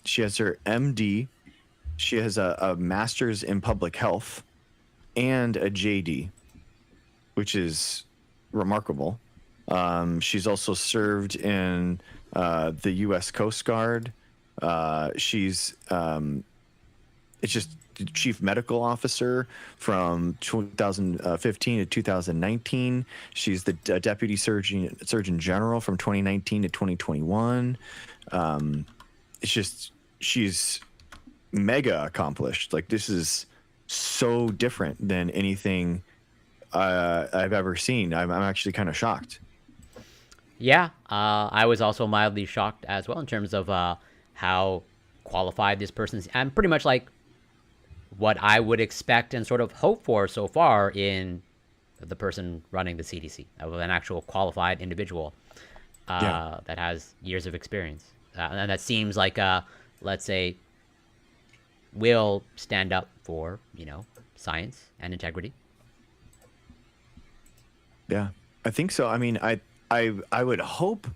She has her MD. She has a master's in public health and a JD, which is remarkable. She's also served in the U.S. Coast Guard. She's it's just chief medical officer from 2015 to 2019. She's the deputy surgeon general from 2019 to 2021. It's just she's mega accomplished. Like, this is so different than anything I've ever seen. I'm actually kind of shocked. Yeah, I was also mildly shocked as well in terms of how qualified this person is. And pretty much like what I would expect and sort of hope for so far in the person running the CDC, an actual qualified individual that has years of experience. And that seems like, let's say, will stand up for, science and integrity. Yeah, I think so. I mean, I would hope,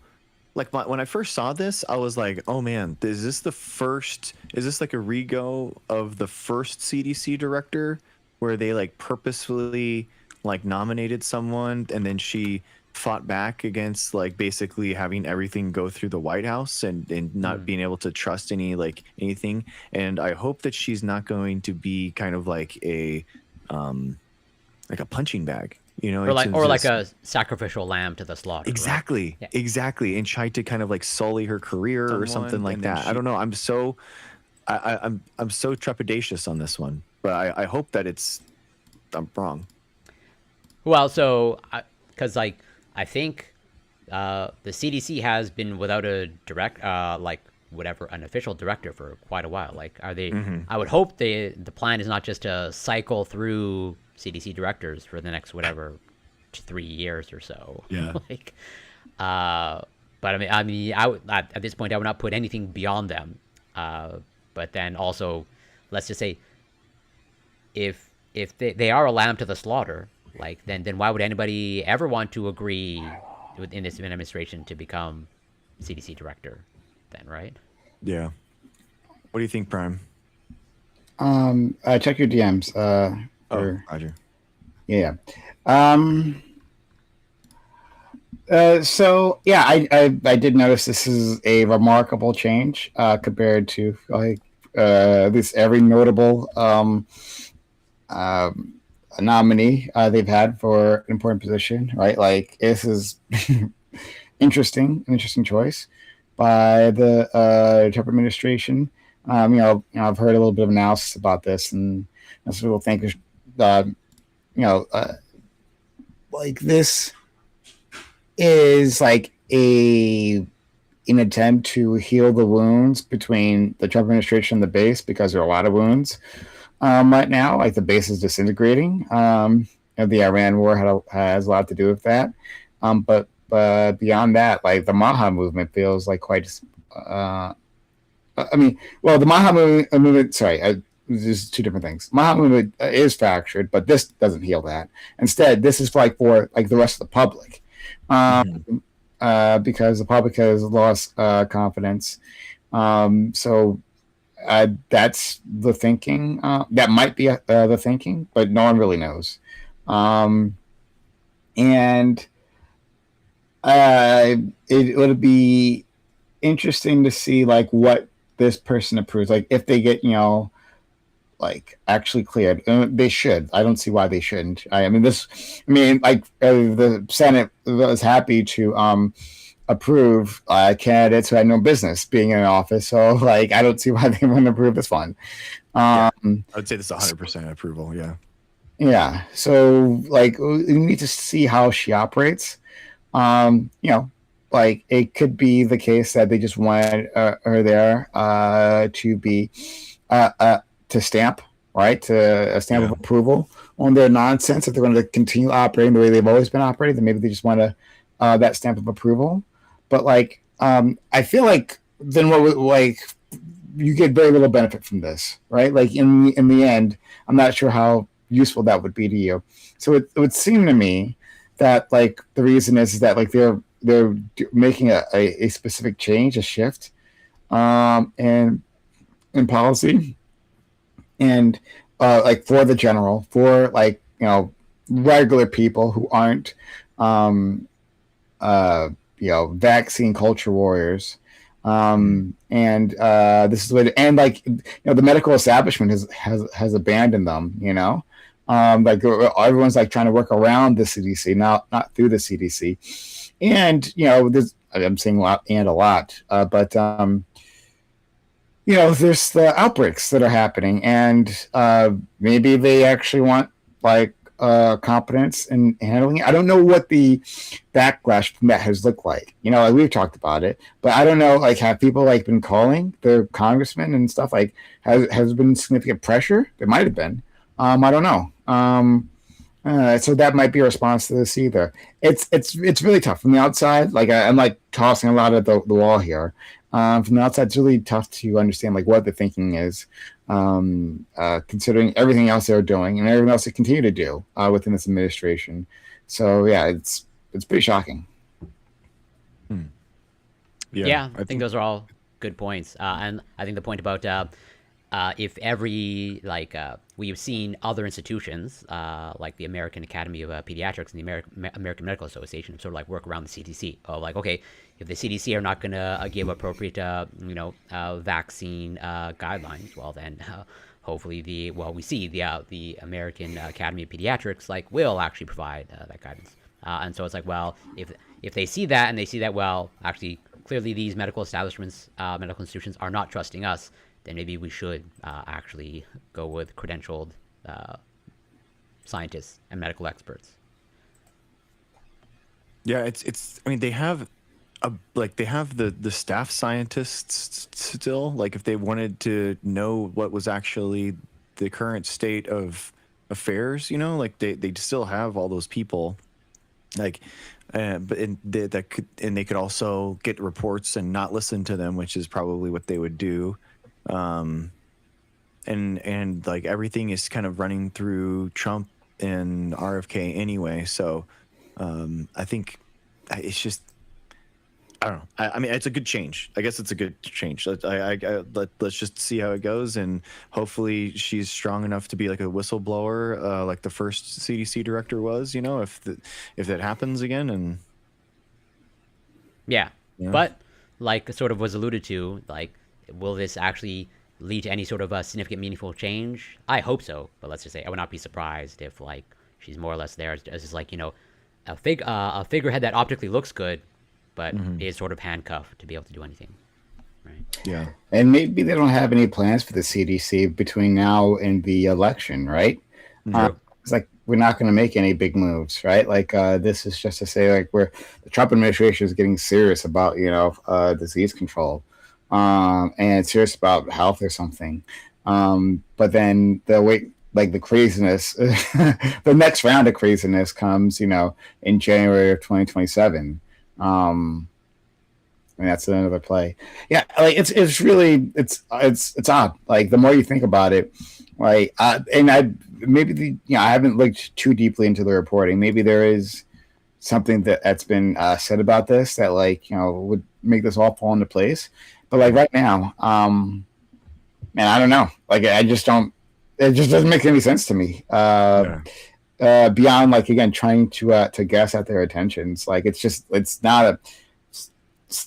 like, when I first saw this, I was like, oh man, is this like a rego of the first CDC director where they like purposefully like nominated someone and then she fought back against like basically having everything go through the White House and not being able to trust anything. And I hope that she's not going to be kind of like a punching bag. Or like a sacrificial lamb to the slaughter. Exactly, right? Exactly, and tried to kind of like sully her career or something like that. I don't know. I'm so trepidatious on this one, but I hope that I'm wrong. Well, so because like I think the CDC has been without a an official director for quite a while. Like, are they? Mm-hmm. I would hope the plan is not just to cycle through CDC directors for the next 3 years or so. Yeah. But I mean, at this point, I would not put anything beyond them. But then also, let's just say, if they are a lamb to the slaughter, like then why would anybody ever want to agree in this administration to become CDC director? Then, right? Yeah. What do you think, Prime? Check your DMs. Roger. Yeah. So yeah, I did notice this is a remarkable change compared to like this every notable nominee they've had for an important position, right? Like, this is an interesting choice by the Trump administration. I've heard a little bit of analysis about this, and some people think like this is like an attempt to heal the wounds between the Trump administration and the base, because there are a lot of wounds right now. Like, the base is disintegrating. The Iran war has a lot to do with that. But beyond that, like, the MAHA movement feels like quite. The MAHA movement. Sorry. There's two different things. MAHA movement is fractured, but this doesn't heal that. Instead, this is for the rest of the public, because the public has lost confidence. So that's the thinking. That might be the thinking, but no one really knows. And it would be interesting to see like what this person approves. Like, if they get like actually cleared, they should. I don't see why they shouldn't. The Senate was happy to approve candidates who had no business being in office. So like, I don't see why they wouldn't approve this one. I would say this is 100% approval. Yeah. Yeah. So like, we need to see how she operates. Like, it could be the case that they just wanted her there to be to stamp, right? To a stamp of approval on their nonsense. If they're going to continue operating the way they've always been operating, then maybe they just want that stamp of approval. But like, I feel like then you get very little benefit from this, right? Like, in the end, I'm not sure how useful that would be to you. So it would seem to me that like the reason is that like they're making a specific change, a shift, and in policy, and like for the general, for like regular people who aren't um, uh, vaccine culture warriors. And this is what, and like the medical establishment has abandoned them. Like everyone's like trying to work around the CDC, not through the CDC. And there's, I'm saying a lot and a lot, but there's the outbreaks that are happening, and maybe they actually want like competence in handling it. I don't know what the backlash from that has looked like. Like we've talked about it, but I don't know. Like, have people like been calling their congressmen and stuff? Like, has been significant pressure? There might have been. I don't know. So that might be a response to this either. It's really tough from the outside. Like I'm like tossing a lot at the wall here. From the outside, it's really tough to understand like what the thinking is, considering everything else they're doing and everything else they continue to do within this administration. So yeah, it's pretty shocking. Yeah, I think those are all good points. And I think the point about if every we've seen other institutions like the American Academy of Pediatrics and the American Medical Association sort of like work around the CDC. Of like, okay, if the CDC are not going to give appropriate vaccine guidelines, well then hopefully we see the American Academy of Pediatrics like will actually provide that guidance. And so it's like, well, if they see that and they see that, well, actually clearly these medical establishments, medical institutions are not trusting us, then maybe we should actually go with credentialed scientists and medical experts. Yeah, it's. I mean, they have the staff scientists still. Like, if they wanted to know what was actually the current state of affairs, like they still have all those people. Like, they could also get reports and not listen to them, which is probably what they would do. And like everything is kind of running through Trump and RFK anyway. So, I think it's just, I don't know. I mean, it's a good change. I guess it's a good change. Let's just see how it goes. And hopefully she's strong enough to be like a whistleblower, like the first CDC director was, if that happens again. And yeah, but like sort of was alluded to, like, will this actually lead to any sort of a significant, meaningful change? I hope so, but let's just say I would not be surprised if like she's more or less there as just like a figurehead that optically looks good, but is sort of handcuffed to be able to do anything. Right. Yeah. And maybe they don't have any plans for the CDC between now and the election, right? It's like we're not going to make any big moves, right? Like this is just to say like the Trump administration is getting serious about disease control. And serious about health or something. But then the craziness, the next round of craziness comes, in January of 2027. And that's another play. Yeah, like it's really it's odd. Like the more you think about it, like and I haven't looked too deeply into the reporting. Maybe there is something that's been said about this that would make this all fall into place. But like right now, man, I don't know. Like I just don't. It just doesn't make any sense to me. Beyond like again trying to guess at their intentions. Like it's not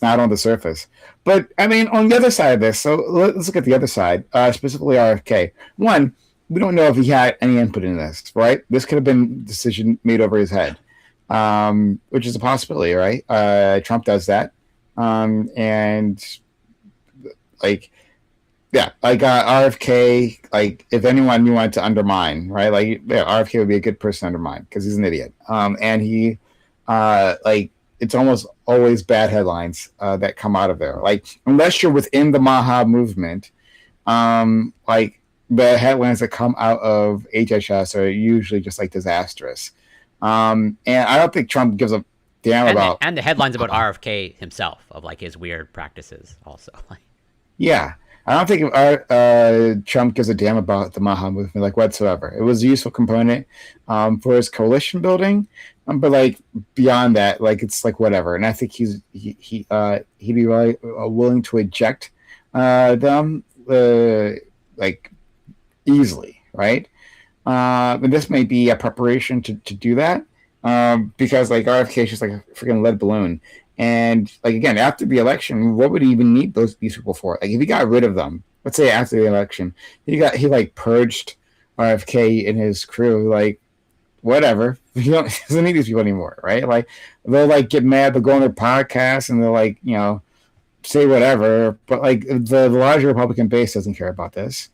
on the surface. But I mean, on the other side of this, so let's look at the other side, specifically RFK. One, we don't know if he had any input in this, right? This could have been a decision made over his head, which is a possibility, right? Trump does that, and like, yeah, like RFK, like if anyone you wanted to undermine, right? Like, yeah, RFK would be a good person to undermine because he's an idiot. And he, like, it's almost always bad headlines that come out of there. Like, unless you're within the MAHA movement, like the headlines that come out of HHS are usually just like disastrous. And I don't think Trump gives a damn about. And the headlines about RFK himself of like his weird practices also. Yeah. I don't think Trump gives a damn about the MAHA movement, like whatsoever. It was a useful component for his coalition building, but like beyond that, like it's like whatever. And I think he'd be really willing to eject them like easily, right? And this may be a preparation to do that, because like RFK is just like a freaking lead balloon. And like again, after the election, what would he even need these people for? Like if he got rid of them, let's say after the election, he like purged RFK and his crew, like whatever. He doesn't need these people anymore, right? Like they'll like get mad, they'll go on their podcast and they'll like, say whatever, but like the larger Republican base doesn't care about this.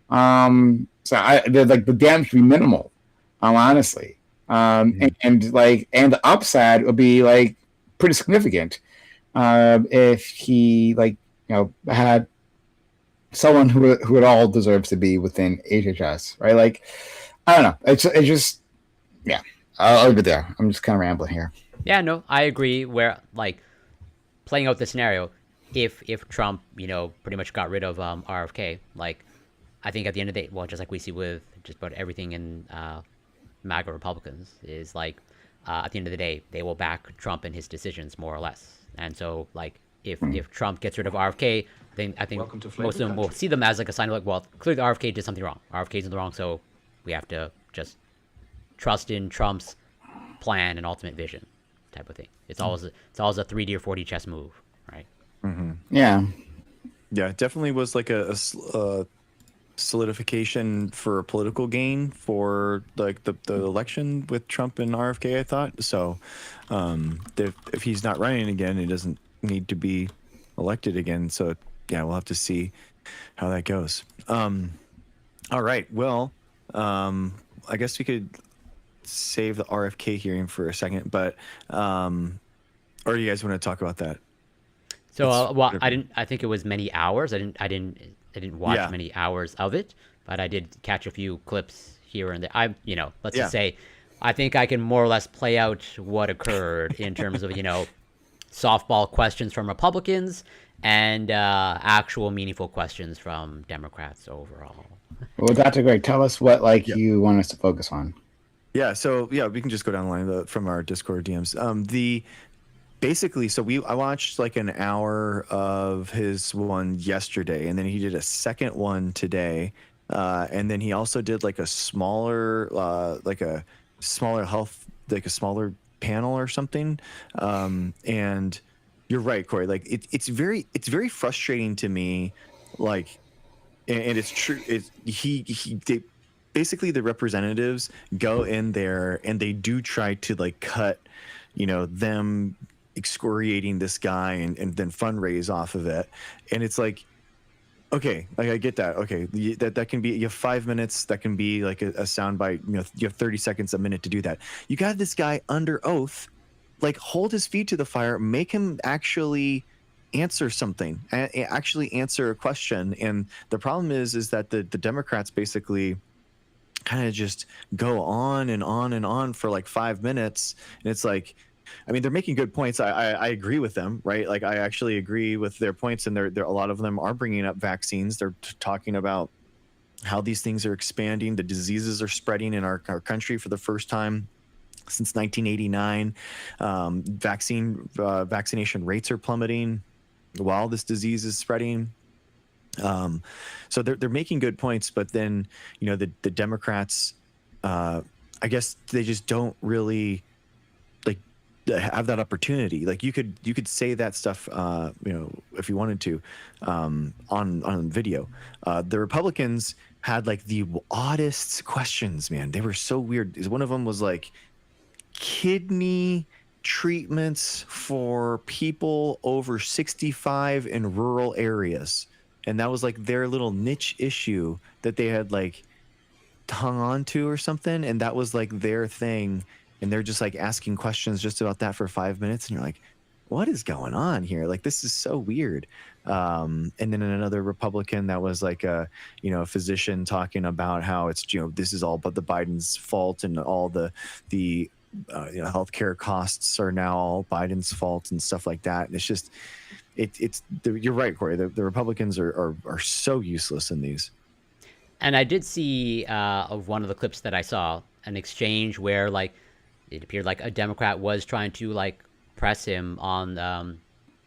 So like the damage would be minimal, honestly. And the upside would be like pretty significant, if he like had someone who it all deserves to be within HHS, right? Like I don't know, it's just yeah. I'll leave it there. I'm just kind of rambling here. Yeah, no, I agree. Where like playing out the scenario, if Trump, pretty much got rid of RFK, like I think at the end of the day, well, just like we see with just about everything in MAGA Republicans, is like at the end of the day, they will back Trump and his decisions more or less. And so, like, if Trump gets rid of RFK, then I think most of them will see them as like a sign of like, well, clearly the RFK did something wrong. RFK's in the wrong, so we have to just trust in Trump's plan and ultimate vision, type of thing. It's always a 3D or 4D chess move, right? Yeah. Yeah, it definitely was like a solidification for political gain for like the election with Trump and RFK, I thought. So if he's not running again, he doesn't need to be elected again. So yeah, we'll have to see how that goes. All right. Well, I guess we could save the RFK hearing for a second, but or do you guys want to talk about that? So well, I think it was many hours. I didn't watch many hours of it, but I did catch a few clips here and there. Let's just say, I think I can more or less play out what occurred in terms of softball questions from Republicans and actual meaningful questions from Democrats overall. Well, Dr. Greg, tell us what you want us to focus on. Yeah, so we can just go down the line from our Discord DMs. Basically, so I watched like an hour of his one yesterday, and then he did a second one today, and then he also did like a smaller health, like a smaller panel or something. And you're right, Corey. Like it's very frustrating to me. Like, and it's true. They basically the representatives go in there and they do try to like cut, them excoriating this guy and then fundraise off of it. And it's like, okay, like I get that. Okay, that can be, you have 5 minutes, that can be like a soundbite. You have 30 seconds, a minute to do that. You got this guy under oath, like hold his feet to the fire, make him actually answer something, actually answer a question. And the problem is that the Democrats basically kind of just go on and on and on for like 5 minutes, and it's like, I mean, they're making good points. I agree with them, right? Like I actually agree with their points, and they're a lot of them are bringing up vaccines. They're talking about how these things are expanding, the diseases are spreading in our country for the first time since 1989. Vaccination rates are plummeting while this disease is spreading. So they're making good points, but then the Democrats, I guess they just don't really like have that opportunity. Like you could say that stuff, if you wanted to, on video. The Republicans had like the oddest questions, man. They were so weird. One of them was like kidney treatments for people over 65 in rural areas. And that was like their little niche issue that they had like hung on to or something. And that was like their thing. And they're just like asking questions just about that for 5 minutes. And you're like, what is going on here? Like, this is so weird. And then another Republican that was like a physician talking about how it's, this is all but the Biden's fault, and all the healthcare costs are now all Biden's fault and stuff like that. And it's just, you're right, Corey. The Republicans are so useless in these. And I did see of one of the clips that I saw, an exchange where like it appeared like a Democrat was trying to like press him on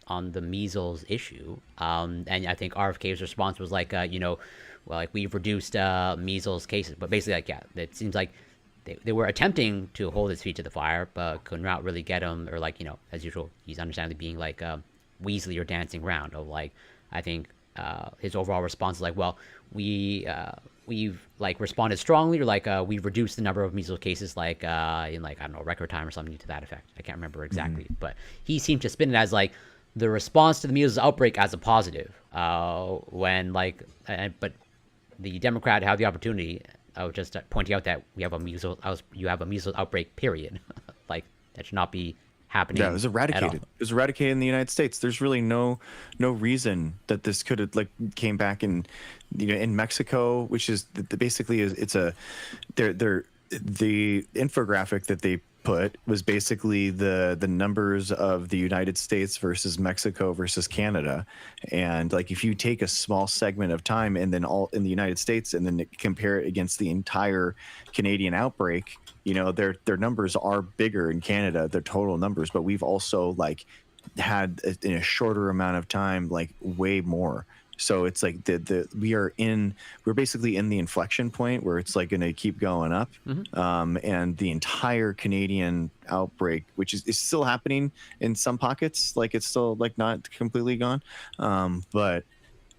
on the measles issue. And I think RFK's response was like, well, like we've reduced measles cases, but basically like, yeah, it seems like they were attempting to hold his feet to the fire, but could not really get him, or like, as usual, he's understandably being like Weasley or dancing around. Of like, I think his overall response is like, well, we've like responded strongly, or like we've reduced the number of measles cases like in like, I don't know, record time or something to that effect. I can't remember exactly, but he seemed to spin it as like the response to the measles outbreak as a positive. When like, but the Democrat had the opportunity of just pointing out that you have a measles outbreak, period. Like that should not be happening. Yeah, it was eradicated. It was eradicated in the United States. There's really no reason that this could have like came back in, in Mexico, which is basically it's a the infographic that they put was basically the numbers of the United States versus Mexico versus Canada, and like if you take a small segment of time and then all in the United States and then compare it against the entire Canadian outbreak, their numbers are bigger in Canada, their total numbers, but we've also like had in a shorter amount of time like way more. So it's like we're basically in the inflection point where it's like going to keep going up. And the entire Canadian outbreak, which is still happening in some pockets, like it's still like not completely gone. But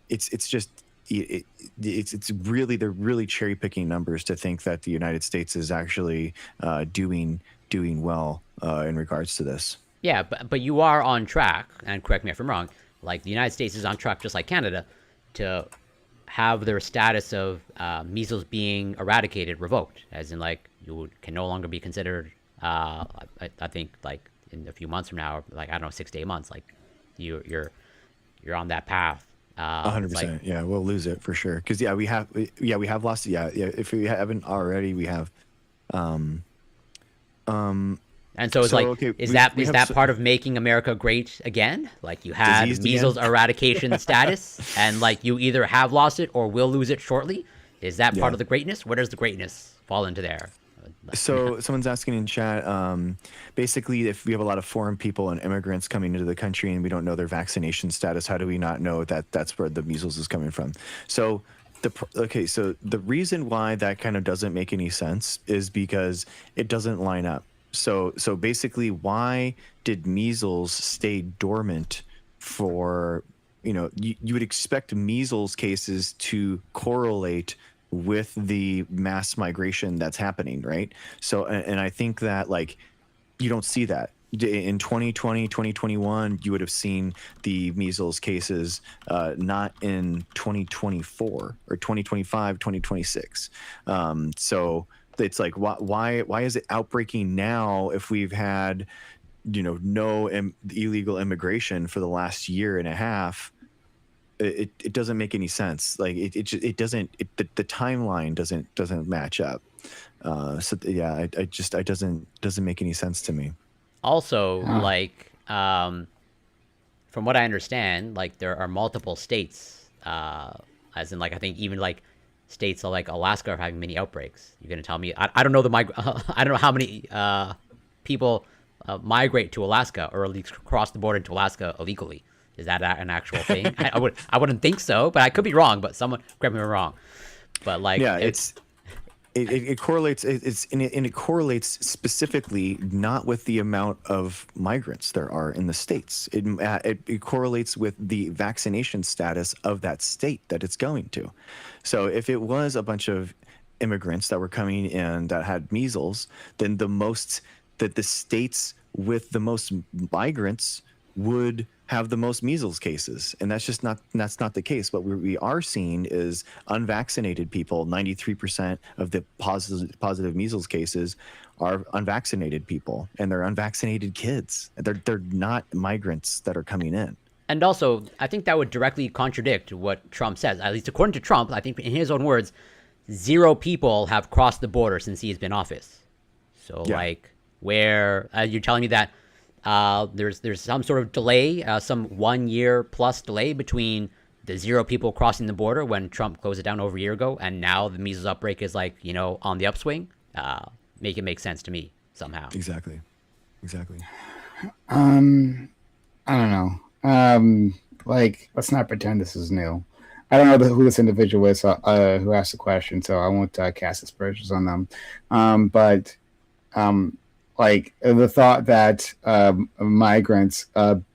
it's just, it's really, they're really cherry picking numbers to think that the United States is actually doing well in regards to this. Yeah, but you are on track, and correct me if I'm wrong, like the United States is on track, just like Canada, to have their status of measles being eradicated revoked, as in like you can no longer be considered. I think like in a few months from now, like I don't know, 6 to 8 months, like you're on that path. 100%. Like, yeah, we'll lose it for sure. Because we have lost it. Yeah. If we haven't already, we have. And so it's like, okay, is that part of making America great again? Like you had measles eradication status, and like you either have lost it or will lose it shortly. Is that part of the greatness? Where does the greatness fall into there? So someone's asking in chat, basically, if we have a lot of foreign people and immigrants coming into the country and we don't know their vaccination status, how do we not know that that's where the measles is coming from? So the reason why that kind of doesn't make any sense is because it doesn't line up. So basically, why did measles stay dormant for, you would expect measles cases to correlate with the mass migration that's happening, right? So, and I think that like, you don't see that. In 2020, 2021, you would have seen the measles cases not in 2024 or 2025, 2026. So it's like, why is it outbreaking now if we've had, no illegal immigration for the last year and a half? It doesn't make any sense. Like it doesn't. The timeline doesn't match up. It doesn't make any sense to me. Also, like from what I understand, like there are multiple states, as in like I think even like states like Alaska are having many outbreaks. You're gonna tell me I don't know I don't know how many people migrate to Alaska or at least cross the border into Alaska illegally. Is that an actual thing? I wouldn't think so, but I could be wrong. But someone correct me if I'm wrong. But like, yeah, it correlates. It correlates specifically not with the amount of migrants there are in the states. It correlates with the vaccination status of that state that it's going to. So if it was a bunch of immigrants that were coming in that had measles, then the states with the most migrants would have the most measles cases, and that's not the case. What we are seeing is unvaccinated people. 93% of the positive measles cases are unvaccinated people, and they're unvaccinated kids. They're not migrants that are coming in. And also, I think that would directly contradict what Trump says. At least according to Trump, I think in his own words, 0 people have crossed the border since he's been in office. So like, where you're telling me that there's some sort of delay, some 1 year plus delay between the 0 people crossing the border when Trump closed it down over a year ago, and now the measles outbreak is like, on the upswing. Make it make sense to me somehow. Exactly. I don't know. Like, let's not pretend this is new. I don't know who this individual is who asked the question, so I won't cast aspersions on them. But like the thought that migrants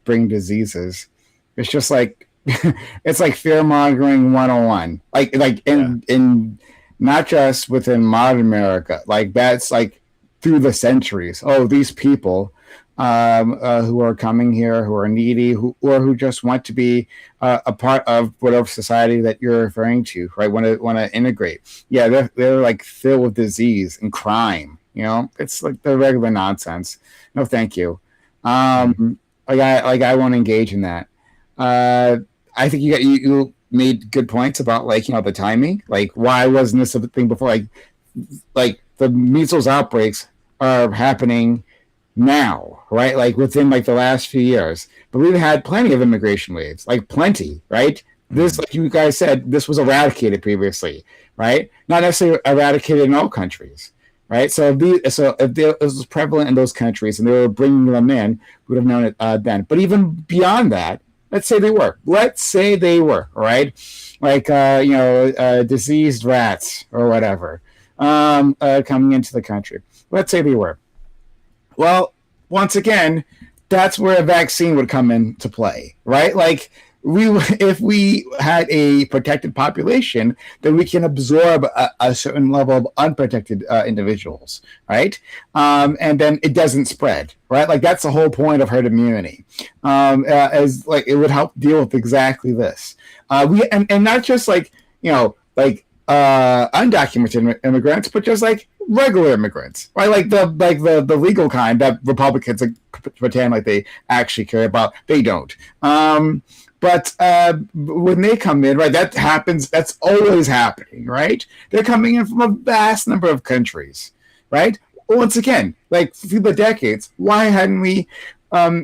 bring diseases, it's just like it's like fear mongering 101. Like in not just within modern America, like that's like through the centuries. Oh, these people who are coming here, who are needy, who just want to be a part of whatever society that you're referring to, right? Want to integrate. Yeah, they're like filled with disease and crime. You know, it's like the regular nonsense. No, thank you. I won't engage in that. I think you made good points about like the timing. Like, why wasn't this a thing before? Like the measles outbreaks are happening now, right? Like within like the last few years. But we've had plenty of immigration waves, like plenty, right? This, like you guys said, this was eradicated previously, right? Not necessarily eradicated in all countries, right? So if it was prevalent in those countries and they were bringing them in, we would have known it then. But even beyond that, let's say they were, right? Like diseased rats or whatever coming into the country. Let's say they were. Well, once again, that's where a vaccine would come into play, right? Like if we had a protected population, then we can absorb a certain level of unprotected individuals, right? And then it doesn't spread, right? Like that's the whole point of herd immunity, as like it would help deal with exactly this. And not just like undocumented immigrants, but just like regular immigrants, right? Like the legal kind that Republicans pretend like they actually care about. They don't. But when they come in, right, that happens. That's always happening, right? They're coming in from a vast number of countries, right? Once again, like through the decades, why hadn't we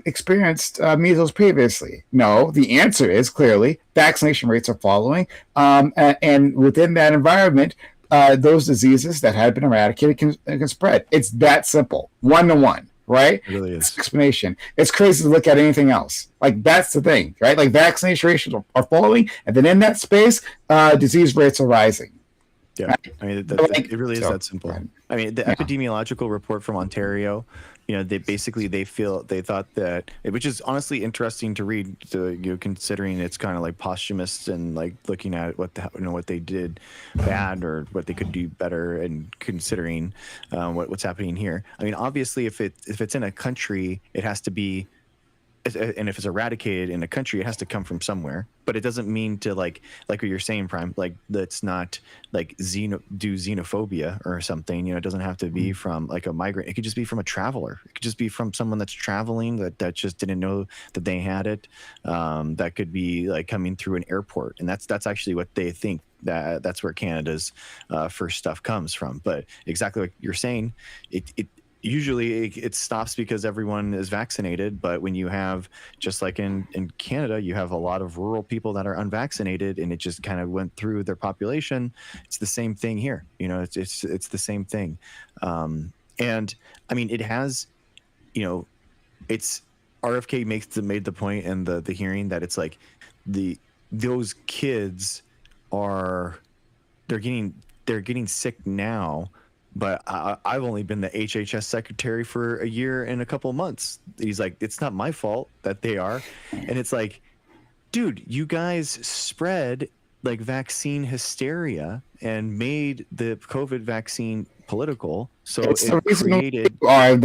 experienced measles previously? No, the answer is clearly vaccination rates are following, and within that environment, those diseases that had been eradicated can spread. It's that simple, 1-to-1. Right? It really is. Explanation. It's crazy to look at anything else. Like that's the thing, right? Like vaccination rates are falling, and then in that space, disease rates are rising. Yeah, right? I mean, it really is that simple. Right. I mean, the epidemiological report from Ontario, they thought that, which is honestly interesting to read, considering it's kind of like posthumous and like looking at what they did bad or what they could do better, and considering what's happening here. I mean, obviously, if it's in a country, it has to be. And if it's eradicated in a country, it has to come from somewhere. But it doesn't mean to like what you're saying, Prime. Like that's not like xenophobia or something. It doesn't have to be from like a migrant. It could just be from a traveler. It could just be from someone that's traveling that just didn't know that they had it. That could be like coming through an airport, and that's actually what they think. That's where Canada's first stuff comes from. But exactly what you're saying, usually it stops because everyone is vaccinated, but when you have, just like in Canada, you have a lot of rural people that are unvaccinated, and it just kind of went through their population. It's the same thing here. It's the same thing. And I mean, it has, it's RFK made the point in the hearing that it's like those kids they're getting sick now. But I've only been the HHS secretary for a year and a couple of months. He's like, it's not my fault that they are. And it's like, dude, you guys spread like vaccine hysteria and made the COVID vaccine political. So it's it created why you're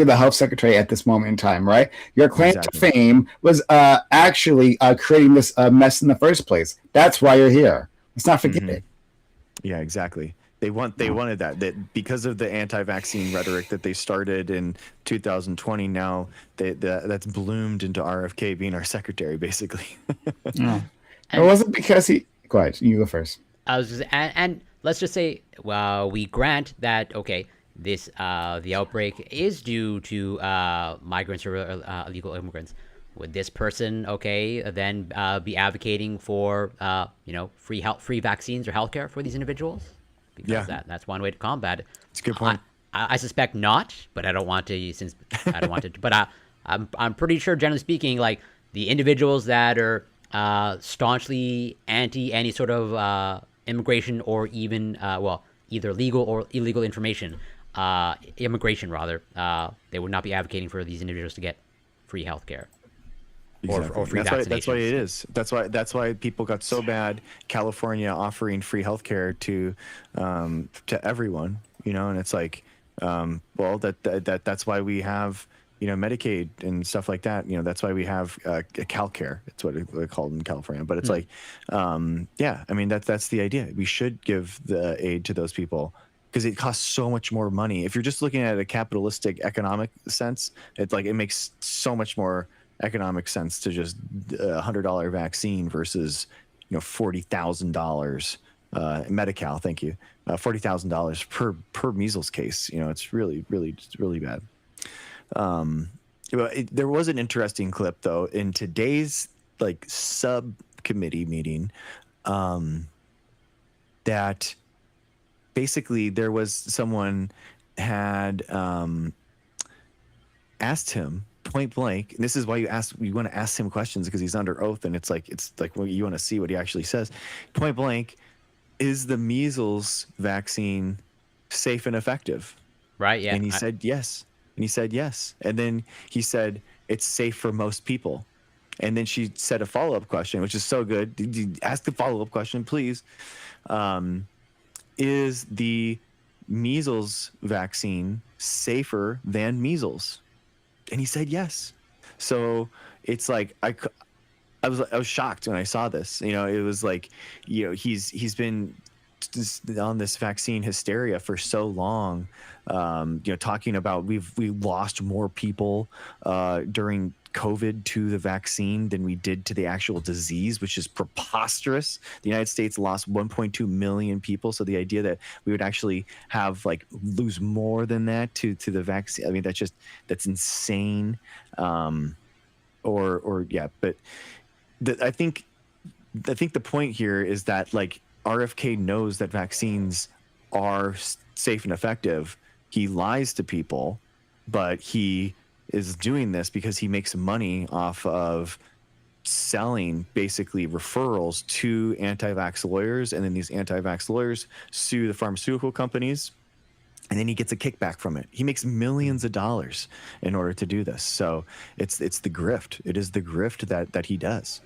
the health secretary at this moment in time, right? Your claim to fame was actually creating this mess in the first place. That's why you're here. Let's not forget it. Yeah, exactly. They wanted that because of the anti-vaccine rhetoric that they started in 2020. Now that's bloomed into RFK being our secretary, basically. It wasn't because he. Go ahead. You go first. I was just, and let's just say, well, we grant that this the outbreak is due to migrants or illegal immigrants. Would this person, then be advocating for, free vaccines or healthcare for these individuals? Because that's one way to combat it. It's a good point. I suspect not, but I don't want to, but I'm pretty sure, generally speaking, like the individuals that are staunchly anti any sort of immigration or even well, either legal or illegal immigration rather, they would not be advocating for these individuals to get free healthcare Exactly. or free That's why it vaccinations. is. That's why people got so bad. California offering free healthcare to everyone, and it's like, well, that's why we have, Medicaid and stuff like that. That's why we have CalCare. It's what it's called in California. But it's like, yeah, I mean that's the idea. We should give the aid to those people because it costs so much more money. If you're just looking at a capitalistic economic sense, it's like it makes so much more economic sense to just $100 vaccine versus $40,000 Medi-Cal. Thank you. $40,000 per measles case. It's really bad. There was an interesting clip though in today's like subcommittee meeting that basically there was someone had asked him point blank, and this is why you want to ask him questions because he's under oath, and it's like well, you want to see what he actually says. Point blank, is the measles vaccine safe and effective? Right? Yeah. And he said yes. And he said yes. And then he said it's safe for most people. And then she said a follow-up question, which is so good. Ask the follow-up question, please. Is the measles vaccine safer than measles? And he said yes. So it's like I was shocked when I saw this. It was like, he's been on this vaccine hysteria for so long. Talking about we lost more people during COVID to the vaccine than we did to the actual disease, which is preposterous. The United States lost 1.2 million people. So the idea that we would actually have lose more than that to the vaccine, I mean, that's insane. But I think the point here is that RFK knows that vaccines are safe and effective. He lies to people, but he is doing this because he makes money off of selling basically referrals to anti-vax lawyers, and then these anti-vax lawyers sue the pharmaceutical companies, and then he gets a kickback from it. He makes millions of dollars in order to do this. So it's the grift. It is the grift that he does.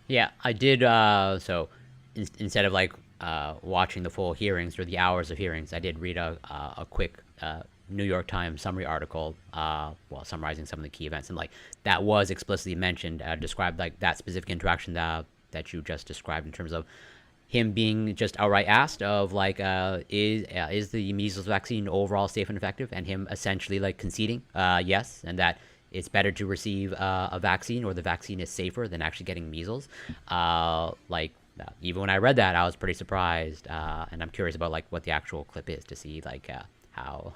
Yeah, I did. So instead of watching the full hearings or the hours of hearings, I did read a quick New York Times summary article, summarizing some of the key events, and that was explicitly mentioned, described that specific interaction that you just described in terms of him being just outright asked of is the measles vaccine overall safe and effective, and him essentially conceding yes, and that it's better to receive a vaccine, or the vaccine is safer than actually getting measles. Even when I read that, I was pretty surprised, and I'm curious about what the actual clip is to see how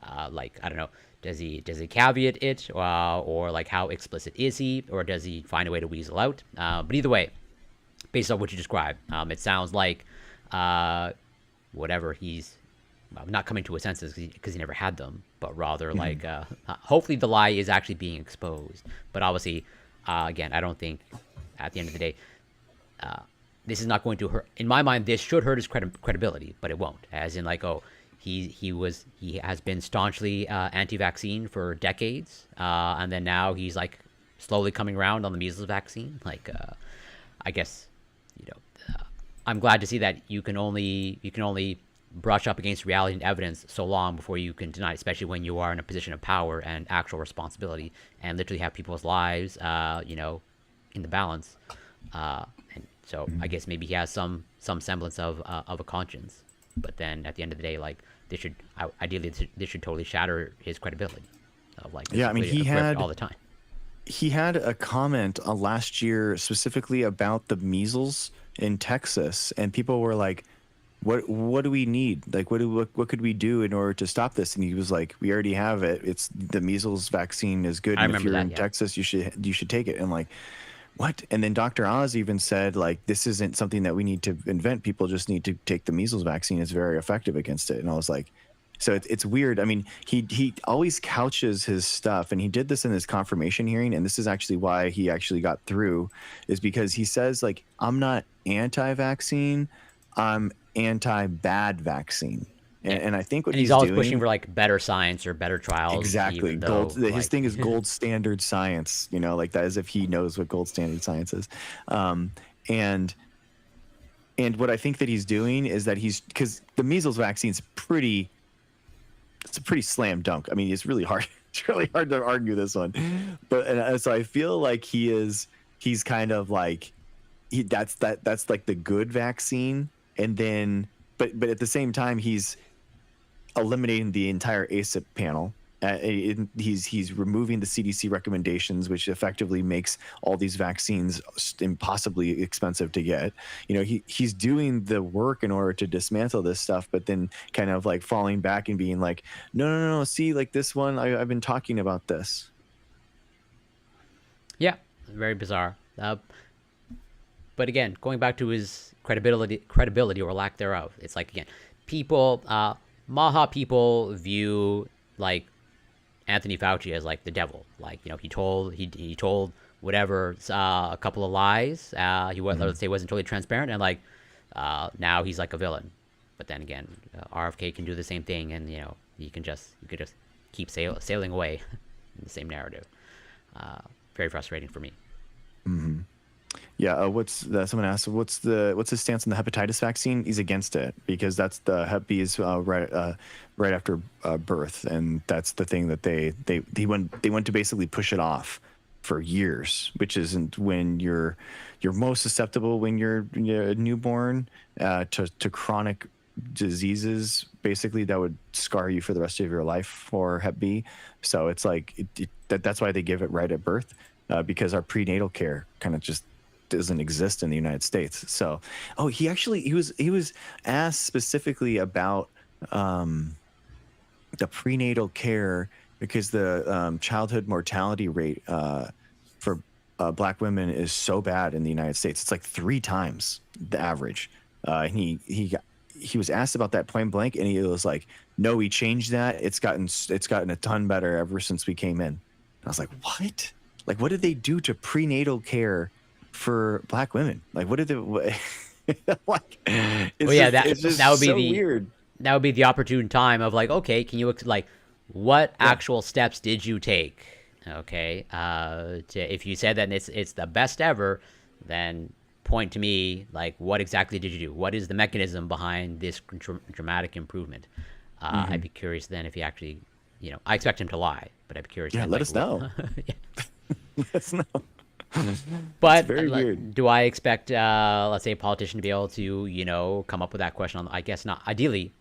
I don't know, does he caveat it, or how explicit is he, or does he find a way to weasel out? But either way, based on what you described, it sounds like whatever he's not coming to his senses because he never had them, but rather hopefully the lie is actually being exposed. But obviously, again, I don't think at the end of the day, this is not going to hurt. In my mind, this should hurt his credibility, but it won't. As in, he has been staunchly anti-vaccine for decades, and then now he's slowly coming around on the measles vaccine. I guess I'm glad to see that you can only brush up against reality and evidence so long before you can deny it, especially when you are in a position of power and actual responsibility, and literally have people's lives, in the balance. And so I guess maybe he has some semblance of a conscience, but then at the end of the day, this should totally shatter his credibility. Yeah, I mean, he had all the time. He had a comment last year specifically about the measles in Texas, and people were like, "What do we need? What could we do in order to stop this?" And he was like, "We already have it. It's the measles vaccine is good. And if you're in Texas, you should take it." And what? And then Dr. Oz even said this isn't something that we need to invent. People just need to take the measles vaccine. It's very effective against it. And I was like, So it's weird. I mean, he always couches his stuff, and he did this in his confirmation hearing, and this is actually why he actually got through, is because he says, like, I'm not anti-vaccine, I'm anti-bad vaccine. And I think what And he's always pushing for like better science or better trials. exactly, even though, his thing is gold standard science, you know, like that, as if he knows what gold standard science is. And what I think that he's doing is that because the measles vaccine's it's a pretty slam dunk. I mean, it's really hard. It's really hard to argue this one. But so I feel like he's kind of like that's like the good vaccine, and then but at the same time he's eliminating the entire ACIP panel. He's removing the CDC recommendations, which effectively makes all these vaccines impossibly expensive to get. You know, he's doing the work in order to dismantle this stuff, but then kind of like falling back and being like, no, see, like this one, I've been talking about this. Yeah, very bizarre. But again, going back to his credibility or lack thereof, it's like, again, people, MAHA people view like Anthony Fauci as like the devil. Like, you know, he told whatever, a couple of lies. Let's say wasn't totally transparent, and like now he's like a villain. But then again, RFK can do the same thing, and you know, you could just keep sailing away in the same narrative. Very frustrating for me. Mm-hmm. Yeah, someone asked, what's his stance on the hepatitis vaccine? He's against it because that's the Hep B is right after birth, and that's the thing that they went to basically push it off for years, which isn't when you're most susceptible when you're a newborn to chronic diseases, basically that would scar you for the rest of your life for Hep B. So it's like that's why they give it right at birth, because our prenatal care kind of just doesn't exist in the United States. So, he was asked specifically about the prenatal care because the childhood mortality rate for Black women is so bad in the United States. It's like 3 times the average. And he was asked about that point blank, and he was like, "No, we changed that. It's gotten a ton better ever since we came in." And I was like, "What? Like, what did they do to prenatal care for Black women? Like, what did they like?" That would be so weird. That would be the opportune time of like, okay, can you what actual steps did you take? Okay, if you said that it's the best ever, then point to me, like, what exactly did you do? What is the mechanism behind this dramatic improvement? I'd be curious then if he actually, you know, I expect him to lie, but I'd be curious. Yeah, then, let us know. Let us know. But very weird. Do I expect, let's say, a politician to be able to, you know, come up with that question? I guess not. Ideally,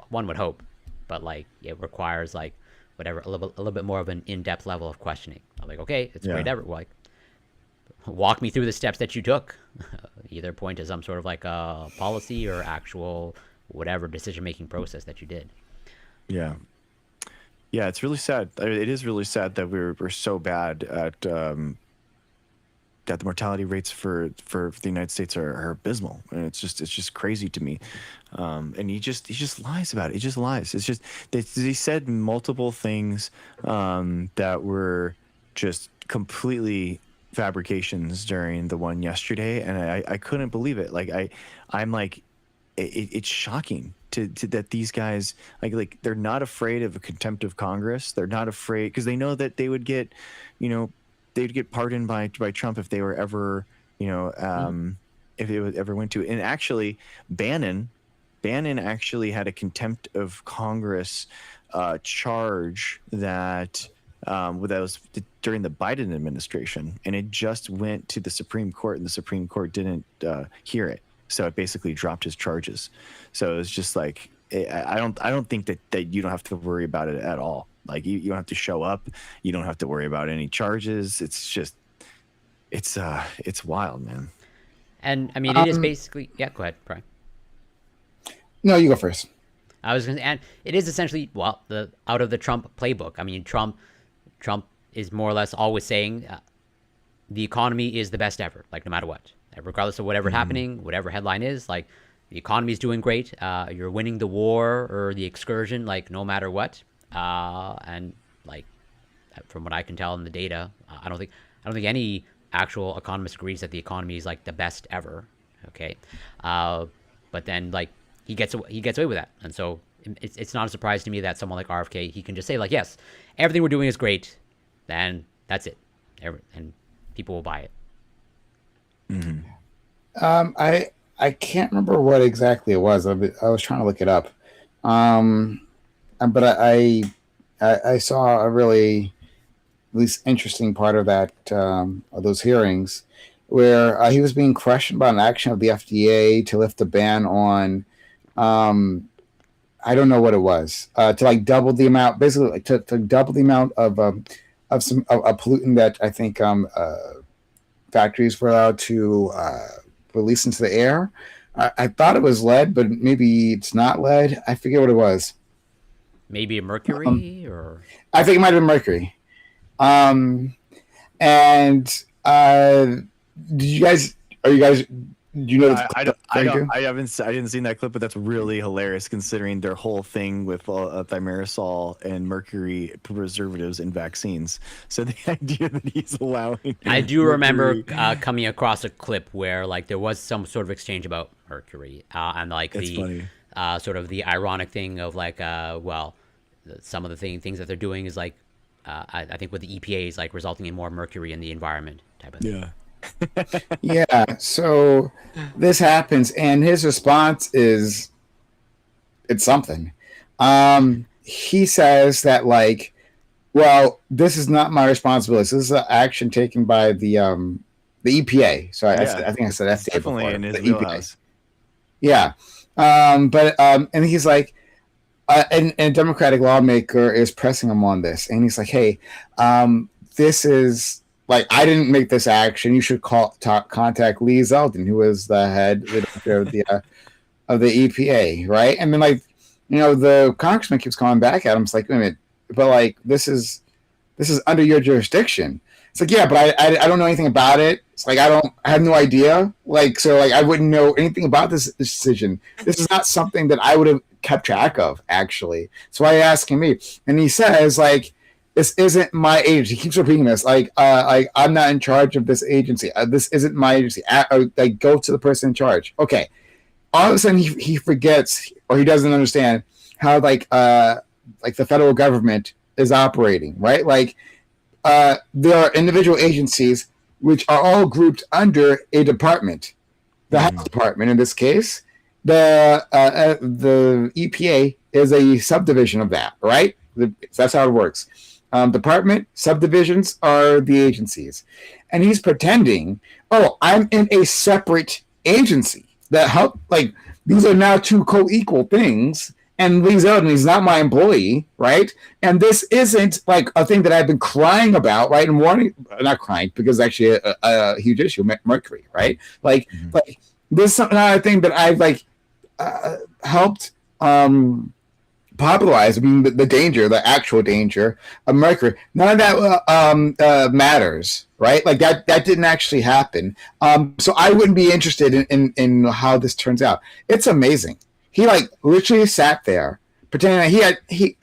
one would hope, but like it requires like whatever a little bit more of an in-depth level of questioning. I'm like, okay, it's great ever. Like, walk me through the steps that you took. Either point to some sort of like a policy or actual whatever decision-making process that you did. Yeah, it's really sad. It is really sad that we're so bad at that the mortality rates for the United States are abysmal, and it's just crazy to me. And he just lies about it. He just lies. It's just he said multiple things that were just completely fabrications during the one yesterday, and I couldn't believe it. Like I'm like, it's shocking to that these guys like they're not afraid of a contempt of Congress. They're not afraid because they know that they would get, you know, they'd get pardoned by Trump if they were ever, you know, if they would ever went to. And actually, Bannon actually had a contempt of Congress charge that was during the Biden administration, and it just went to the Supreme Court, and the Supreme Court didn't hear it, so it basically dropped his charges. So it's just like I don't think that you don't have to worry about it at all. Like you don't have to show up, you don't have to worry about any charges. It's just it's wild, man. And I mean, it is basically go ahead, Brian. No, you go first. I was gonna, and it is essentially out of the Trump playbook. I mean, Trump is more or less always saying the economy is the best ever, like no matter what, regardless of whatever happening, whatever headline is, like the economy's doing great. You're winning the war or the excursion, like no matter what. And like from what I can tell in the data, I don't think any actual economist agrees that the economy is like the best ever. Okay, but then like he gets away with that, and so it's not a surprise to me that someone like RFK, he can just say like, yes, everything we're doing is great, then that's it, and people will buy it. I can't remember what exactly it was. I was trying to look it up, but I saw a really at least interesting part of that of those hearings where he was being questioned about an action of the FDA to lift a ban on I don't know what it was to like double the amount, basically like to double the amount of some a pollutant that I think factories were allowed to release into the air. I thought it was lead, but maybe it's not lead. I forget what it was. Maybe a mercury, or I think it might have been mercury. And did you guys? Are you guys? Do you know? I didn't see that clip, but that's really hilarious considering their whole thing with thimerosal and mercury preservatives in vaccines. So the idea that he's allowing, I do remember coming across a clip where like there was some sort of exchange about mercury, and like That's funny. Sort of the ironic thing of like, well, some of the things that they're doing is like, I think with the EPA is like resulting in more mercury in the environment type of thing. Yeah. Yeah. So this happens, and his response is, it's something. He says that like, well, this is not my responsibility. This is an action taken by the EPA. So I think I said FDA Definitely before, in his the wheelhouse. EPA. Yeah. And he's like, and a Democratic lawmaker is pressing him on this, and he's like, "Hey, this is like I didn't make this action. You should contact Lee Zeldin, who is the director of the EPA, right?" And then like, the congressman keeps calling back at him. It's like, wait a minute, but like this is under your jurisdiction. It's like, yeah, but I don't know anything about it. It's like I have no idea. Like, so like I wouldn't know anything about this decision. This is not something that I would have kept track of, actually. So why are you asking me? And he says, like, this isn't my agency. He keeps repeating this, like I'm not in charge of this agency. This isn't my agency. Like, go to the person in charge. Okay. All of a sudden, he forgets, or he doesn't understand how like the federal government is operating, right? Like, there are individual agencies which are all grouped under a department. The health department, in this case, the EPA is a subdivision of that, right? That's how it works. Department, subdivisions are the agencies. And he's pretending, oh, I'm in a separate agency that help, like, these are now two co-equal things. And Lee Zeldin is not my employee, right? And this isn't like a thing that I've been crying about, right? And warning, not crying, because actually a huge issue, mercury, right? Like, like this is not a thing that I've like helped popularize. I mean, the danger, the actual danger of mercury. None of that matters, right? Like that didn't actually happen. So I wouldn't be interested in how this turns out. It's amazing. He like literally sat there pretending that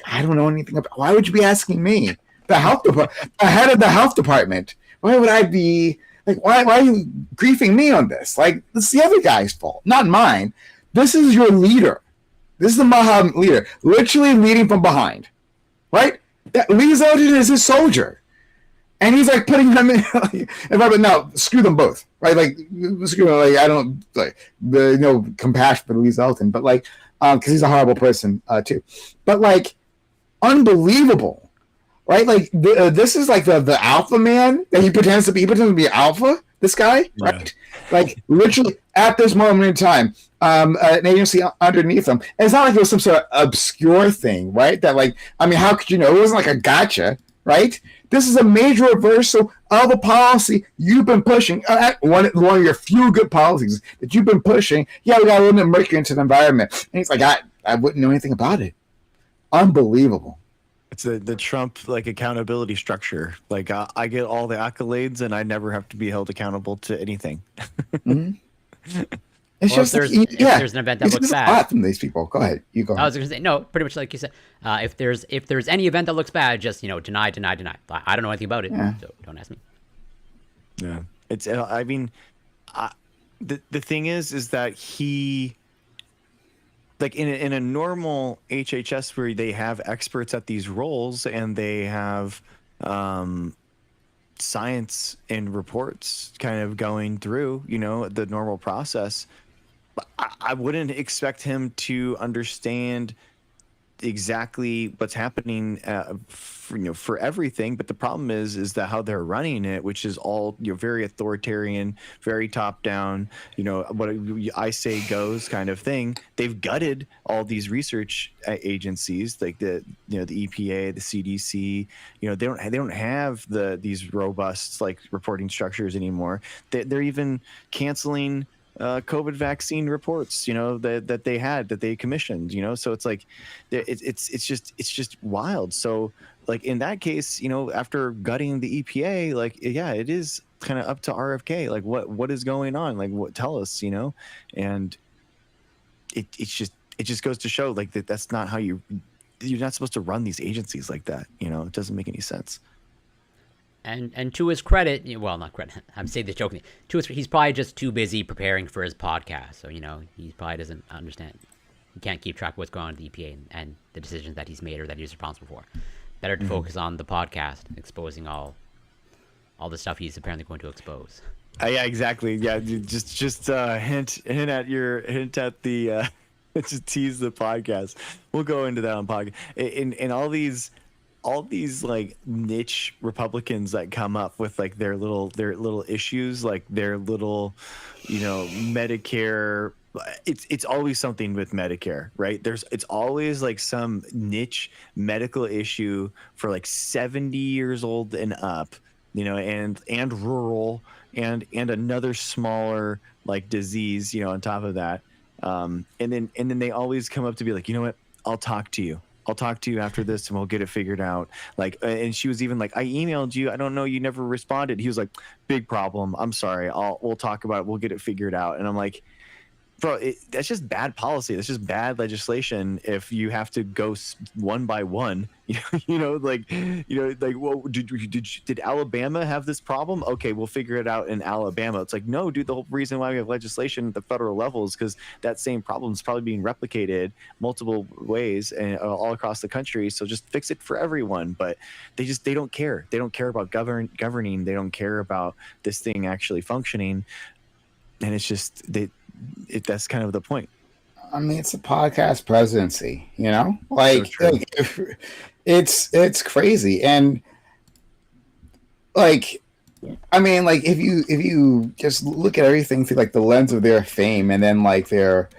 I don't know anything about. Why would you be asking me, the head of the health department? Why would I be like? Why are you griefing me on this? Like, this is the other guy's fault, not mine. This is your leader. This is the MAHA leader, literally leading from behind, right? Lee Zeldin is his soldier. And he's like putting them in, like, no, screw them both, right? Like, screw them, like, I don't like the compassion for Lee Zeldin, but like, because he's a horrible person too. But like, unbelievable, right? Like, this is like the alpha man that he pretends to be. He pretends to be alpha. This guy, right? Like, literally at this moment in time, an agency underneath him. And it's not like it was some sort of obscure thing, right? That like, I mean, how could you know? It wasn't like a gotcha, right? This is a major reversal of a policy you've been pushing. One of your few good policies that you've been pushing. Yeah, we got a little bit of mercury into the environment. And he's like, I wouldn't know anything about it. Unbelievable. It's the Trump like accountability structure. Like I get all the accolades and I never have to be held accountable to anything. It's Well, just like, if there's an event that looks a bad, lot from these people. Go ahead. You go I ahead. was going to say no. Pretty much like you said, if there's any event that looks bad, just deny, deny, deny. I don't know anything about it, so don't ask me. Yeah, it's. I mean, the thing is that he, like in a normal HHS where they have experts at these roles and they have science and reports kind of going through, the normal process. I wouldn't expect him to understand exactly what's happening for everything, but the problem is that how they're running it, which is all very authoritarian, very top down, what I say goes kind of thing. They've gutted all these research agencies like the EPA, the CDC. They don't have these robust like reporting structures anymore. They're even canceling COVID vaccine reports, that they commissioned, so it's like, it's just wild. So like in that case, after gutting the EPA, like, yeah, it is kind of up to RFK, like what is going on? Like tell us, and it just goes to show like that's not how you're not supposed to run these agencies like that. It doesn't make any sense. And to his credit, well, not credit, I'm saying this jokingly. He's probably just too busy preparing for his podcast, so he probably doesn't understand. He can't keep track of what's going on with the EPA and the decisions that he's made or that he's responsible for. Better to focus on the podcast, exposing all the stuff he's apparently going to expose. Yeah, exactly. Yeah, just hint at the just tease the podcast. We'll go into that on podcast. In all these like niche Republicans that come up with like their little issues, like their little, Medicare. It's always something with Medicare, right? It's always like some niche medical issue for like 70 years old and up, and rural and another smaller like disease, on top of that. And then they always come up to be like, you know what? I'll talk to you after this and we'll get it figured out. Like, and she was even like, I emailed you. I don't know. You never responded. He was like, big problem. I'm sorry. We'll talk about it. We'll get it figured out. And I'm like, bro, that's just bad policy. That's just bad legislation. If you have to go one by one, like, well, did Alabama have this problem? Okay, we'll figure it out in Alabama. It's like, no, dude, the whole reason why we have legislation at the federal level is because that same problem is probably being replicated multiple ways and all across the country. So just fix it for everyone. But they don't care. They don't care about governing. They don't care about this thing actually functioning. And it's just that's kind of the point. I mean, it's a podcast presidency, like it's crazy. And like, I mean, like if you just look at everything through like the lens of their fame and then like their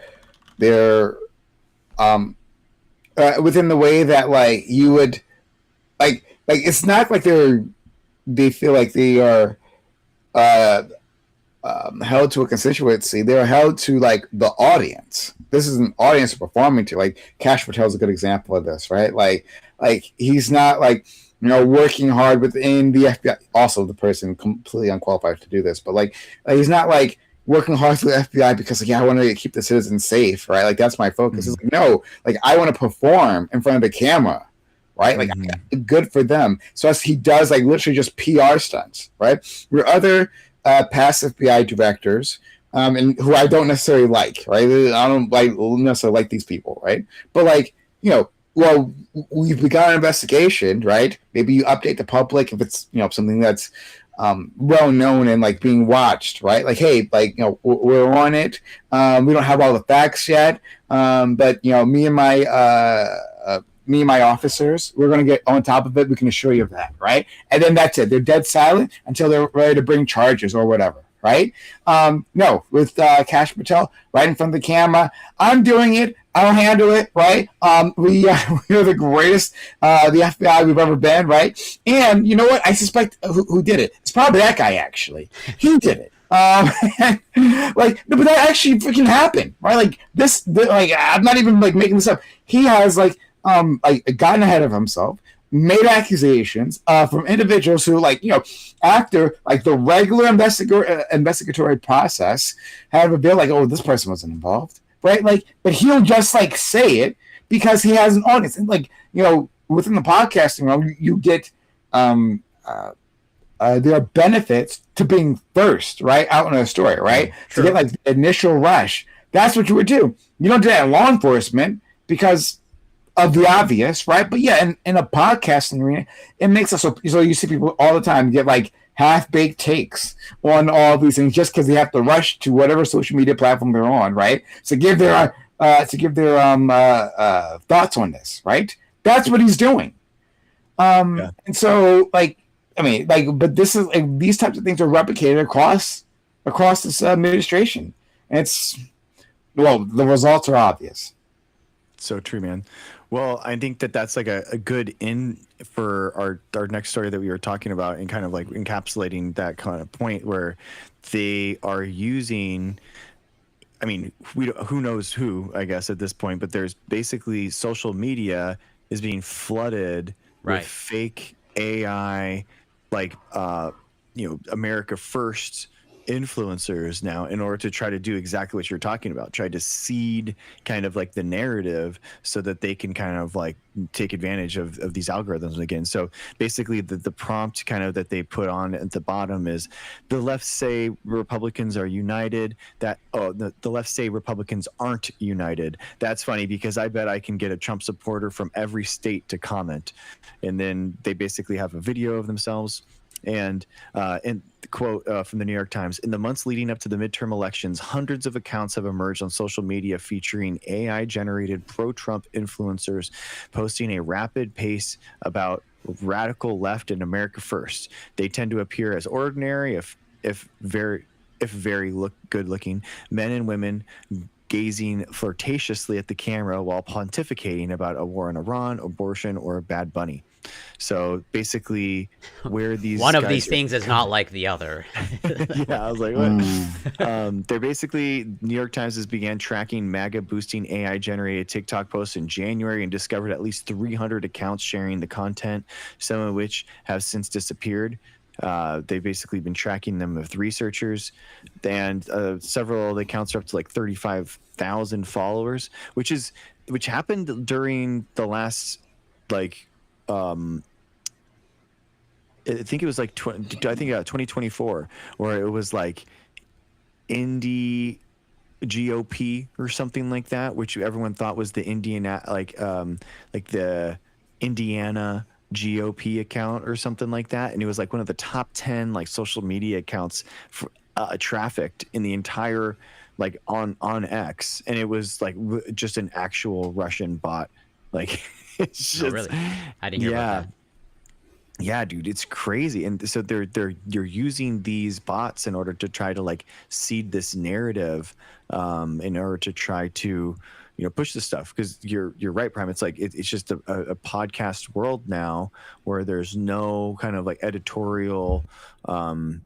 within the way that like you would like it's not like they feel like they are held to a constituency. They're held to like the audience. This is an audience performing to. Like Kash Patel is a good example of this, right? Like he's not like working hard within the FBI. Also, the person completely unqualified to do this, but like he's not like working hard for the FBI because like, I want to keep the citizens safe, right? Like that's my focus. It's like, no, like I want to perform in front of the camera, right? Like good for them. So as he does like literally just PR stunts, right? Where other past FBI directors, and who I don't necessarily like, right? I don't necessarily like these people, right? But like, well, we've begun an investigation, right? Maybe you update the public if it's something that's well known and like being watched, right? Like, hey, like we're on it. We don't have all the facts yet, but me and my officers, we're going to get on top of it. We can assure you of that, right? And then that's it. They're dead silent until they're ready to bring charges or whatever, right? No, with Kash Patel right in front of the camera, I'm doing it. I'll handle it, right? We are the greatest, the FBI we've ever been, right? And you know what? I suspect who did it. It's probably that guy, actually. He did it. Like, no, but that actually freaking happened, right? Like like I'm not even like making this up. He has like gotten ahead of himself, made accusations from individuals who, like, after like the regular investigatory process had revealed, like, oh, this person wasn't involved, right? Like, but he'll just like say it because he has an audience. And like, within the podcasting realm, you get there are benefits to being first, right, out in a story, right? Sure. To get like the initial rush. That's what you would do. You don't do that in law enforcement because of the obvious, right? But yeah, in a podcasting arena, it makes us so you see people all the time get like half-baked takes on all these things just because they have to rush to whatever social media platform they're on, right? To give their thoughts on this, right? That's what he's doing. And so, like, I mean, like, but this is like these types of things are replicated across this administration. And the results are obvious. So true, man. Well, I think that's like a good in for our next story that we were talking about, and kind of like encapsulating that kind of point where they are using. I mean, who knows who, I guess, at this point, but there's basically social media is being flooded with fake AI, like America First influencers now, in order to try to do exactly what you're talking about, try to seed kind of like the narrative so that they can kind of like take advantage of these algorithms again. So basically the prompt kind of that they put on at the bottom is, the left say Republicans are united, that the left say Republicans aren't united. That's funny because I bet I can get a Trump supporter from every state to comment. And then they basically have a video of themselves. And quote from the New York Times: in the months leading up to the midterm elections, hundreds of accounts have emerged on social media featuring AI-generated pro-Trump influencers posting a rapid pace about radical left and America First. They tend to appear as ordinary, if very good-looking men and women gazing flirtatiously at the camera while pontificating about a war in Iran, abortion, or Bad Bunny. So basically, where these one of these things is not like the other. Yeah, I was like, what? They're basically, New York Times has began tracking MAGA boosting AI generated TikTok posts in January and discovered at least 300 accounts sharing the content, some of which have since disappeared. They've basically been tracking them with researchers, and several of the accounts are up to like 35,000 followers, which happened during the last I think it was like 2024, where it was like Indie GOP or something like that, which everyone thought was the the Indiana GOP account or something like that, and it was like one of the top 10 like social media accounts trafficked in the entire on X, and it was like just an actual Russian bot. Like, it's just, really? I didn't hear about that. Yeah, dude, it's crazy. And so you're using these bots in order to try to like seed this narrative, in order to try to push this stuff. Because you're right, Prime. It's like it's just a podcast world now where there's no kind of like editorial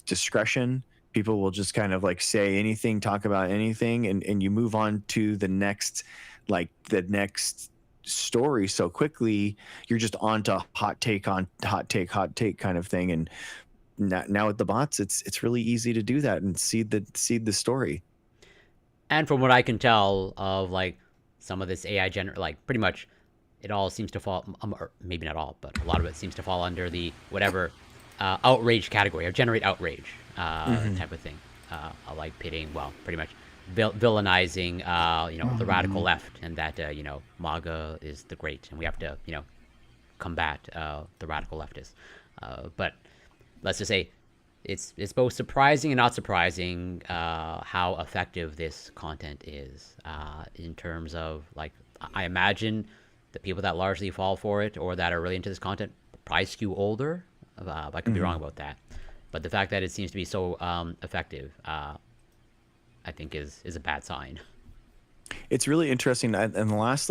discretion. People will just kind of like say anything, talk about anything, and you move on to the next story so quickly. You're just on to hot take kind of thing. And now with the bots, it's really easy to do that and seed the story. And from what I can tell of like some of this AI like pretty much it all seems to fall, or maybe not all, but a lot of it seems to fall under the whatever outrage category, or generate outrage type of thing. Like pitting, well, pretty much villainizing the radical left, and that MAGA is the great, and we have to combat the radical leftists. But let's just say it's both surprising and not surprising how effective this content is in terms of, like, I imagine the people that largely fall for it or that are really into this content probably skew older. I could be wrong about that, but the fact that it seems to be so effective, I think is a bad sign. It's really interesting. In the last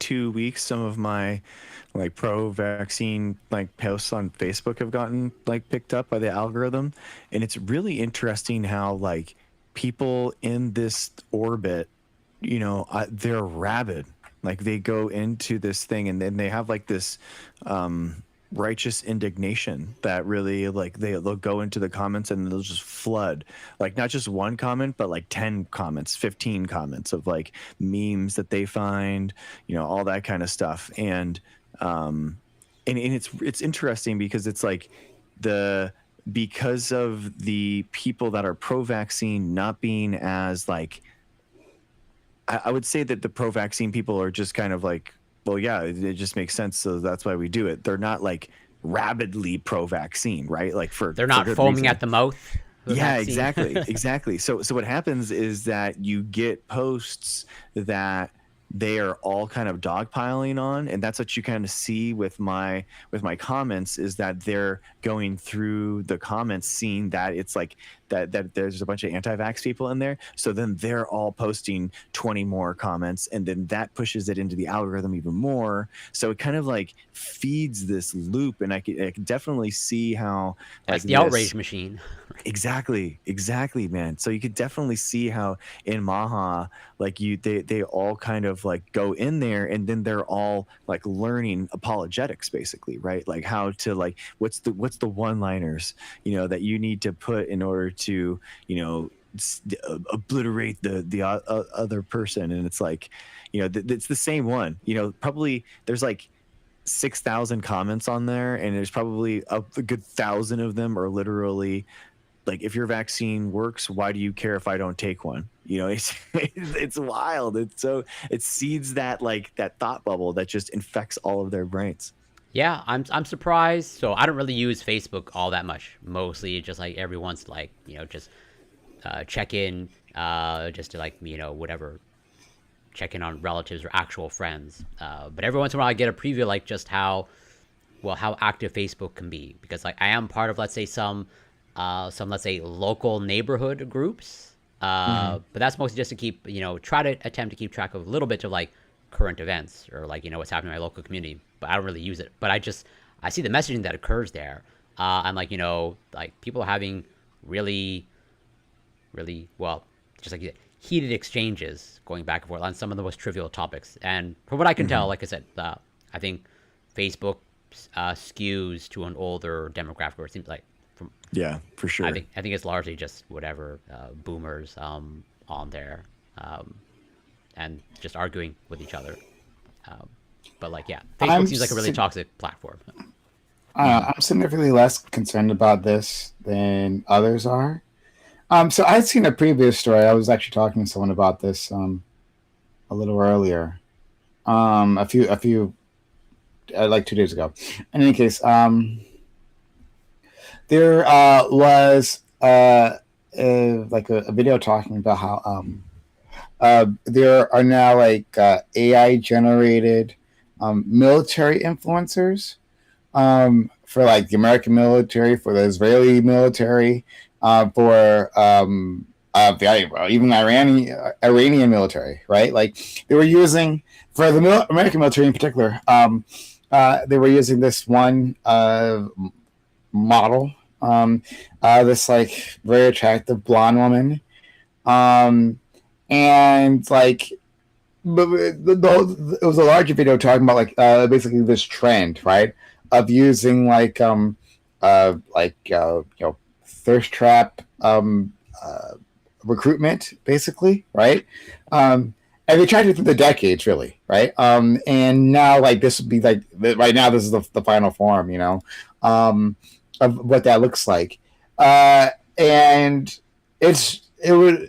2 weeks, some of my pro-vaccine posts on Facebook have gotten picked up by the algorithm, and it's really interesting how people in this orbit, they're rabid. Like they go into this thing and then they have like this righteous indignation that really like they'll go into the comments and they'll just flood, like not just one comment but like 10 comments, 15 comments of like memes that they find, you know, all that kind of stuff. And it's interesting because it's like because of the people that are pro-vaccine not being as like, I would say that the pro-vaccine people are just kind of like, well, yeah, it just makes sense, so that's why we do it. They're not like rabidly pro-vaccine, right? Like They're not good foaming reason. at the mouth. Yeah, exactly. So what happens is that you get posts that they are all kind of dogpiling on, and that's what you kind of see with my comments, is that they're going through the comments seeing that it's like that there's a bunch of anti-vax people in there, so then they're all posting 20 more comments, and then that pushes it into the algorithm even more, so it kind of like feeds this loop. And I can definitely see how That's like the outrage machine. Exactly, man. So you could definitely see how in Maha, like they all kind of like go in there, and then they're all like learning apologetics, basically, right? Like how to like what's the one-liners, you know, that you need to put in order to, you know, obliterate the other person. And it's like, you know, it's the same one. You know, probably there's like 6,000 comments on there, and there's probably a good 1,000 of them are literally like, if your vaccine works, why do you care if I don't take one? You know, it's wild. It seeds that like that thought bubble that just infects all of their brains. Yeah, I'm surprised. So I don't really use Facebook all that much. Mostly just like every once, like, you know, just check in, just to like, you know, whatever, check in on relatives or actual friends. But every once in a while I get a preview, like just how active Facebook can be, because like I am part of, let's say, some let's say local neighborhood groups, but that's mostly just to keep, you know, try to attempt to keep track of a little bit of like current events or like, you know, what's happening in my local community. But I don't really use it. But I see the messaging that occurs there. I'm like, you know, like people are having really, really, well, just like heated exchanges going back and forth on some of the most trivial topics. And from what I can tell, like I said, I think Facebook skews to an older demographic, or it seems like. Yeah, for sure. I think it's largely just whatever boomers on there, and just arguing with each other. But like, yeah, Facebook seems like a really toxic platform. I'm significantly less concerned about this than others are. So I'd seen a previous story. I was actually talking to someone about this a little earlier, a few like 2 days ago. In any case, there was like a video talking about how there are now like AI generated military influencers for like the American military, for the Israeli military, for even Iranian military, right? Like they were using, for the American military in particular, they were using this one model, this like very attractive blonde woman, and like, but it was a larger video talking about like basically this trend, right, of using like you know, thirst trap recruitment, basically, right? And they tried it through the decades, really, right? And now, like, this would be like, right now, this is the final form, you know, of what that looks like. And it would,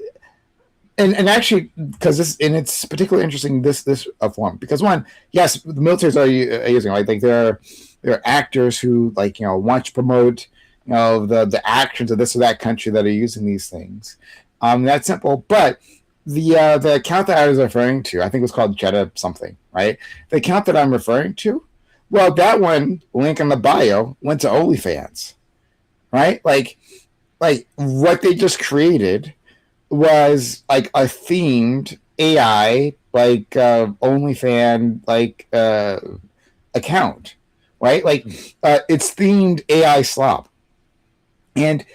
and actually, because this, and it's particularly interesting, this form, because one, yes, the militaries are using, like there are actors who, like, you know, want to promote, you know, the actions of this or that country that are using these things. That's simple, but the account that I was referring to, I think it was called Jetta something, right? The account that I'm referring to, well, that one, link in the bio, went to OnlyFans, right? Like what they just created was like a themed AI, like OnlyFans, like account, right? Like it's themed AI slop, and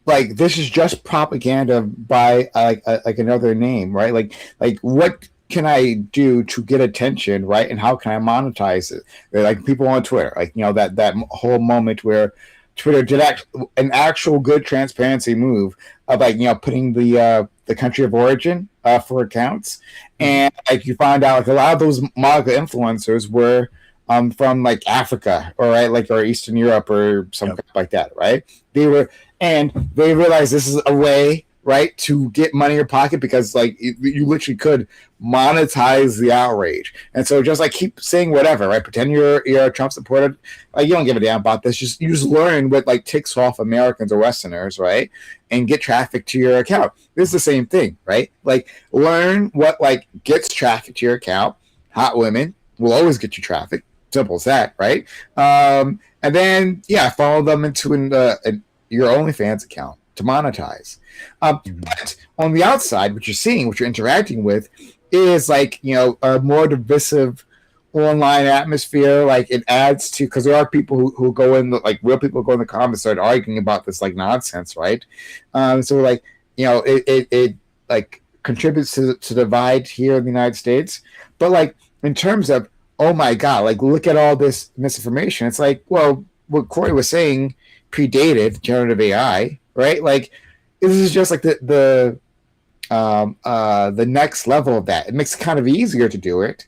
like this is just propaganda by like another name, right? Like what can I do to get attention, right? And how can I monetize it? They're like people on Twitter, like that whole moment where Twitter did an actual good transparency move of like putting the country of origin for accounts, and like you find out like a lot of those MAGA influencers were from like Africa or right like or Eastern Europe or something like that, right? They realized this is a way, right, to get money in your pocket because like you literally could monetize the outrage. And so just like keep saying whatever, right? Pretend you're a Trump supporter, like you don't give a damn about this. You just learn what like ticks off Americans or Westerners, right? And get traffic to your account. This is the same thing, right? Like learn what like gets traffic to your account. Hot women will always get you traffic. Simple as that, right? And then follow them into your OnlyFans account to monetize. But on the outside, what you're seeing, what you're interacting with, is like a more divisive online atmosphere. Like it adds to because there are people who go in like real people go in the comments start arguing about this like nonsense, right? So like it like contributes to divide here in the United States. But like in terms of oh my god, like look at all this misinformation. It's like well, what Corey was saying predated generative AI, right? Like this is just like the next level of that. It makes it kind of easier to do it.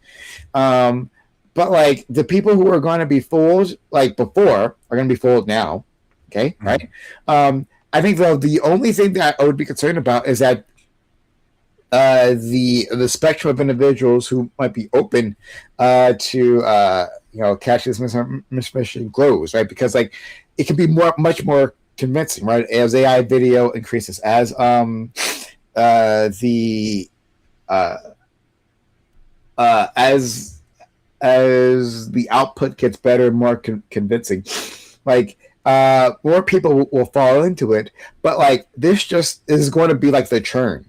But like the people who are going to be fooled like before are going to be fooled now. Okay, right? I think though the only thing that I would be concerned about is that the spectrum of individuals who might be open to catch this misinformation grows, right? Because like it can be much more convincing, right? As AI video increases, as as the output gets better, more convincing, like more people will fall into it. But like this just is going to be like the churn.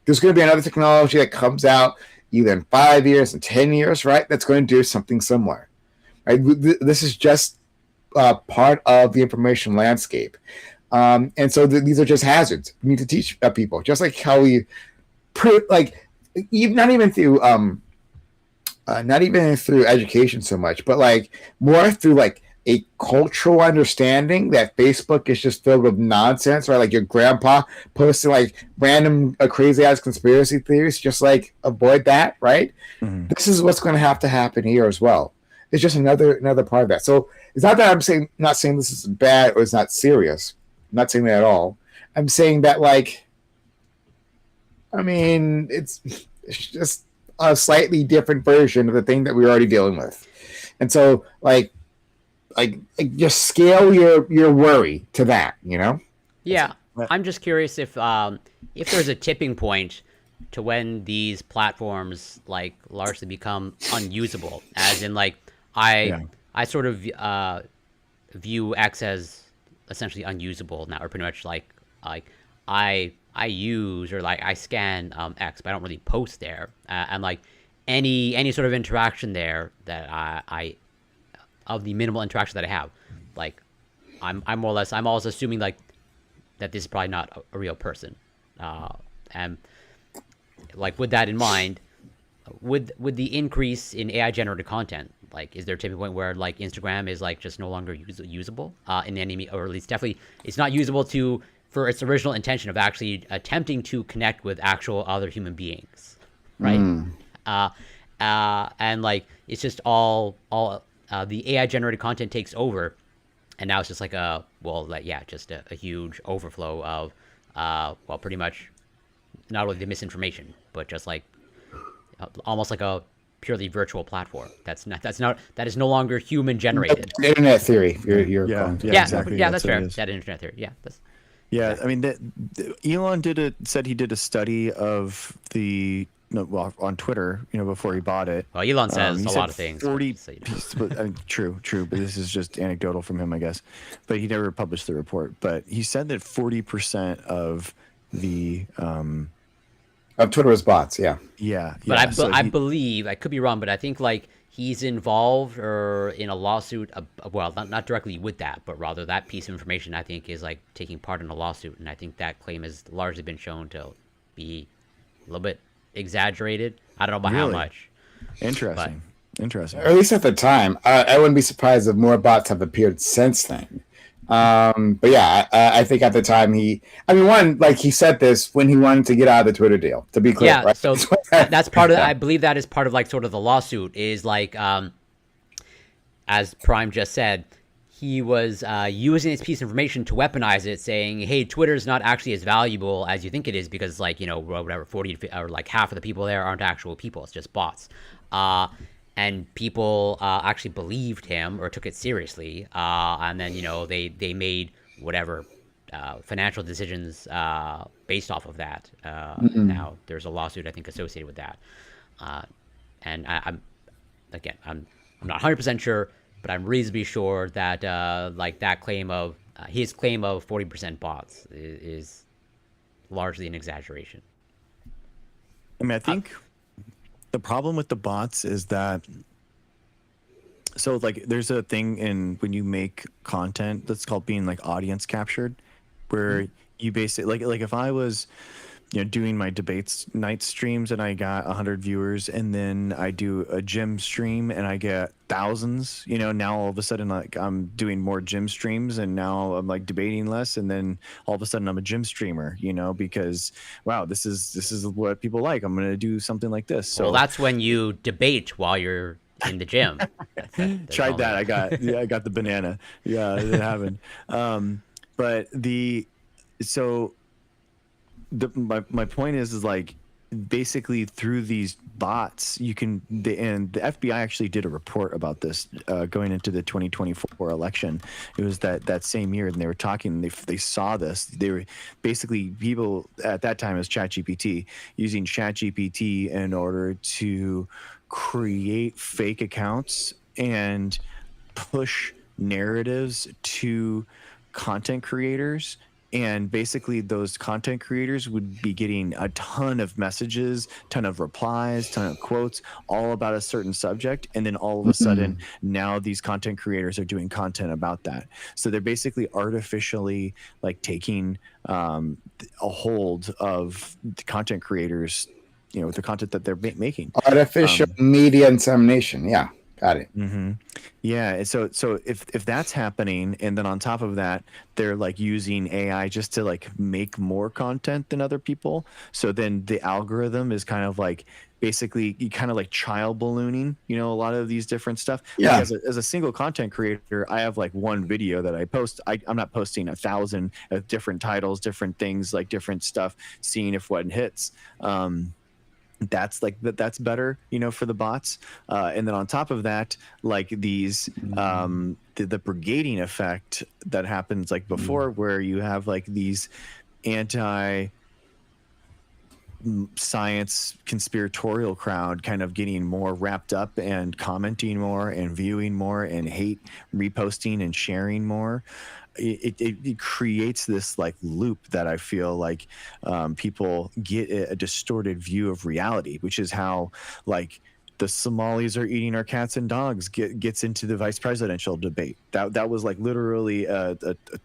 There's going to be another technology that comes out either in 5 years and 10 years, right? That's going to do something similar. Right? This is just part of the information landscape. And so these are just hazards. We need to teach people, just like how we, not even through education so much, but like more through like a cultural understanding that Facebook is just filled with nonsense, right? Like your grandpa posting like random crazy ass conspiracy theories, just like avoid that, right? This is what's going to happen here as well. It's just another part of that. So it's not that I'm not saying this is bad or it's not serious. I'm not saying that at all. I'm saying that like, I mean, it's just a slightly different version of the thing that we're already dealing with. And so like just scale your worry to that, Yeah, I'm just curious if there's a tipping point to when these platforms like largely become unusable, as in like I sort of view X as essentially unusable now, or pretty much like I use or like I scan X, but I don't really post there, and like any sort of interaction there that I of the minimal interaction that I have, like I'm more or less I'm always assuming like that this is probably not a real person, and like with that in mind, with the increase in AI generated content, like is there a tipping point where like Instagram is like just no longer usable in any, or at least definitely it's not usable for its original intention of actually attempting to connect with actual other human beings, right? And like it's just all the AI generated content takes over, and now it's just like just a huge overflow of pretty much not only the misinformation, but just like almost like a purely virtual platform that is no longer human generated. Internet theory. You're exactly. Yeah, that's fair. That internet theory. Yeah, I mean, Elon said he did a study of on Twitter, before he bought it. Well, Elon says a lot of things. 40, true, but this is just anecdotal from him, I guess. But he never published the report. But he said that 40% of the of Twitter was bots. Yeah. But I believe, I could be wrong, but I think like he's involved or in a lawsuit. Well, not directly with that, but rather that piece of information I think is like taking part in a lawsuit, and I think that claim has largely been shown to be a little bit exaggerated. I don't know by how Really? much. Interesting. Interesting. Or at least at the time. I wouldn't be surprised if more bots have appeared since then. But yeah, I think at the time one, like he said this when he wanted to get out of the Twitter deal, to be clear, Yeah, right? so that's part of. Yeah. I believe that is part of like sort of the lawsuit. Is like, as Prime just said, he was using this piece of information to weaponize it, saying, "Hey, Twitter is not actually as valuable as you think it is because, like, you know, whatever 40 or like half of the people there aren't actual people; it's just bots." And people actually believed him or took it seriously, and then they made whatever financial decisions based off of that. Now there's a lawsuit I think associated with that, and I'm again I'm not 100% sure, but I'm reasonably sure that like that claim of his claim of 40% bots is largely an exaggeration. I mean, I think the problem with the bots is that, so like there's a thing in when you make content that's called being like audience captured, where you basically like if I was doing my debates night streams and I got 100 viewers, and then I do a gym stream and I get thousands, now all of a sudden like I'm doing more gym streams and now I'm like debating less, and then all of a sudden I'm a gym streamer, because wow, this is what people like. I'm going to do something like this. So Well, that's when you debate while you're in the gym. That's tried that. all. I got the banana. Yeah, it happened. But my point is like basically through these bots and the FBI actually did a report about this going into the 2024 election. It was that same year, and they were talking, they saw this. They were basically, people at that time as ChatGPT, using ChatGPT in order to create fake accounts and push narratives to content creators. And basically those content creators would be getting a ton of messages, ton of replies, ton of quotes, all about a certain subject. And then all of a sudden now these content creators are doing content about that. So they're basically artificially like taking a hold of the content creators, the content that they're making. Artificial media insemination. Yeah. Got it. Mm-hmm. Yeah. So if that's happening, and then on top of that, they're like using AI just to like make more content than other people. So then the algorithm is kind of like basically you kind of like child ballooning, a lot of these different stuff. Yeah. Like as a single content creator, I have like one video that I post. I'm not posting 1,000 of different titles, different things, like different stuff, seeing if one hits. That's better, for the bots. And then on top of that, like these the brigading effect that happens like before, where you have like these anti science conspiratorial crowd kind of getting more wrapped up and commenting more and viewing more and hate reposting and sharing more. It creates this like loop that I feel like people get a distorted view of reality, which is how like the Somalis are eating our cats and dogs gets into the vice presidential debate. That was like literally a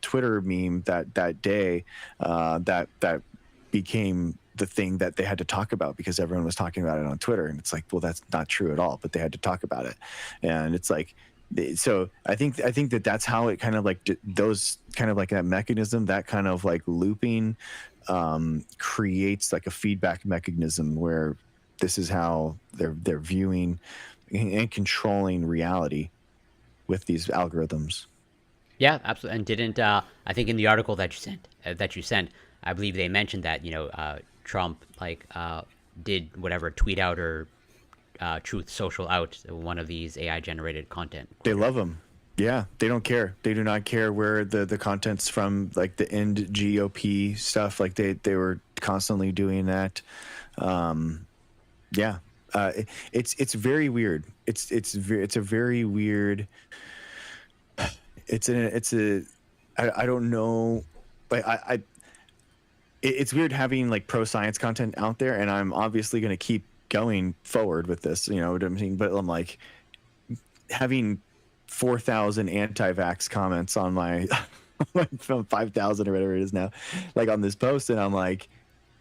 Twitter meme that day that became the thing that they had to talk about because everyone was talking about it on Twitter. And it's like, well, that's not true at all, but they had to talk about it. And it's like, so I think that's how it kind of like those kind of like that mechanism, that kind of like looping creates like a feedback mechanism where this is how they're viewing and controlling reality with these algorithms. Yeah, absolutely. And didn't I think in the article that you sent, I believe they mentioned that Trump like did whatever tweet out or Truth Social out one of these AI generated content. They love them. Yeah, they don't care. They do not care where the content's from, like the end GOP stuff. Like they were constantly doing that. Yeah, it's very weird. It's a very weird. I don't know. Like it's weird having like pro science content out there, and I'm obviously going to keep going forward with this, what I'm saying. But I'm like having 4,000 anti-vax comments on my from 5,000 or whatever it is now, like on this post, and I'm like,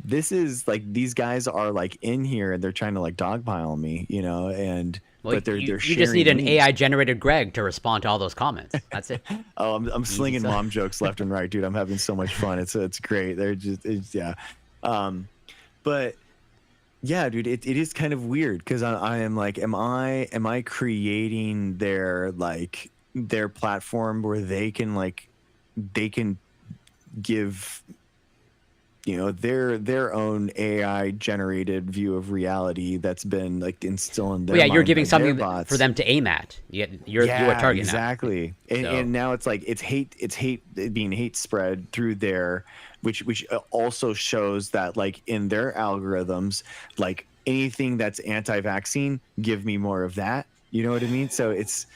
this is like these guys are like in here and they're trying to like dogpile me, you know, and Well, but they're you sharing just need an memes. AI generated Greg to respond to all those comments. That's it. Oh, I'm slinging stuff. mom jokes left and right, dude. I'm having so much fun. It's great. They're just yeah. But yeah, dude, it is kind of weird because I am like, am I creating their platform where they can give their own AI generated view of reality that's been like instilled in their Well, yeah, you're mind giving by their something bots. for them to aim at. You are targeting exactly. And, So- and now it's like it's being hate spread through there, which also shows that like in their algorithms, like anything that's anti-vaccine, give me more of that. You know what I mean? So it's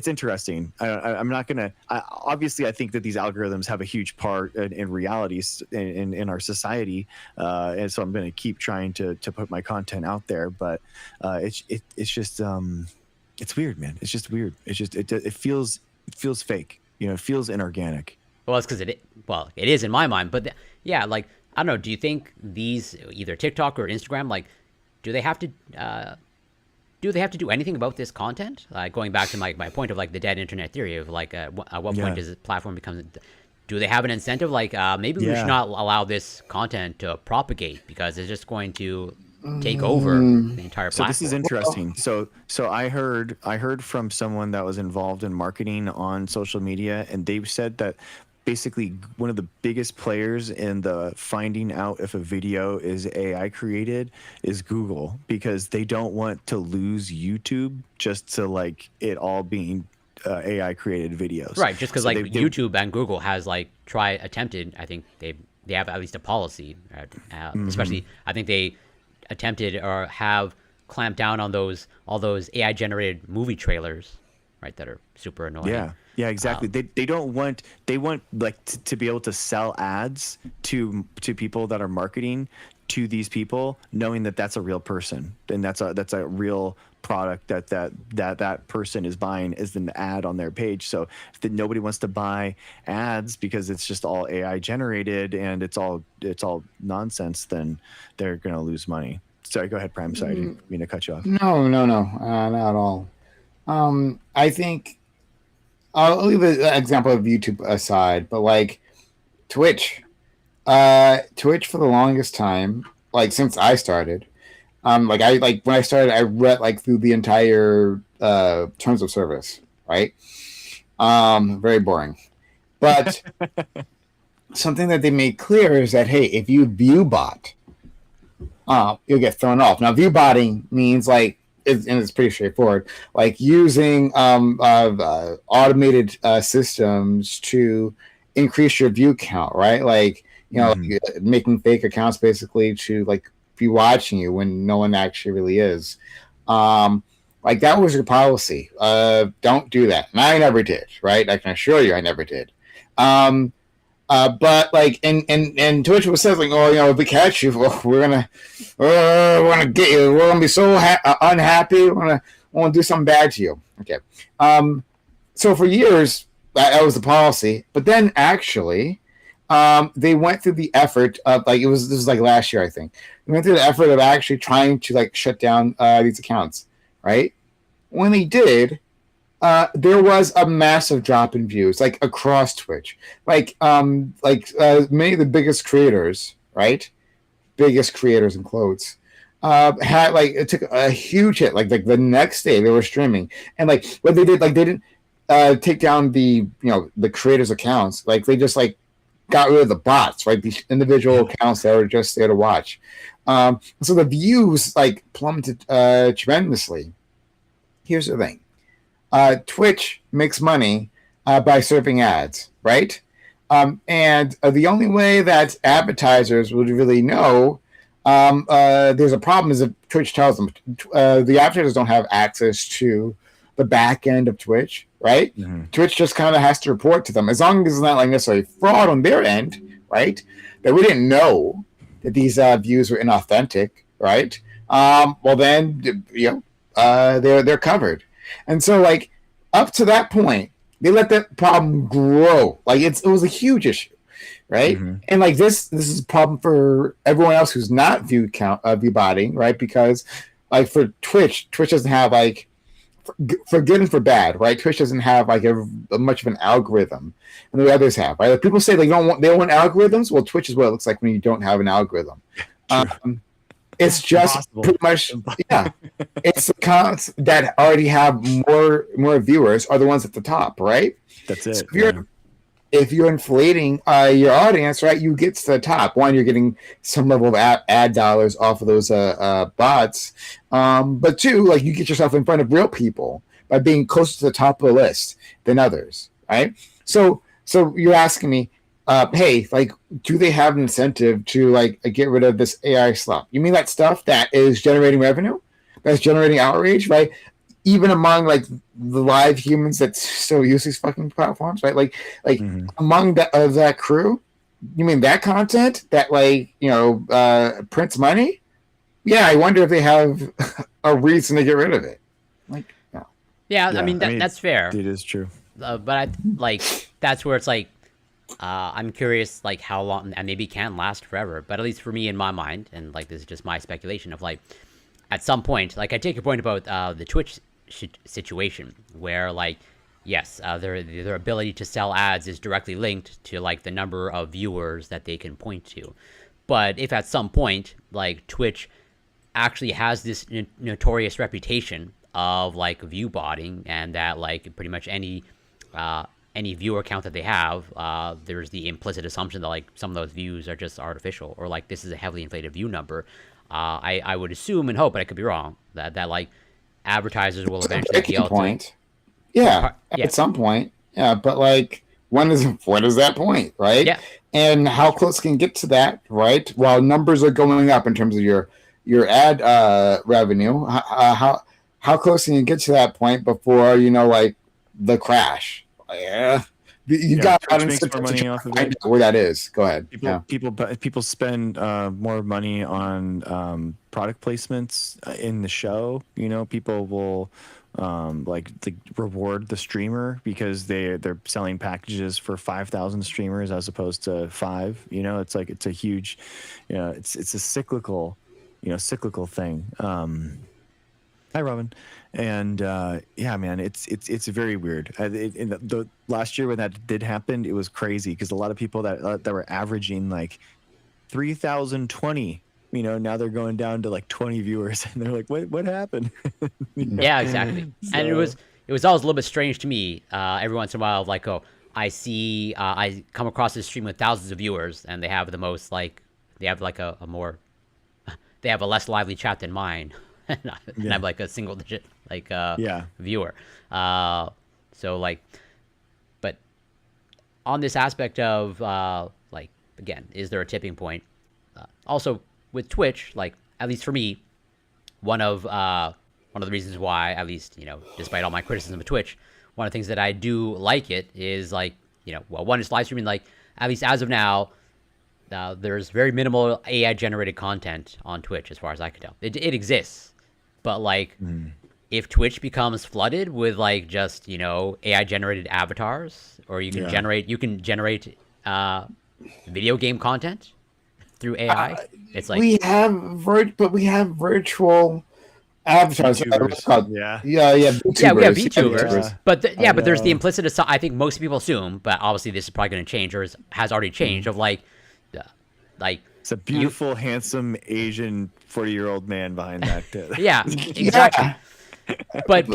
interesting. I'm not gonna. Obviously, I think that these algorithms have a huge part in realities in our society, and so I'm gonna keep trying to put my content out there. But it's just it's weird, man. It's just weird. It's just it feels fake. You know, it feels inorganic. Well, it's because it is in my mind. But yeah, like I don't know. Do you think these either TikTok or Instagram, like, do they have to do anything about this content? Like going back to my point of like the dead internet theory of like at what point does this platform become? Do they have an incentive? Like maybe we should not allow this content to propagate because it's just going to take over the entire So platform. this is interesting. So I heard from someone that was involved in marketing on social media, and they said that basically one of the biggest players in the finding out if a video is AI created is Google, because they don't want to lose YouTube just to like it all being AI created videos. Right, just because So like they- YouTube and Google has like attempted. I think they have at least a policy, especially I think they attempted or have clamped down on all those AI generated movie trailers, right? That are super annoying. Yeah, exactly. They want like to be able to sell ads to people that are marketing to these people, knowing that that's a real person and that's a real product that person is buying as an ad on their page. So if nobody wants to buy ads because it's just all AI generated and it's all nonsense, then they're gonna lose money. Sorry, go ahead, Prime. Sorry, I didn't mean to cut you off. No, not at all. I think I'll leave an example of YouTube aside, but like Twitch, Twitch for the longest time, like since I started, when I started, I read like through the entire terms of service, right? Very boring, but something that they made clear is that hey, if you view bot, you'll get thrown off. Now, view botting means like, and it's pretty straightforward, like using automated systems to increase your view count, right? Like, like, making fake accounts basically to like be watching you when no one actually really is. Like that was your policy. Don't do that. And I never did, right? I can assure you I never did. But like, and Twitch was saying like, oh, if we catch you, we're gonna get you. We're gonna be so unhappy. We're gonna do something bad to you. Okay. So for years that was the policy, but then actually, they went through the effort of like this was like last year I think. They went through the effort of actually trying to like shut down these accounts, right? When they did, there was a massive drop in views, like across Twitch. Like many of the biggest creators, right? Biggest creators in quotes, had like it took a huge hit. Like the next day they were streaming, and like what they did, like they didn't take down the the creators' accounts. Like they just like got rid of the bots, right? These individual accounts that were just there to watch. So the views like plummeted tremendously. Here's the thing. Twitch makes money by serving ads, right? And the only way that advertisers would really know there's a problem is if Twitch tells them. The advertisers don't have access to the back end of Twitch, right? Mm-hmm. Twitch just kind of has to report to them. As long as it's not like necessarily fraud on their end, right? That we didn't know that these views were inauthentic, right? Well, then, they're covered. And so, like, up to that point, they let that problem grow. Like, it was a huge issue. right? Mhm. And like this is a problem for everyone else who's not view botting, right? Because like for Twitch doesn't have like for good and for bad, right? Twitch doesn't have like a much of an algorithm, and the others have, right? Like people say they don't want algorithms. Well, Twitch is what it looks like when you don't have an algorithm. True. It's just Impossible. pretty much, yeah. It's the accounts that already have more viewers are the ones at the top, right? That's it. So if you're inflating your audience, right, you get to the top. One, you're getting some level of ad dollars off of those bots, but two, like you get yourself in front of real people by being closer to the top of the list than others, right? So you're asking me, hey, like, do they have an incentive to like get rid of this AI slop? You mean that stuff that is generating revenue, that's generating outrage, right? Even among like the live humans that still use these fucking platforms, right? Like among that crew, you mean that content that like prints money? Yeah, I wonder if they have a reason to get rid of it. Like, no. Yeah, I mean that's fair. It is true. But I like that's where it's like I'm curious like how long, and maybe it can last forever. But at least for me in my mind, and like this is just my speculation of like at some point, like I take your point about the Twitch situation where like yes, their ability to sell ads is directly linked to like the number of viewers that they can point to. But if at some point like Twitch actually has this notorious reputation of like view botting, and that like pretty much any viewer count that they have, there's the implicit assumption that like some of those views are just artificial, or like this is a heavily inflated view number. I would assume and hope, but I could be wrong, that like advertisers will eventually be able to. Yeah, at some point. Yeah, but like what is that point, right? Yeah. And how close can you get to that, right? While numbers are going up in terms of your ad revenue, how close can you get to that point before like the crash? Yeah, you got to make more money off of it. Where that is. Go ahead. People spend more money on product placements in the show. People will like reward the streamer because they're selling packages for 5,000 streamers as opposed to 5. It's like it's a huge, it's a cyclical thing. Hi, Robin. And yeah, man, it's very weird. In the last year when that did happen, it was crazy because a lot of people that were averaging like 3,020, now they're going down to like 20 viewers, and they're like, what happened? Yeah, exactly. So... And it was always a little bit strange to me. Every once in a while, like, I come across this stream with thousands of viewers, and they have the most like they have like a less lively chat than mine. And I'm like a single digit viewer. So like, but on this aspect of like, again, is there a tipping point? Also with Twitch, like at least for me, one of the reasons why, at least despite all my criticism of Twitch, one of the things that I do like it is like one is live streaming. Like at least as of now, there's very minimal AI generated content on Twitch as far as I can tell. It exists. But like, if Twitch becomes flooded with like just AI generated avatars, or you can generate video game content through AI, it's like we have virtual avatars. Yeah, we have VTubers. But but there's the implicit. I think most people assume, but obviously this is probably going to change, or has already changed. Of like. It's a beautiful, handsome Asian 40-year-old man behind that. Yeah, exactly. But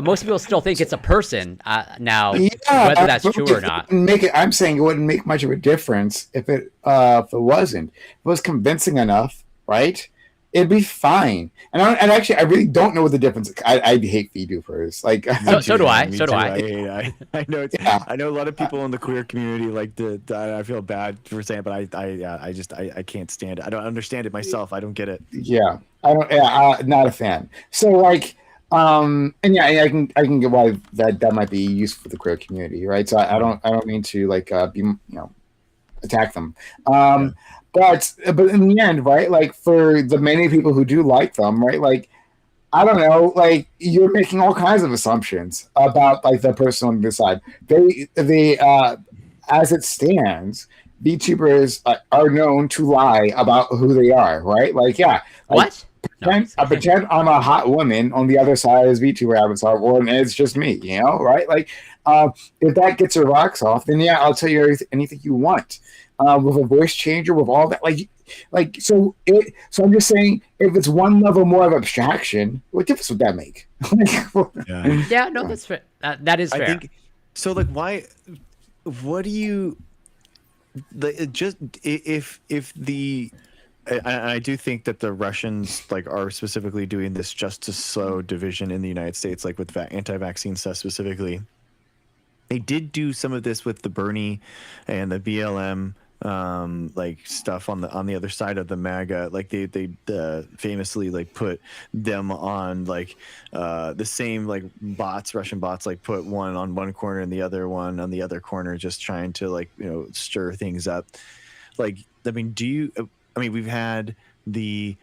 most people still think it's a person now, whether that's true or not. I'm saying it wouldn't make much of a difference if it wasn't. If it was convincing enough, right? It'd be fine. And actually, I really don't know what the difference is. I hate VTubers. Like, so do I. I know. I know a lot of people in the queer community like I feel bad for saying it, but I can't stand it. I don't understand it myself. I don't get it. Yeah, I don't. Yeah, not a fan. So like, and yeah, I can get why that might be useful for the queer community, right? So I don't mean to like be attack them. But in the end, right, like for the many people who do like them, right, like I don't know, like you're making all kinds of assumptions about like the person on the side. as it stands, VTubers are known to lie about who they are, right? Like, yeah, like What? No. I pretend I'm a hot woman on the other side of this VTuber avatar, and it's just me, right? Like, if that gets your rocks off, then yeah, I'll tell you anything you want. With a voice changer, with all that, so I'm just saying, if it's one level more of abstraction, what difference would that make? Yeah. Yeah, no, that's fair. That is fair. I think so. Like, why? What do you? Just if the. I do think that the Russians like are specifically doing this just to sow division in the United States, like with anti-vaccine stuff specifically. They did do some of this with the Bernie and the BLM like stuff on the other side of the MAGA. Like they famously like put them on like the same like Russian bots, like put one on one corner and the other one on the other corner, just trying to like stir things up. Like, I mean, we've had the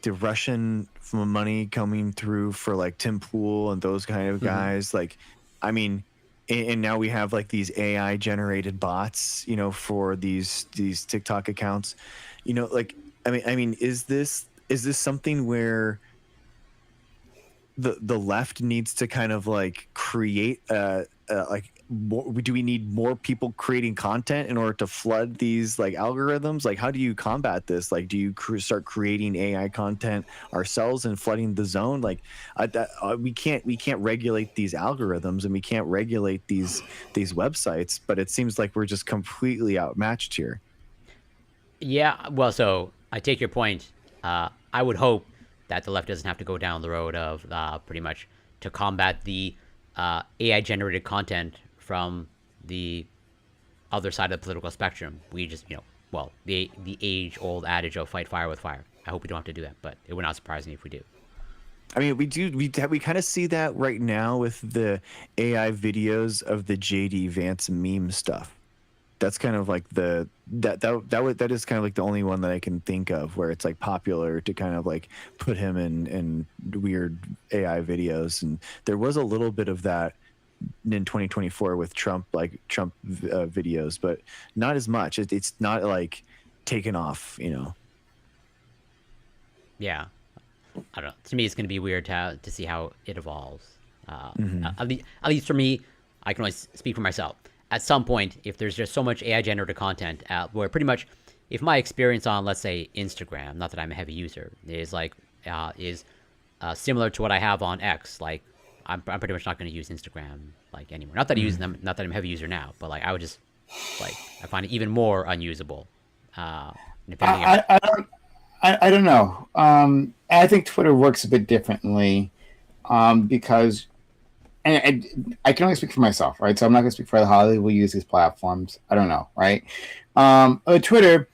Russian money coming through for like Tim Pool and those kind of guys. Like, I mean, and now we have like these AI generated bots, for these TikTok accounts. Like, I mean, is this something where the left needs to kind of like create like do we need more people creating content in order to flood these like algorithms? Like, how do you combat this? Like, do you start creating AI content ourselves and flooding the zone? Like, we can't regulate these algorithms, and we can't regulate these websites, but it seems like we're just completely outmatched here. Yeah, well, so I take your point. I would hope that the left doesn't have to go down the road of pretty much to combat the AI generated content from the other side of the political spectrum. We just, the age old adage of fight fire with fire. I hope we don't have to do that, but it would not surprise me if we do. I mean, we kind of see that right now with the AI videos of the JD Vance meme stuff. That's kind of like that is kind of like the only one that I can think of where it's like popular to kind of like put him in weird AI videos. And there was a little bit of that in 2024 with Trump videos, but not as much. It's not like taken off, Yeah, I don't know. To me, it's going to be weird to see how it evolves. At least for me, I can only speak for myself. At some point, if there's just so much AI generated content where pretty much, if my experience on, let's say, Instagram, not that I'm a heavy user, is like similar to what I have on X, like I'm pretty much not going to use Instagram like anymore. Not that I use them, not that I'm a heavy user now, but like I would just like I find it even more unusable. I don't know. I think Twitter works a bit differently because. And I can only speak for myself, right? So I'm not going to speak for how they will use these platforms. I don't know, right? Twitter,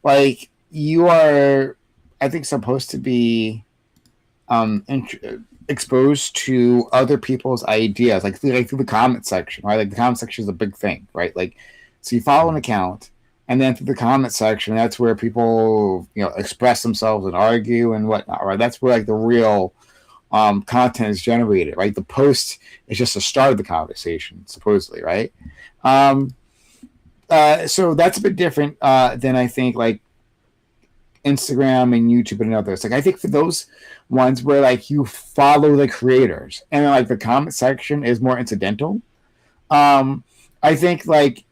like you are, I think, supposed to be exposed to other people's ideas, like through the comment section, right? Like the comment section is a big thing, right? Like, so you follow an account, and then through the comment section, that's where people, express themselves and argue and whatnot, right? That's where like the real content is generated, right? The post is just the start of the conversation, supposedly, right? So that's a bit different than I think like Instagram and YouTube and others. Like I think for those ones where like you follow the creators and then like the comment section is more incidental, I think like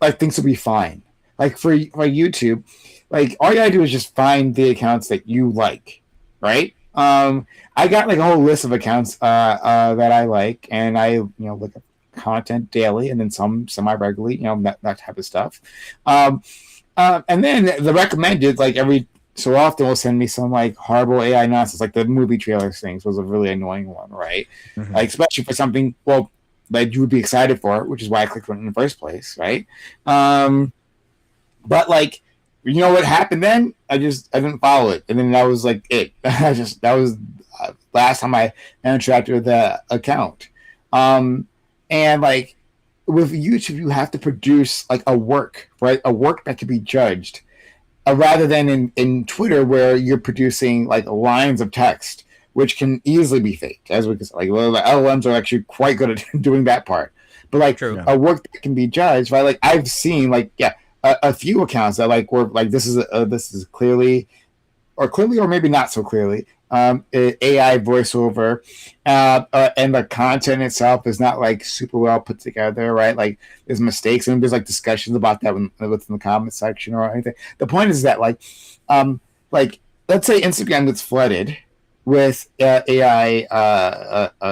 things will be fine. Like for YouTube, like all you gotta do is just find the accounts that you like, right? I got like a whole list of accounts that I like, and I look at content daily, and then some semi-regularly, that type of stuff. And then the recommended, like every so often, will send me some like horrible AI nonsense, like the movie trailers things was a really annoying one, right? Mm-hmm. Like especially for something that you would be excited for, which is why I clicked on it in the first place, right? But like. You know what happened then? I didn't follow it, and then that was like it. That was last time I interacted with the account. And like with YouTube, you have to produce like a work, right? A work that can be judged, rather than in Twitter where you're producing like lines of text, which can easily be faked. As we can say, like the LLMs are actually quite good at doing that part. but like True. a work that can be judged, right? Like I've seen like a few accounts that like were like this is clearly or maybe not so clearly AI voiceover, and the content itself is not like super well put together, right? Like there's mistakes and there's like discussions about that within the comment section or anything. The point is that like let's say Instagram gets flooded with AI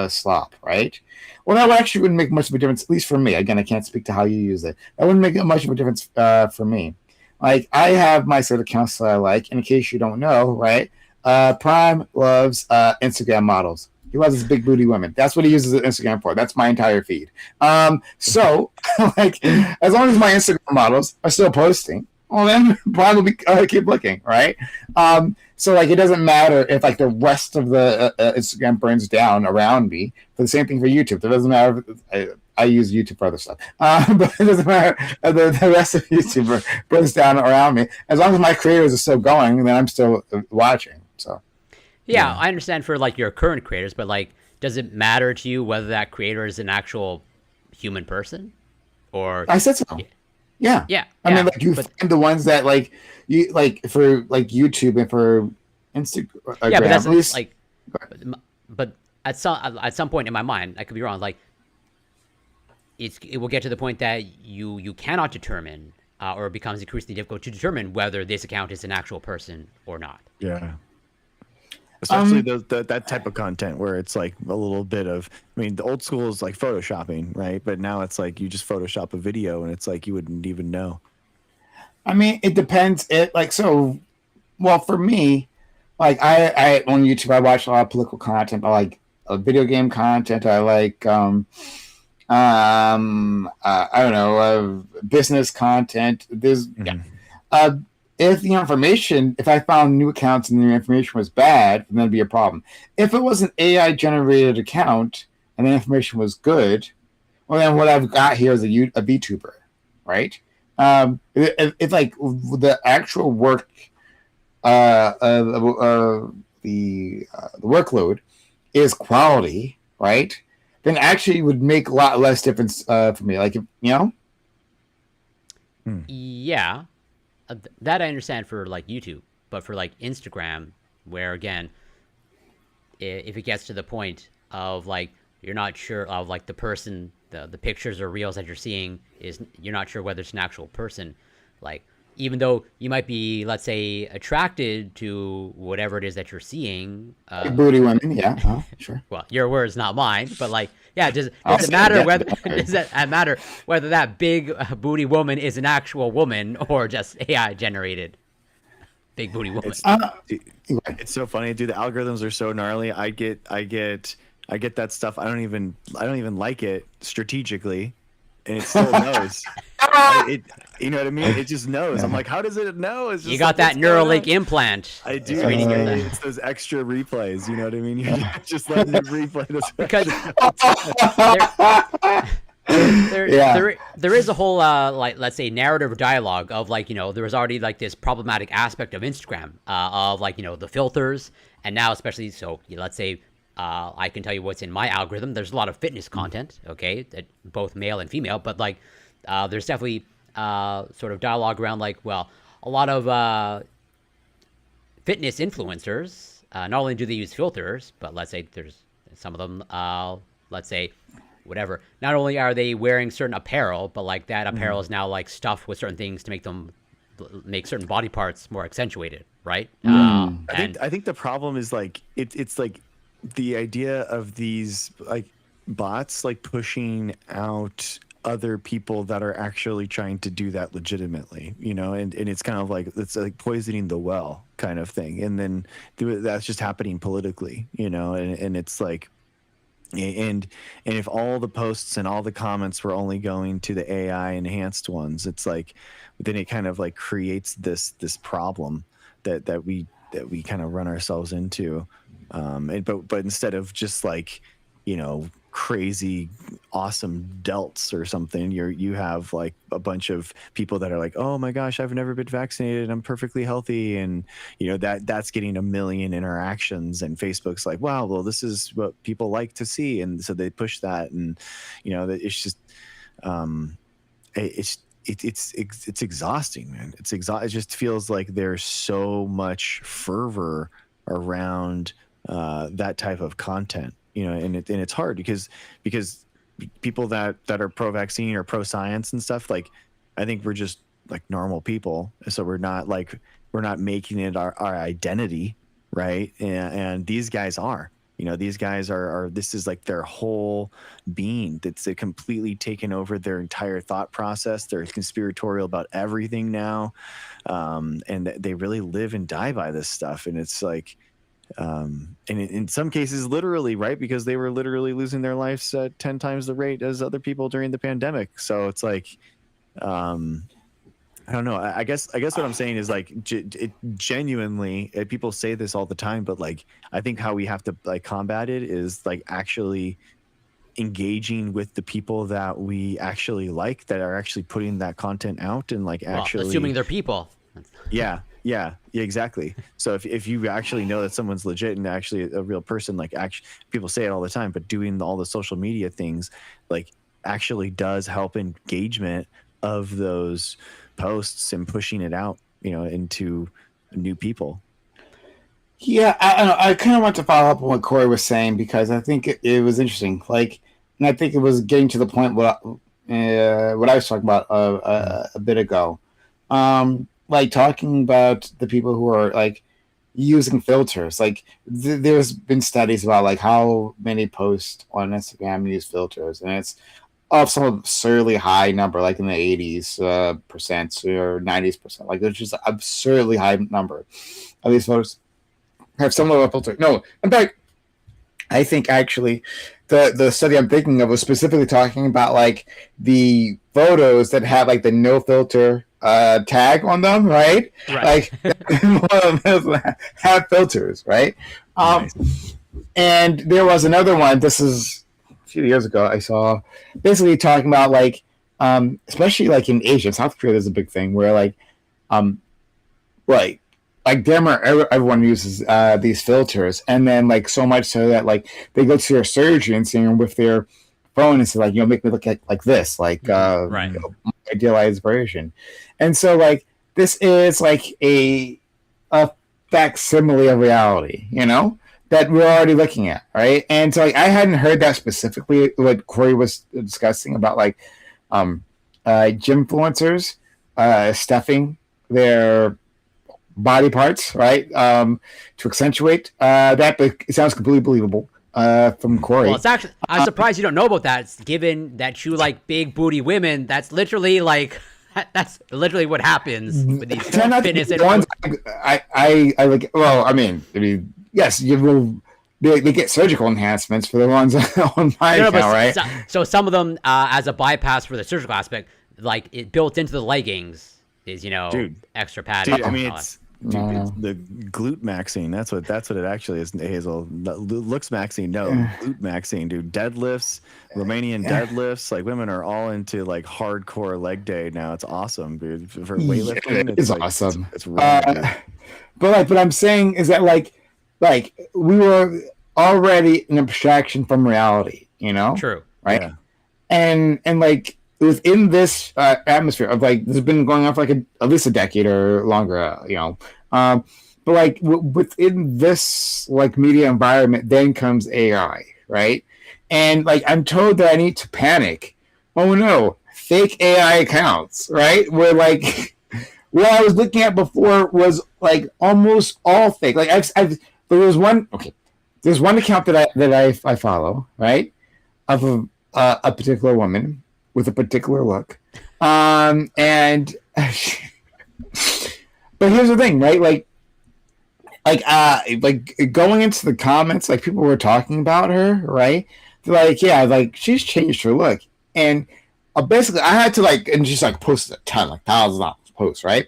slop, right? Well, that actually wouldn't make much of a difference, at least for me. Again, I can't speak to how you use it. That wouldn't make much of a difference for me. Like I have my set of accounts that I like. And in case you don't know, right? Prime loves Instagram models. He loves his big booty women. That's what he uses Instagram for. That's my entire feed. So like as long as my Instagram models are still posting, well then Prime will be keep looking, right? So like it doesn't matter if like the rest of the Instagram burns down around me. For the same thing for YouTube. It doesn't matter. I use YouTube for other stuff, but it doesn't matter. The rest of YouTube burns down around me. As long as my creators are still going, then I'm still watching. So Yeah, I understand for like your current creators, but like, does it matter to you whether that creator is an actual human person, or I said so. Yeah. I mean, like you find the ones that like you like for like YouTube and for Instagram. Yeah, but that's at least like, but at some point in my mind, I could be wrong. Like, it will get to the point that you cannot determine, or it becomes increasingly difficult to determine whether this account is an actual person or not. Yeah. Especially that type of content where it's like a little bit of, I mean, the old school is like photoshopping, right? But now it's like you just Photoshop a video and it's like you wouldn't even know. I mean, it depends. Well, for me, like I on YouTube, I watch a lot of political content. I like video game content. I like I don't know, business content. If the information, if I found new accounts and the information was bad, then that'd be a problem. If it was an AI generated account and the information was good, well, then what I've got here is a VTuber, right? If like the actual work, the workload is quality, right? Then actually it would make a lot less difference for me. Like, Yeah. That I understand for like YouTube, but for like Instagram, where again, if it gets to the point of like you're not sure of like the person, the pictures or reels that you're seeing you're not sure whether it's an actual person, like even though you might be, let's say, attracted to whatever it is that you're seeing, booty women, yeah, sure. Well, your words, not mine, but like, yeah, does it matter whether does that matter whether that big booty woman is an actual woman or just AI generated big booty woman? It's so funny, dude. The algorithms are so gnarly. I get that stuff. I don't even like it strategically, and it still knows. You know what I mean? It just knows. I'm like, how does it know? It's just you got that Neuralink implant. I do. It's those extra replays. You know what I mean? You're just letting it replay this because there is a whole like, let's say, narrative dialogue of like, there was already like this problematic aspect of Instagram of like, the filters, and now especially so let's say I can tell you what's in my algorithm. There's a lot of fitness content, okay, that both male and female, but like there's definitely sort of dialogue around like, well, a lot of fitness influencers, not only do they use filters, but let's say there's some of them, let's say, whatever, not only are they wearing certain apparel, but like that apparel is now like stuffed with certain things to make certain body parts more accentuated, right? I think the problem is like it's like the idea of these like bots like pushing out other people that are actually trying to do that legitimately, and it's kind of like, it's like poisoning the well kind of thing. And then that's just happening politically, and it's like, and if all the posts and all the comments were only going to the AI enhanced ones, it's like, then it kind of like creates this problem that we kind of run ourselves into. But instead of just like, crazy awesome delts or something, you have like a bunch of people that are like, oh my gosh, I've never been vaccinated, I'm perfectly healthy, and that's getting 1 million interactions, and Facebook's like, wow, well, this is what people like to see, and so they push that, and it's just It's exhausting, man. It just feels like there's so much fervor around that type of content, and it's hard because people that are pro-vaccine or pro-science and stuff, like, I think we're just like normal people, so we're not making it our identity, right? And these guys are. These guys are this is like their whole being. That's completely taken over their entire thought process. They're conspiratorial about everything now, and they really live and die by this stuff. And it's like, and in some cases, literally, right? Because they were literally losing their lives at 10 times the rate as other people during the pandemic. So it's like, I don't know. I guess what I'm saying is, like, genuinely, people say this all the time, but like, I think how we have to like combat it is like actually engaging with the people that we actually like, that are actually putting that content out, and like actually assuming they're people. Yeah, exactly. So if you actually know that someone's legit and actually a real person, like, actually, people say it all the time, but doing all the social media things, like, actually does help engagement of those posts and pushing it out, into new people. Yeah, I kind of want to follow up on what Corey was saying, because I think it was interesting. Like, and I think it was getting to the point what I was talking about a bit ago. Like, talking about the people who are like using filters. Like, there's been studies about like how many posts on Instagram use filters, and it's of some absurdly high number, like in the 80s percent or 90s%. Like, there's just an absurdly high number of these photos have some level of filter. No, in fact, I think actually the study I'm thinking of was specifically talking about like the photos that have like the no filter tag on them, right? Like, have filters, right? Nice. And there was another one. This is a few years ago. I saw basically talking about like, especially like in Asia, South Korea, there's a big thing where like, like everyone uses these filters, and then like so much so that like they go to their surgeon with their phone and say like, make me look like this, like Right. Idealized version. And so like this is like a facsimile of reality, that we're already looking at, right? And so like, I hadn't heard that specifically what Corey was discussing about like gym influencers stuffing their body parts, right, to accentuate that, but it sounds completely believable from Corey. Well, it's actually, I'm surprised you don't know about that, given that you like big booty women. That's literally like, that's literally what happens with these fitness. I like. Well, I mean, yes, you will. They get surgical enhancements for the ones on my account, right? So some of them, as a bypass for the surgical aspect, like it built into the leggings is, Dude, extra padding. Dude, I mean, it's the glute maxing. That's what it actually is, Hazel. Looks maxing, no, glute maxing, dude. Deadlifts, Romanian deadlifts. Like, women are all into like hardcore leg day now. It's awesome, dude. For weightlifting, it's like, awesome. It's really good. But like, what I'm saying is that like we were already an abstraction from reality, True. Right? Yeah. And like, within this atmosphere of like, this has been going on for like at least a decade or longer, but like within this like media environment, then comes AI, right? And like, I'm told that I need to panic. Oh no, fake AI accounts, right? Where like what I was looking at before was like almost all fake. Like there's one account that I follow, right, of a particular woman with a particular look, and but here's the thing, right? Like going into the comments, like people were talking about her, right? They're like, yeah, like she's changed her look, and basically I had to like, and just like posted a ton, like thousands of posts, right?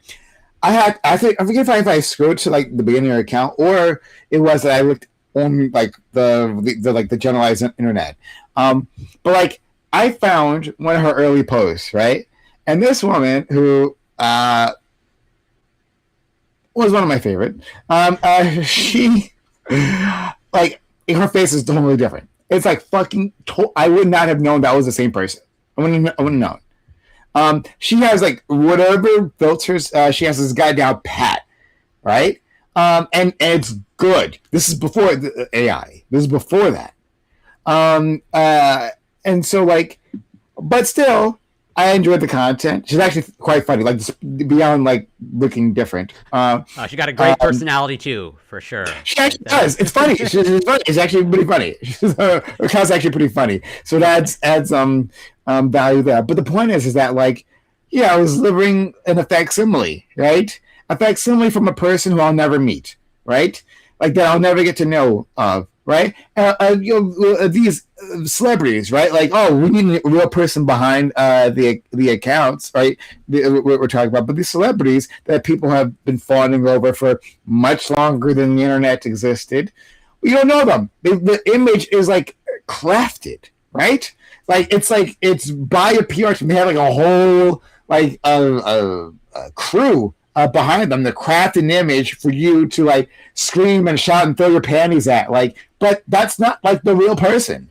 I forget if I scrolled to like the beginning of her account, or it was that I looked on like the generalized internet, but like, I found one of her early posts, right? And this woman, who was one of my favorite, she, like, her face is totally different. It's like fucking, I would not have known that was the same person. I want to know. She has like whatever filters. She has this guy down pat, right? And it's good. This is before the AI. This is before that. Um, uh, and so like, but still, I enjoyed the content. She's actually quite funny, like beyond like looking different. She got a great personality too, for sure. She actually does. It's funny. She's funny. It's actually pretty funny. Her account's actually pretty funny. So that adds value there. But the point is that like, yeah, I was living in a facsimile, right? A facsimile from a person who I'll never meet, right? Like that I'll never get to know of, right? These celebrities, right? Like, oh, we need a real person behind the accounts, right? What we're talking about, but these celebrities that people have been fawning over for much longer than the internet existed, you don't know them. The image is like crafted, right? Like it's by a PR team. They have like a whole like a crew behind them to craft an image for you to like scream and shout and throw your panties at. Like, but that's not like the real person.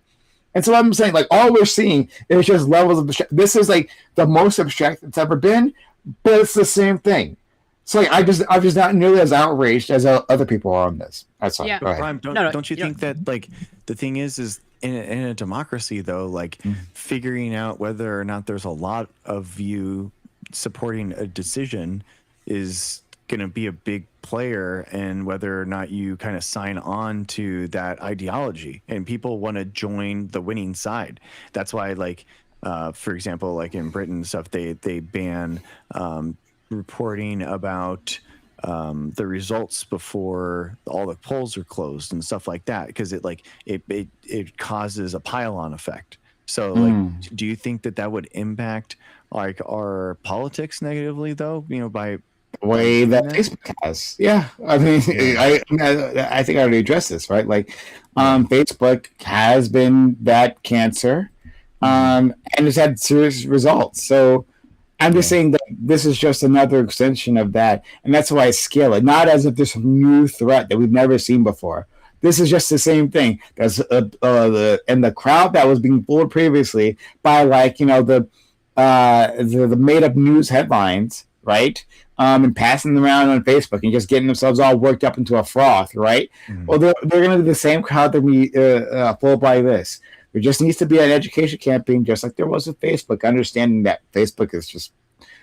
And so I'm saying like all we're seeing is just levels of this is like the most abstract it's ever been, but it's the same thing. So like I'm just not nearly as outraged as other people are on this. That's all. Yeah. But Prime, don't you think that like the thing is in a democracy though, like figuring out whether or not there's a lot of you supporting a decision is going to be a big player in whether or not you kind of sign on to that ideology, and people want to join the winning side. That's why like for example, like in Britain and stuff, they ban reporting about the results before all the polls are closed and stuff like that, because it causes a pile-on effect. So like do you think that would impact like our politics negatively though, by the way that Facebook has? Yeah, I mean, I think I already addressed this, right? Like Facebook has been that cancer and it's had serious results. So I'm just saying that this is just another extension of that, and that's why I scale it. Not as if there's some new threat that we've never seen before. This is just the same thing. That's the crowd that was being fooled previously by like the made up news headlines, right? And passing them around on Facebook and just getting themselves all worked up into a froth, right? Well, they're going to be the same crowd that we fooled by this. There just needs to be an education campaign, just like there was with Facebook, understanding that Facebook is just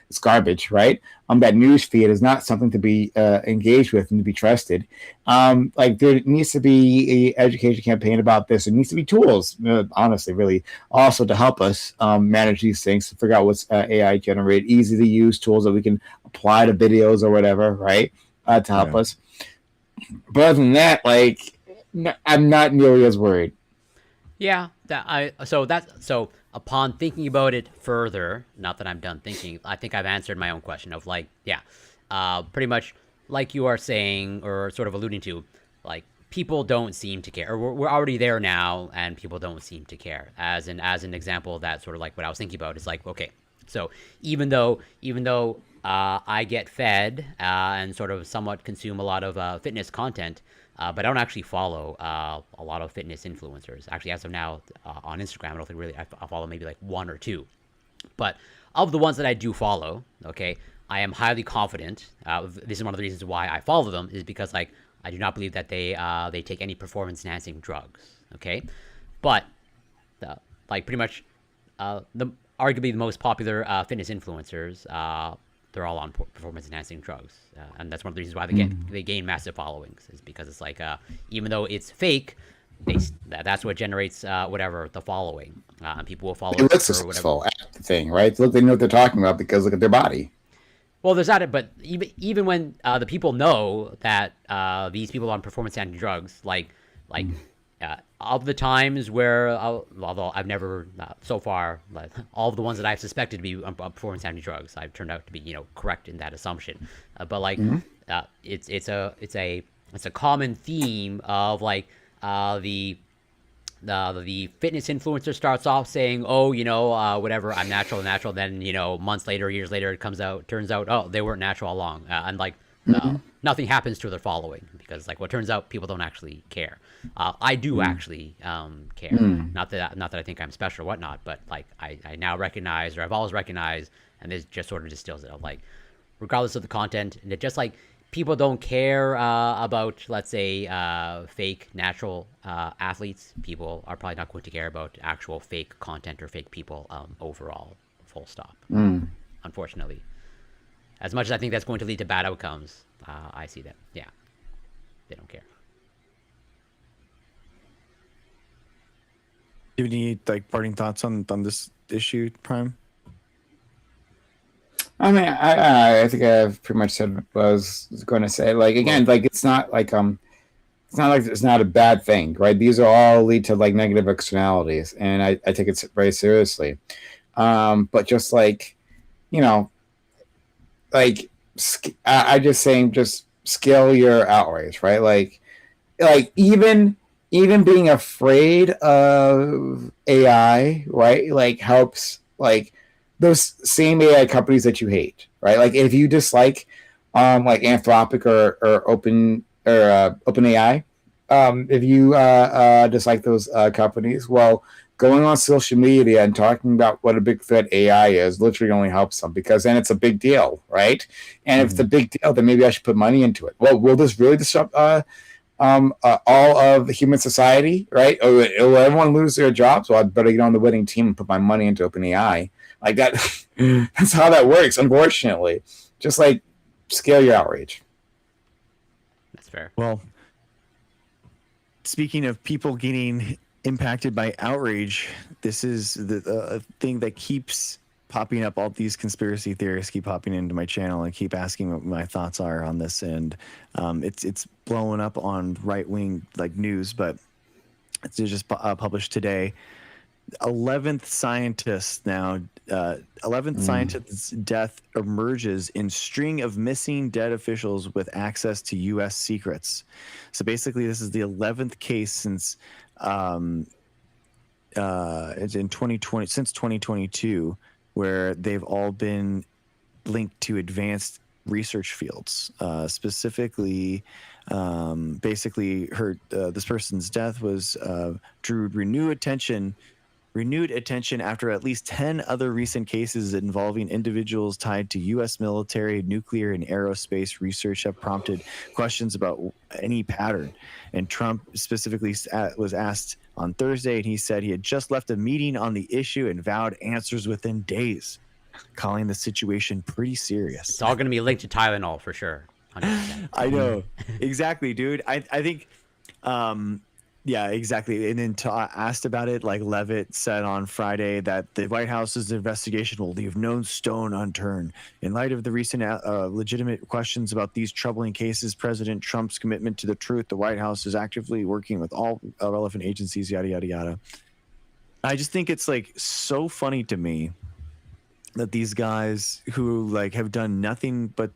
it's garbage, right? That news feed is not something to be engaged with and to be trusted. Like there needs to be an education campaign about this. There needs to be tools, honestly, really, also to help us manage these things, to figure out what's AI generated, easy to use tools that we can apply to videos or whatever, right? To help us. But other than that, like, I'm not nearly as worried. Yeah, so upon thinking about it further, not that I'm done thinking, I think I've answered my own question of like, pretty much like you are saying or sort of alluding to, like people don't seem to care, or we're already there now, and people don't seem to care. As an example, that sort of like what I was thinking about is like, okay, so even though I get fed and sort of somewhat consume a lot of fitness content. But I don't actually follow a lot of fitness influencers. Actually, as of now, on Instagram, I don't think really I follow maybe like one or two. But of the ones that I do follow, okay, I am highly confident. This is one of the reasons why I follow them, is because like I do not believe that they take any performance enhancing drugs. Okay, but like pretty much arguably the most popular fitness influencers. They're all on performance enhancing drugs, and that's one of the reasons why they gain massive followings, is because it's like even though it's fake, that's what generates whatever the following, and people will follow it looks successful at the thing, right? Look, they know what they're talking about because look at their body. Well, there's that, but even when the people know that these people on performance enhancing drugs, like of the times where, although I've never so far, like, all of the ones that I've suspected to be performance enhancing drugs, I've turned out to be correct in that assumption. But like it's a common theme of like the fitness influencer starts off saying, oh, whatever, I'm natural. Then months later, years later, turns out, oh, they weren't natural all along, and like Mhm. nothing happens to their following, because like what turns out, people don't actually care. I do actually care. Mm. Not that I think I'm special or whatnot, but like I now recognize, or I've always recognized, and this just sort of distills it of like, regardless of the content, and it just like people don't care about, let's say, fake natural athletes. People are probably not going to care about actual fake content or fake people overall. Full stop. Mm. Unfortunately, as much as I think that's going to lead to bad outcomes, I see that. Yeah, they don't care. Do you need like parting thoughts on this issue, Prime? I mean, I think I've pretty much said what I was going to say. Like again, like it's not like it's not a bad thing, right? These are all lead to like negative externalities, and I take it very seriously. But just like, you know, like I just saying, just scale your outrage, right? Like even being afraid of AI, right? Like helps like those same AI companies that you hate, right? Like if you dislike like Anthropic or Open AI, if you dislike those companies, well, going on social media and talking about what a big threat AI is literally only helps them, because then it's a big deal, right? And if it's a big deal, then maybe I should put money into it. Well, will this really disrupt all of human society, right? Or will everyone lose their jobs? Well, I better get on the winning team and put my money into OpenAI. Like that, that's how that works, unfortunately. Just like scale your outrage. That's fair. Well, speaking of people getting impacted by outrage, this is the thing that keeps popping up. All these conspiracy theorists keep popping into my channel and keep asking what my thoughts are on this, and it's blowing up on right wing like news, but it's just published today. 11th scientist now 11th scientist's death emerges in string of missing dead officials with access to U.S. secrets. So basically this is the 11th case since it's in 2020, since 2022, where they've all been linked to advanced research fields. Specifically, basically this person's death was drew renewed attention after at least 10 other recent cases involving individuals tied to U.S. military, nuclear, and aerospace research have prompted questions about any pattern. And Trump specifically was asked on Thursday, and he said he had just left a meeting on the issue and vowed answers within days, calling the situation pretty serious. It's all going to be linked to Tylenol for sure. 100%. I know. Exactly, dude. I think yeah, exactly. And then asked about it, like Levitt said on Friday that the White House's investigation will leave no stone unturned. In light of the recent legitimate questions about these troubling cases, President Trump's commitment to the truth, the White House is actively working with all relevant agencies, yada, yada, yada. I just think it's like so funny to me that these guys who like have done nothing but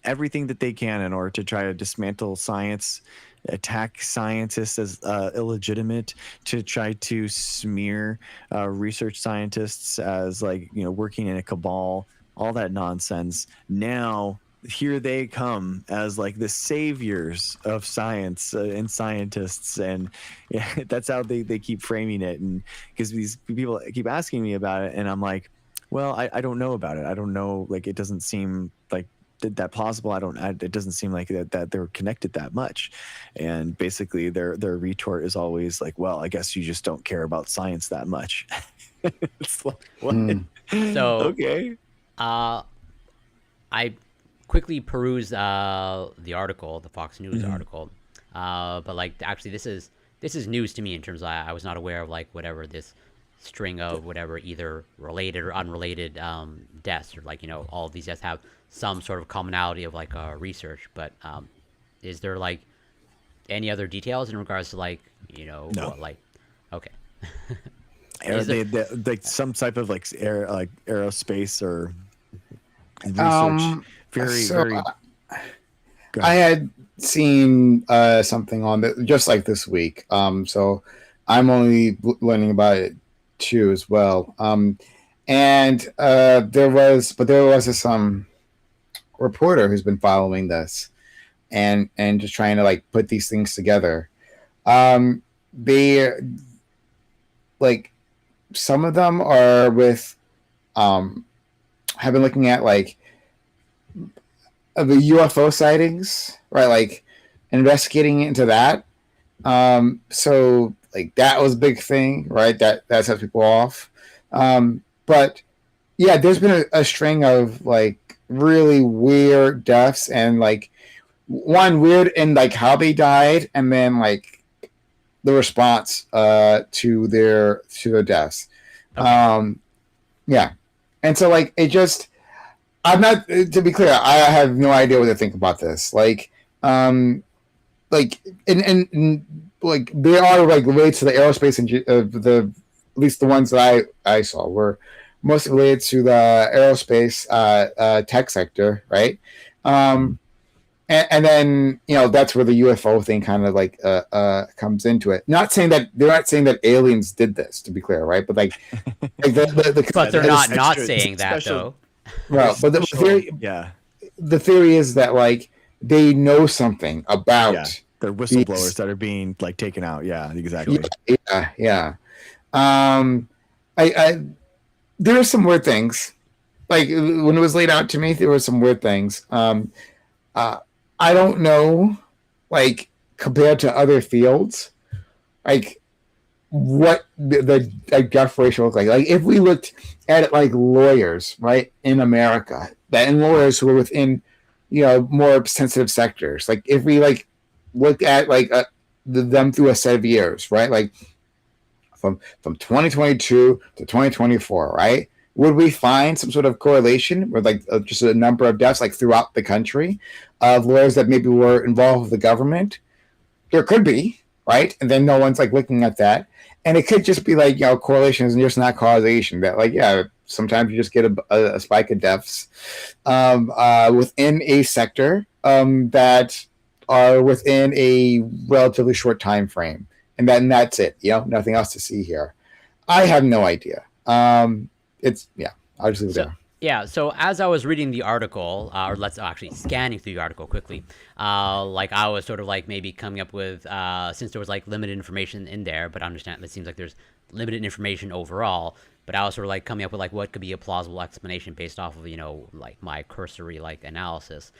everything that they can in order to try to dismantle science, attack scientists as illegitimate, to try to smear research scientists as like, you know, working in a cabal, all that nonsense. Now here they come as like the saviors of science and scientists, and yeah, that's how they keep framing it. And because these people keep asking me about it, and I'm like, well, I don't know about it. I don't know. Like, it doesn't seem like that plausible. It doesn't seem like that they're connected that much. And basically their retort is always like, well, I guess you just don't care about science that much. It's like, what? So Okay. I quickly perused the article, the Fox News article, but like actually this is news to me in terms of I was not aware of like whatever this string of whatever either related or unrelated deaths, or like, you know, all of these deaths have some sort of commonality of like research. But is there like any other details in regards to like, you know, No. what, like, okay. Like some type of like aerospace or research. Very. I had seen something on that just like this week. So I'm only learning about it too as well. And there was some reporter who's been following this and just trying to like put these things together. They like some of them are with have been looking at like the UFO sightings, right? Like investigating into that. So like that was a big thing, right? That sets people off. But yeah, there's been a string of like really weird deaths, and like one weird in like how they died, and then like the response to their deaths. Okay. Yeah, and so like it just, I'm not, to be clear, I have no idea what to think about this. Like and like they are like related to the aerospace and the at least the ones that I saw were mostly related to the aerospace tech sector, right? And then that's where the UFO thing kind of like comes into it. Not saying that they're not saying that aliens did this, to be clear, right? But like But they're not extra- saying that special- though. well, but the theory, Yeah. the theory is that like they know something about Yeah. They're whistleblowers that are being like taken out. Yeah, exactly. yeah. I there are some weird things. Like when it was laid out to me, there were some weird things. I don't know, like compared to other fields, like what the like death ratio look like. Like if we looked at it like lawyers, right, in America, that in lawyers who are within, more sensitive sectors. Like if we like looked at like them through a set of years, right, like from 2022 to 2024, right? Would we find some sort of correlation with like just a number of deaths like throughout the country of lawyers that maybe were involved with the government? There could be, right? And then no one's like looking at that. And it could just be like, correlation is just not causation. That like, yeah, sometimes you just get a spike of deaths within a sector that are within a relatively short time frame. And then that's it. Nothing else to see here. I have no idea. I'll just leave it there. Yeah, so as I was reading the article, or let's actually scanning through the article quickly, like I was sort of like maybe coming up with, since there was like limited information in there, but I understand it seems like there's limited information overall, but I was sort of like coming up with like what could be a plausible explanation based off of, like my cursory like analysis.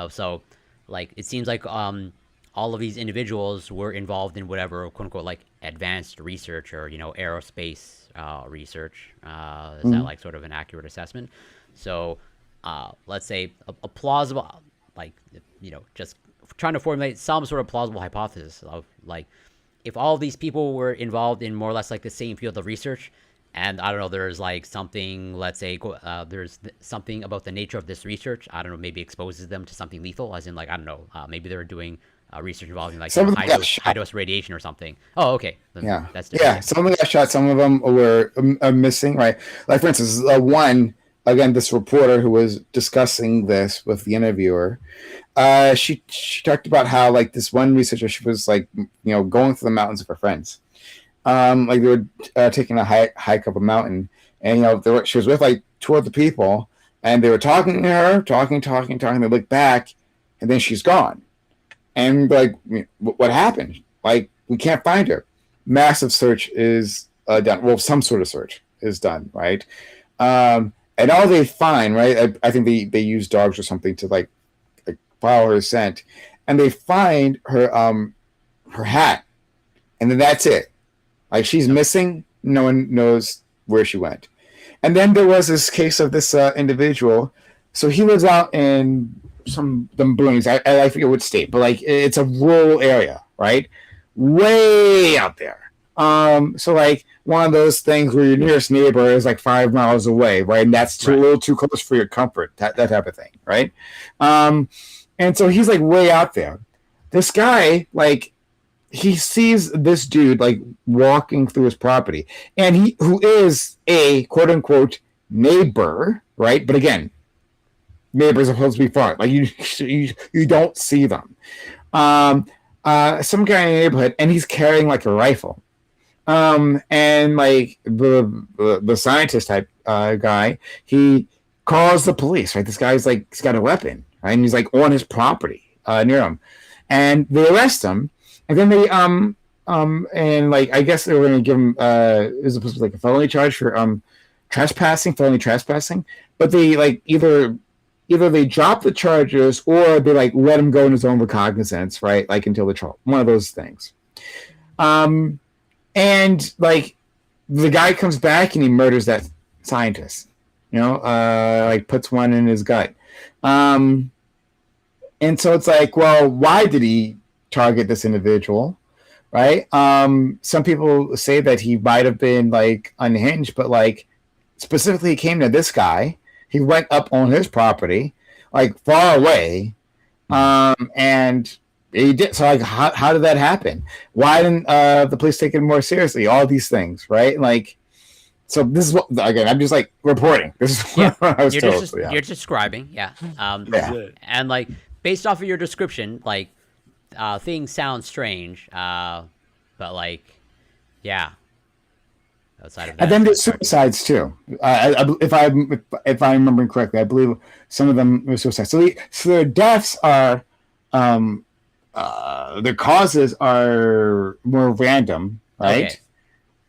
So like it seems like all of these individuals were involved in whatever quote unquote like advanced research or aerospace research. Is that like sort of an accurate assessment? So let's say a plausible, like just trying to formulate some sort of plausible hypothesis of like if all of these people were involved in more or less like the same field of research, and I don't know, there's like something, let's say there's something about the nature of this research, I don't know, maybe exposes them to something lethal, as in like, I don't know, maybe they're doing research involving like high dose radiation or something. Oh, okay. Yeah, that's different. Yeah. Some of them got shot. Some of them were missing. Right. Like for instance, one again, this reporter who was discussing this with the interviewer, she talked about how like this one researcher, she was like going through the mountains with her friends, like they were taking a hike up a mountain, and she was with like two other people, and they were talking to her, talking. They look back, and then she's gone. And like, what happened? Like, we can't find her. Massive search is done. Well, some sort of search is done, right? And all they find, right? I think they use dogs or something to like follow her scent, and they find her her hat, and then that's it. Like she's missing. No one knows where she went. And then there was this case of this individual. So he lives out in the boonies. I forget what state, but like it's a rural area, right? Way out there. So like one of those things where your nearest neighbor is like 5 miles away, right? And that's a little too close for your comfort, that type of thing, right? And so he's like way out there. This guy, like, he sees this dude like walking through his property, and who is a quote unquote neighbor, right? But again, neighbors are supposed to be far. Like you don't see them. Some guy in the neighborhood, and he's carrying like a rifle. And like the scientist type guy, he calls the police. Right, this guy's like he's got a weapon. right? And he's like on his property near him, and they arrest him, and then they and like I guess they were going to give him it was supposed to be like a felony charge for felony trespassing, but they like either they drop the charges or they like let him go in his own recognizance, right? Like until the trial, one of those things. And like the guy comes back and he murders that scientist, like puts one in his gut. And so it's like, well, why did he target this individual? Right. Some people say that he might have been like unhinged, but like specifically he came to this guy. He went up on his property, like far away. And he did. So like, how did that happen? Why didn't the police take it more seriously? All these things, right? Like, so this is what, again, I'm just like reporting. This is what I was told. You're describing, and like based off of your description, like things sound strange, but like, yeah. Outside of that, and then there's suicides too. If I'm remembering correctly, I believe some of them were suicides. So their deaths are, their causes are more random, right? Okay.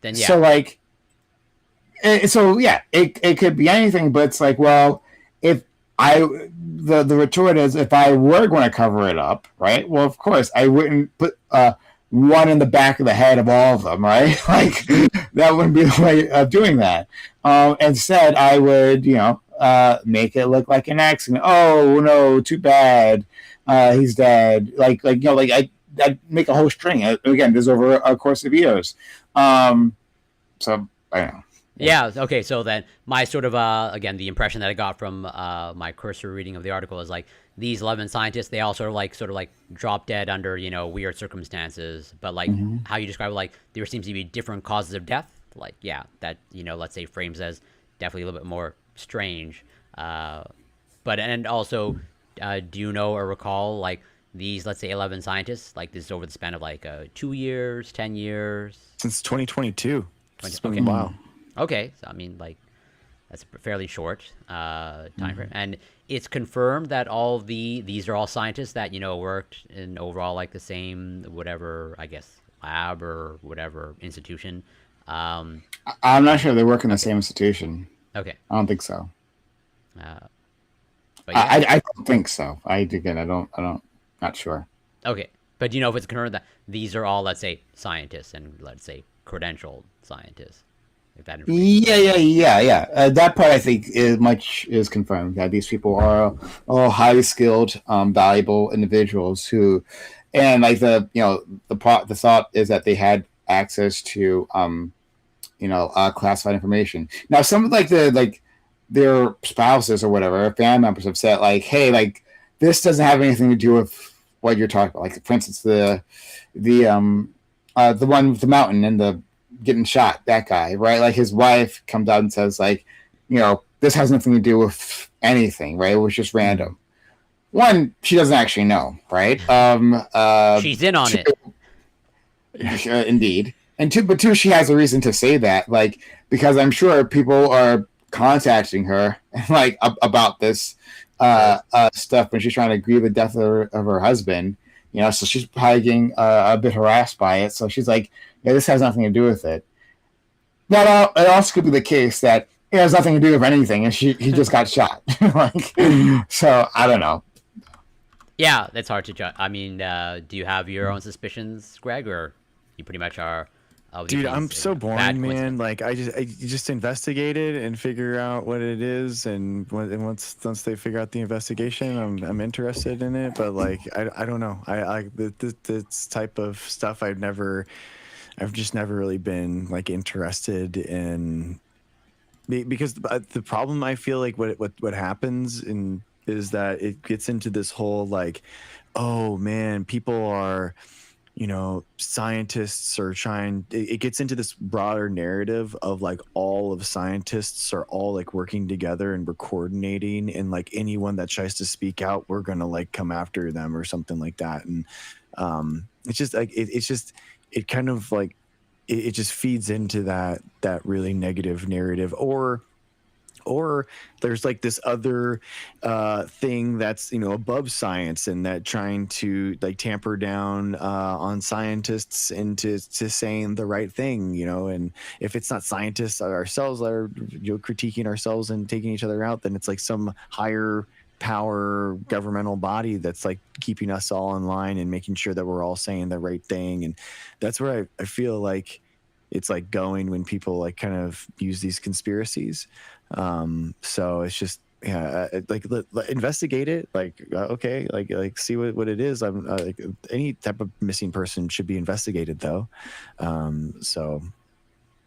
Then yeah. So like, it could be anything, but it's like, well, if the retort is, if I were going to cover it up, right? Well, of course, I wouldn't put one in the back of the head of all of them, right? Like that wouldn't be the way of doing that. Instead, I would, make it look like an accident. Oh no, too bad, he's dead. Like I'd make a whole string. Again, this is over a course of years. So I don't know. Yeah. Okay. So then my sort of again, the impression that I got from my cursory reading of the article is like these 11 scientists, they all sort of like drop dead under weird circumstances, but like how you describe it, like there seems to be different causes of death. Like that let's say frames as definitely a little bit more strange. But and also, do you know or recall like these, let's say 11 scientists, like this is over the span of like 2 years, 10 years? Since 2022. It's been okay. a while. Okay, so I mean, like, that's a fairly short time frame, and it's confirmed that all these are all scientists that worked in overall like the same whatever, I guess, lab or whatever institution. I'm not sure they work in the same institution. Okay, I don't think so. But yeah. I don't think so. I don't. Not sure. Okay, but do you know if it's confirmed that these are all, let's say, scientists and let's say credentialed scientists? Yeah. That part I think is confirmed that these people are all highly skilled, valuable individuals who, and like the thought is that they had access to classified information. Now some of their spouses or whatever, family members have said like, hey, like this doesn't have anything to do with what you're talking about. Like for instance, the one with the mountain and the getting shot, that guy, right? Like his wife comes out and says like, this has nothing to do with anything, right? It was just random. One, she doesn't actually know, right? She's in on it. Indeed. And two, she has a reason to say that, like, because I'm sure people are contacting her like about this stuff when she's trying to grieve the death of her husband, so she's probably getting a bit harassed by it. So she's like, yeah, this has nothing to do with it. It also could be the case that it has nothing to do with anything, and he just got shot. So I don't know. Yeah, that's hard to judge. I mean, do you have your own suspicions, Greg, or you pretty much are? Dude, I'm so boring, man. Like I just investigate it and figure out what it is, and once they figure out the investigation, I'm interested in it. But like I don't know. I this type of stuff I've just never really been like interested in, because the problem I feel like what happens is that it gets into this whole like, oh man, people are, scientists are trying, it gets into this broader narrative of like all of scientists are all like working together and we're coordinating, and like anyone that tries to speak out, we're going to like come after them or something like that. And it's just like, it kind of like, it just feeds into that really negative narrative, or or there's like this other thing that's, you know, above science, and that trying to like tamper down on scientists into saying the right thing, you know. And if it's not scientists ourselves that are, you know, critiquing ourselves and taking each other out, then it's like some higher power governmental body that's like keeping us all in line and making sure that we're all saying the right thing. And that's where I feel like it's like going when people like kind of use these conspiracies. So it's just, yeah, like investigate it, like okay, like see what it is. I'm like, any type of missing person should be investigated though. So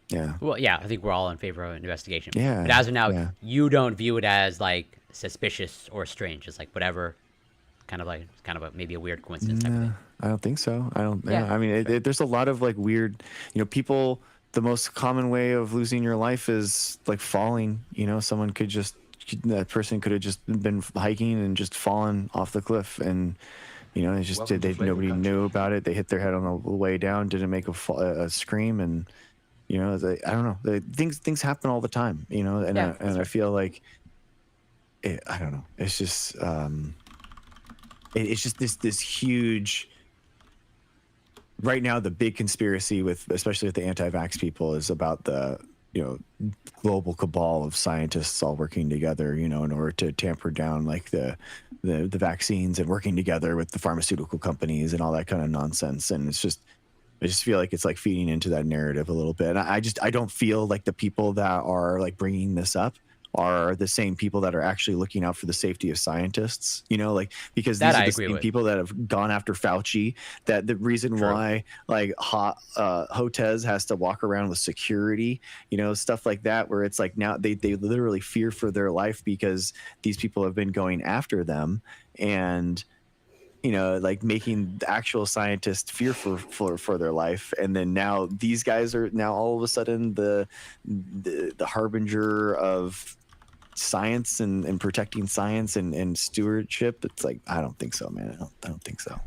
yeah. Well, yeah, I think we're all in favor of an investigation. Yeah, But as of now, yeah. you don't view it as like suspicious or strange. It's like whatever, kind of like it's kind of maybe a weird coincidence type of thing. I don't think so. I don't. Yeah. Yeah. I mean, there's a lot of like weird, you know, people. The most common way of losing your life is like falling. You know, that person could have just been hiking and just fallen off the cliff, and you know, it's just Welcome to Flavor nobody Country. knew about it. They hit their head on the way down, didn't make a scream, and you know, I don't know. Things happen all the time. You know, and Yeah, I feel like I don't know. It's just it's just this huge. Right now, the big conspiracy especially with the anti-vax people, is about the, you know, global cabal of scientists all working together, you know, in order to tamper down like the vaccines, and working together with the pharmaceutical companies and all that kind of nonsense. And it's just, I just feel like it's like feeding into that narrative a little bit. And I don't feel like the people that are like bringing this up are the same people that are actually looking out for the safety of scientists, you know, like, because That these I are the agree same with. people that have gone after Fauci, that the reason True. why like Hotez has to walk around with security, you know, stuff like that, where it's like now they literally fear for their life because these people have been going after them, and you know, like making the actual scientists fear for their life. And then now these guys are now all of a sudden the harbinger of science and protecting science and stewardship. It's like, I don't think so, man. I don't think so.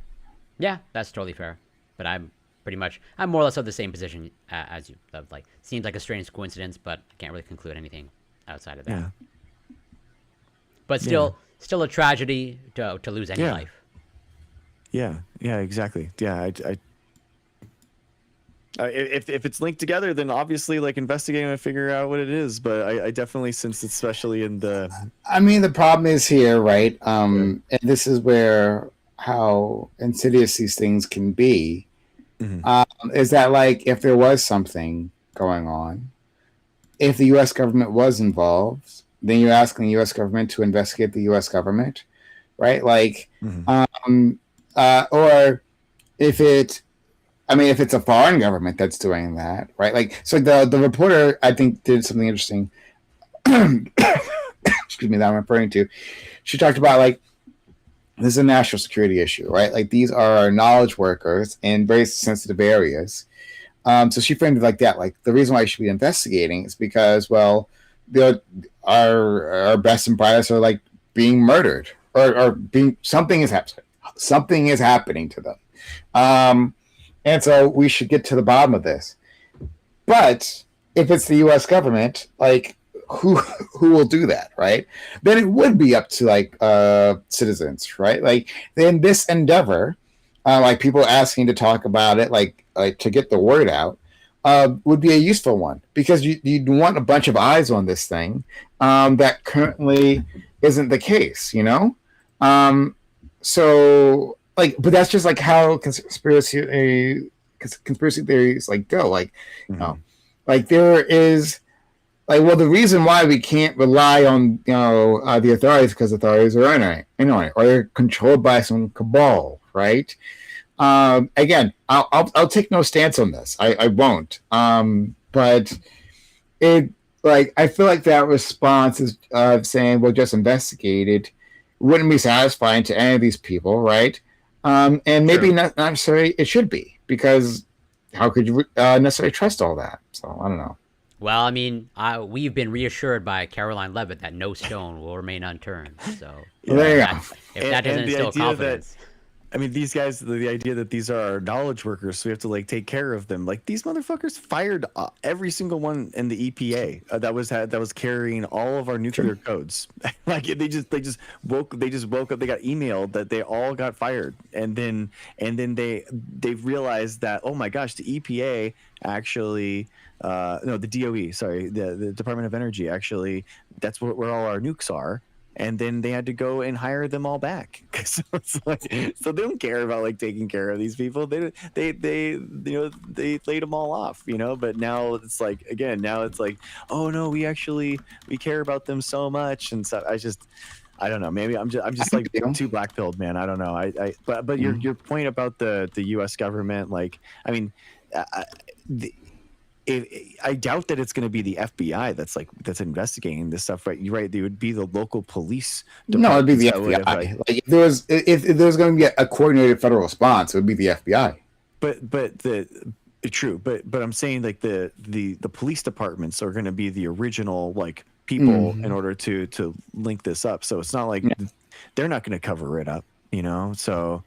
Yeah, that's totally fair. But I'm more or less of the same position as you. Of like, seems like a strange coincidence, but I can't really conclude anything outside of that. Yeah. But still a tragedy to lose any Yeah. life. Yeah, exactly. Yeah, if it's linked together, then obviously like investigating and figure out what it is. But I definitely, since it's especially in the, I mean, the problem is here, right? And this is where how insidious these things can be. Is that like if there was something going on, if the U.S. government was involved, then you're asking the U.S. government to investigate the U.S. government, right? Like, or if it's a foreign government that's doing that, right? Like, so the reporter, I think, did something interesting. Excuse me, that I'm referring to. She talked about like, this is a national security issue, right? Like, these are knowledge workers in very sensitive areas. So she framed it like that. Like, the reason why you should be investigating is because, well, our best and brightest are like being murdered, or being something is happening to them. And so we should get to the bottom of this. But if it's the U.S. government, like, who will do that, right? Then it would be up to like citizens, right? Like, in this endeavor, like people asking to talk about it, like to get the word out, would be a useful one, because you'd want a bunch of eyes on this thing that currently isn't the case, you know? So like, but that's just like how conspiracy theories like go. Like, you know, like there is like, well, the reason why we can't rely on, you know, the authorities, because authorities are annoying, or they're controlled by some cabal, right? Again, I'll take no stance on this. I won't. But it, like, I feel like that response is saying, well, just investigate it, wouldn't be satisfying to any of these people, right? And maybe not necessarily it should be, because how could you necessarily trust all that? So I don't know. Well, I mean, we've been reassured by Caroline Levitt that no stone will remain unturned. So There you go. if that doesn't and the instill idea confidence, I mean, these guys, the idea that these are our knowledge workers, so we have to like take care of them. Like these motherfuckers fired every single one in the EPA that was carrying all of our nuclear codes. Like they just woke up. They got emailed that they all got fired, and then they realized that, oh my gosh, the EPA actually no, the DOE, sorry, the Department of Energy, actually, that's where all our nukes are. And then they had to go and hire them all back. So it's like, so they don't care about like taking care of these people. They laid them all off, But now it's like, again, oh no, we care about them so much, and so I don't know. Maybe I'm just like too black pilled, man. I don't know. But your point about the U.S. government, like, I mean, I doubt that it's going to be the FBI that's investigating this stuff, right? You're right. They would be the local police. No, it'd be the FBI. Like if there was going to be a coordinated federal response, it would be the FBI. True. But I'm saying like the police departments are going to be the original like people in order to link this up. So it's not like they're not going to cover it up, So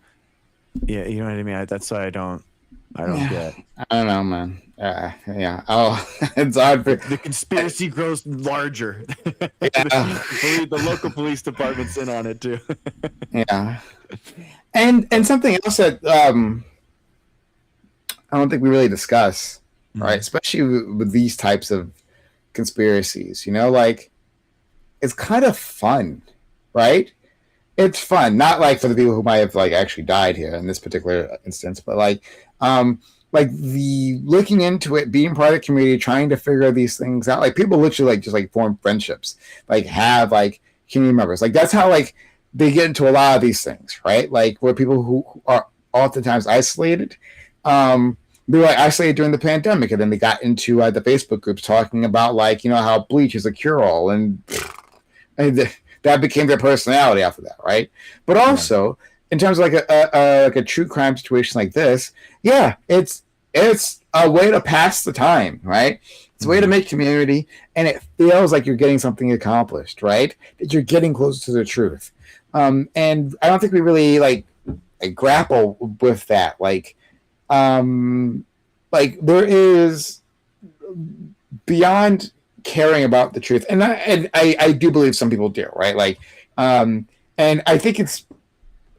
yeah, you know what I mean. That's why I don't get. I don't know, man. Yeah. Oh, it's odd. The conspiracy grows larger. The local police department's in on it too. Yeah. And something else that I don't think we really discuss, right? Especially with these types of conspiracies, like it's kind of fun, right? It's fun, not like for the people who might have like actually died here in this particular instance, but like the looking into it, being part of the community, trying to figure these things out. Like people literally like just like form friendships, like have like community members. Like that's how like they get into a lot of these things, right? Like where people who are oftentimes isolated, they were like isolated during the pandemic, and then they got into the Facebook groups talking about like how bleach is a cure-all, and that became their personality after that, right? But also in terms of like a true crime situation like this, it's a way to pass the time, right? It's a way to make community, and it feels like you're getting something accomplished, right? That you're getting closer to the truth. And I don't think we really like grapple with that. Like there is beyond caring about the truth, and I do believe some people do, right? Like, and I think it's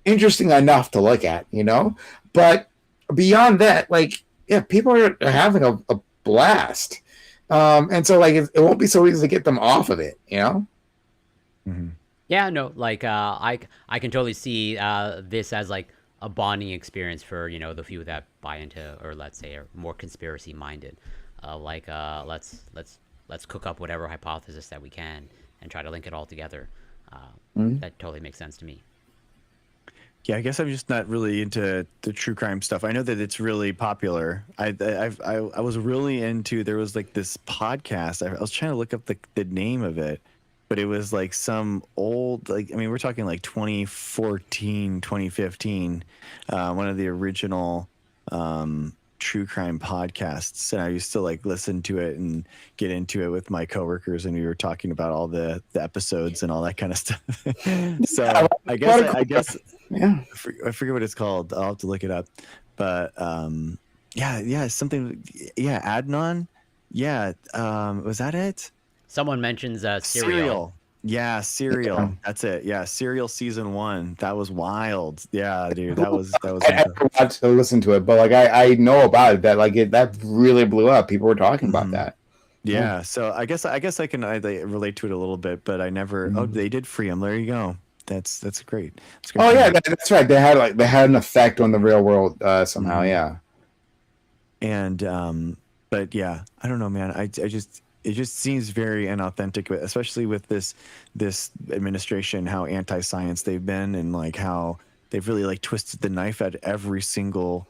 interesting enough to look at, but beyond that, like, people are having a blast, and so like it won't be so easy to get them off of it, Mm-hmm. Yeah, no, like I can totally see this as like a bonding experience for the few that buy into, or let's say are more conspiracy minded. Let's cook up whatever hypothesis that we can and try to link it all together. That totally makes sense to me. Yeah, I guess I'm just not really into the true crime stuff. I know that it's really popular. I was really into, there was like this podcast. I was trying to look up the name of it, but it was like some old, like, I mean, we're talking like 2014, 2015, one of the original true crime podcasts, and I used to like listen to it and get into it with my coworkers, and we were talking about all the episodes and all that kind of stuff. So I guess yeah, I forget what it's called. I'll have to look it up. But something. Yeah, Adnan. Yeah, was that it? Someone mentions Serial. Yeah, Serial. Yeah. That's it. Yeah, Serial season 1. That was wild. Yeah, dude, that was. I never got to listen to it, but like I know about it. That like that really blew up. People were talking about that. Yeah, so I guess I can relate to it a little bit, but I never. Oh, they did free him. There you go. That's great. That's great. Oh yeah, that's right. They had an effect on the real world somehow. Yeah. And but yeah, I don't know, man. It just seems very inauthentic, especially with this administration, how anti-science they've been, and like how they've really like twisted the knife at every single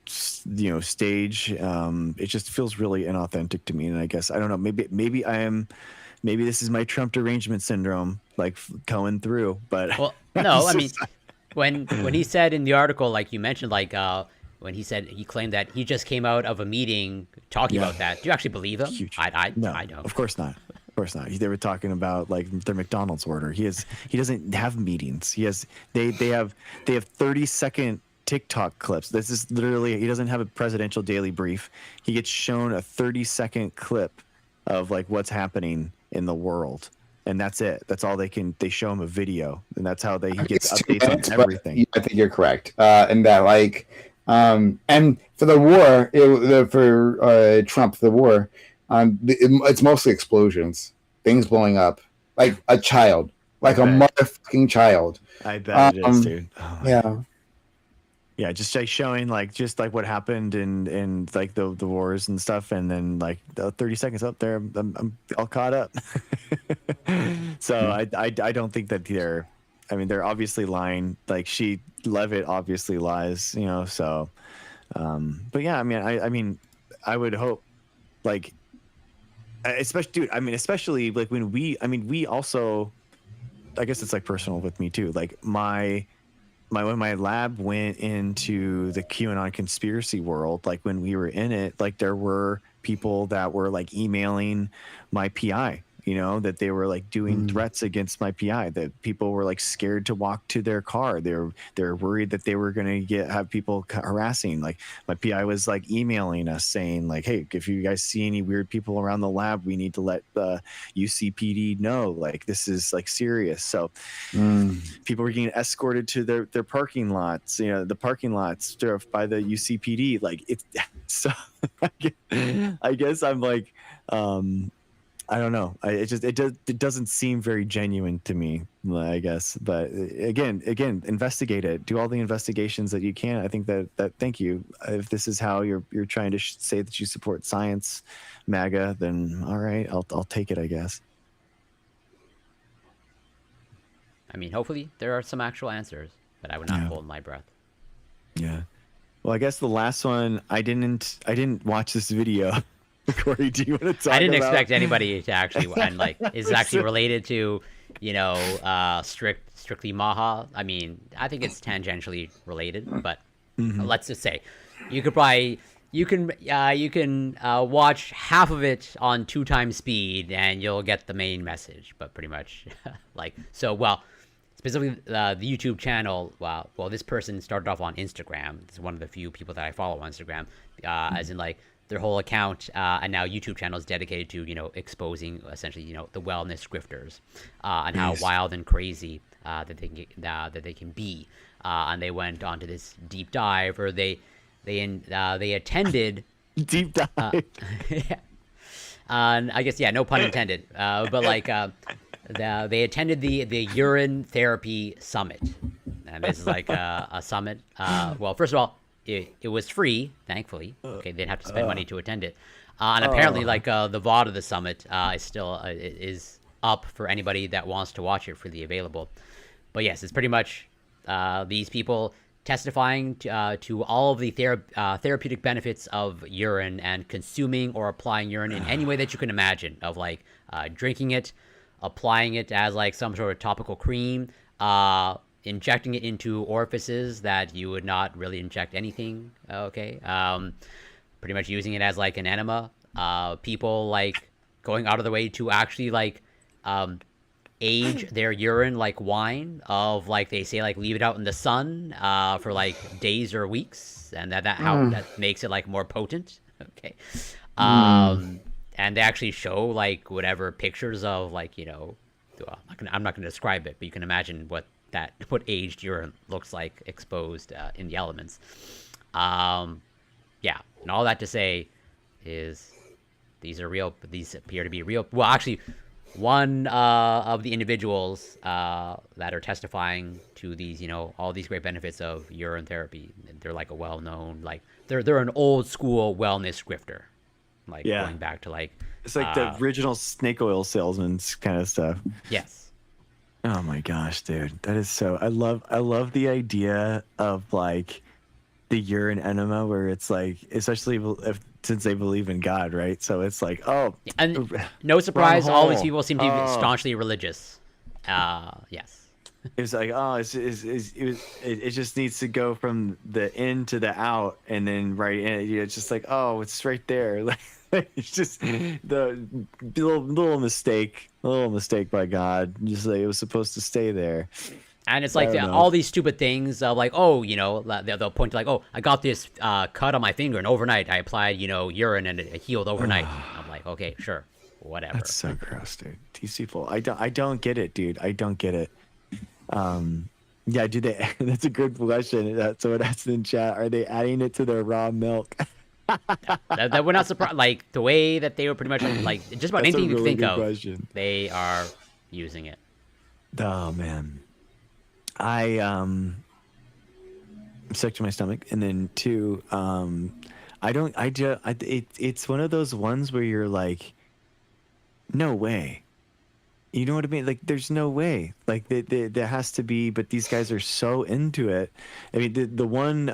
stage. It just feels really inauthentic to me, and I guess I don't know. Maybe this is my Trump derangement syndrome, like going through. But well, no, I mean, when he said in the article, like you mentioned, like when he claimed that he just came out of a meeting talking about that. Do you actually believe him? Huge. I no, don't. Of course not. Of course not. They were talking about like their McDonald's order. He doesn't have meetings. They have 30-second TikTok clips. This is literally, he doesn't have a presidential daily brief. He gets shown a 30-second clip of like what's happening in the world. And that's it. That's all they show him a video, and that's how he gets updates on everything. I think you're correct. And that like, and for the war, for Trump, the war, it's mostly explosions, things blowing up, like a child, like a motherfucking child. I bet it is, dude. Oh, yeah. Yeah, just like showing like what happened in like the wars and stuff, and then like the 30 seconds up there, I'm all caught up. So I don't think that they're obviously lying. Like Levitt obviously lies, you know. So, but yeah, I mean, I would hope, like, especially like when we also, I guess it's like personal with me too. Like when my lab went into the QAnon conspiracy world, like when we were in it, like there were people that were like emailing my PI, you know, that they were like doing threats against my PI, that people were like scared to walk to their car. They're worried that they were going to have people harassing. Like my PI was like emailing us saying like, hey, if you guys see any weird people around the lab, we need to let the UCPD know, like this is like serious. So people were getting escorted to their parking lots, you know, the parking lots by the UCPD. Like it's so I guess I'm like, I don't know. It doesn't seem very genuine to me, I guess. But again, investigate it. Do all the investigations that you can. I think that thank you. If this is how you're trying to say that you support science, MAGA, then all right, I'll take it, I guess. I mean, hopefully there are some actual answers, but I would not hold my breath. Yeah. Well, I guess the last one, I didn't watch this video. Corey, do you want to talk I didn't about... expect anybody to actually, and like, is actually related to, you know, strictly Maha. I mean, I think it's tangentially related, but let's just say, you can watch half of it on 2x speed, and you'll get the main message. But pretty much, like, so specifically the YouTube channel. Well, this person started off on Instagram. It's one of the few people that I follow on Instagram, as in like. Their whole account and now YouTube channel is dedicated to, you know, exposing essentially, you know, the wellness grifters and how wild and crazy that they can be. And they went onto this deep dive, or they attended deep dive. Yeah. And I guess no pun intended. But like they attended the urine therapy summit, and this is like a summit. Well, first of all. It was free, thankfully. Okay, they'd have to spend money to attend it, and apparently, like the VOD of the summit is still is up for anybody that wants to watch it, freely available. But yes, it's pretty much these people testifying to all of the therapeutic benefits of urine and consuming or applying urine in any way that you can imagine, of like drinking it, applying it as like some sort of topical cream, injecting it into orifices that you would not really inject anything. Okay. Pretty much using it as like an enema. People like going out of the way to actually like age their urine like wine, of like they say like leave it out in the sun for like days or weeks, and that makes it like more potent. Okay. And they actually show like whatever pictures of like, you know, I'm not gonna describe it, but you can imagine what aged urine looks like exposed in the elements. And all that to say is these appear to be real. Well, actually, one of the individuals that are testifying to these, you know, all these great benefits of urine therapy, they're like a well-known, like they're an old school wellness grifter, like going back to like it's like the original snake oil salesman kind of stuff. Yes. Oh my gosh, dude. That is so I love the idea of like the urine enema, where it's like, especially since they believe in God, right? So it's like, and no surprise, all these people seem to be staunchly religious. Yes. It's like, oh, it just needs to go from the in to the out, and then right in. It's just like, oh, it's right there. Like it's just the little mistake, by God. Just like it was supposed to stay there. And it's I like don't know. all these stupid things of like, oh, they'll point to like, oh, I got this cut on my finger, and overnight I applied, urine, and it healed overnight. I'm like, okay, sure, whatever. That's so gross, dude. These people, I don't get it, dude. I don't get it. Yeah, do they? That's a good question. Someone asked in chat, are they adding it to their raw milk? that we're not surprised. Like the way that they were pretty much like just about That's a anything you can really think good of, question. they are using it. Oh man, I'm sick to my stomach, and then two, it's one of those ones where you're like, no way. You know what I mean? Like, there's no way. Like, there has to be, but these guys are so into it. I mean, the one,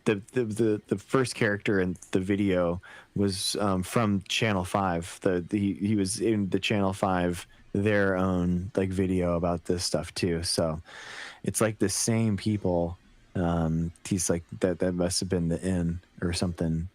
the first character in the video was from Channel 5. He was in the Channel 5, their own, like, video about this stuff, too. So it's like the same people. He's like, that must have been the in or something.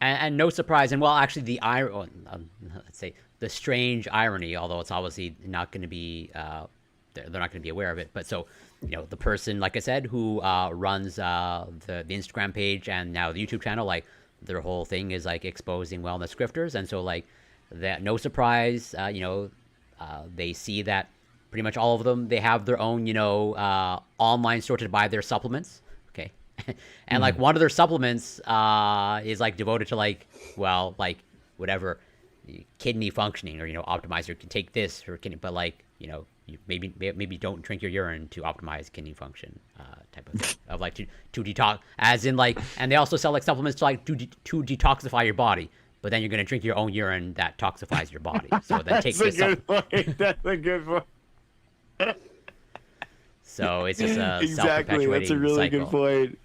And no surprise, and well, actually, let's say the strange irony, although it's obviously not going to be, they're not going to be aware of it. But so, the person, like I said, who runs the Instagram page and now the YouTube channel, like their whole thing is like exposing wellness grifters, and so like that, no surprise, they see that pretty much all of them, they have their own, online store to buy their supplements. Okay. And like one of their supplements is like devoted to like, well, like whatever kidney functioning, or optimize, or can take this for kidney, but like you maybe don't drink your urine to optimize kidney function, type of thing. Of like to detox, as in like, and they also sell like supplements to like to detoxify your body, but then you're gonna drink your own urine that toxifies your body. So then take this. That's a good point. So it's just a exactly. That's a really cycle. good point.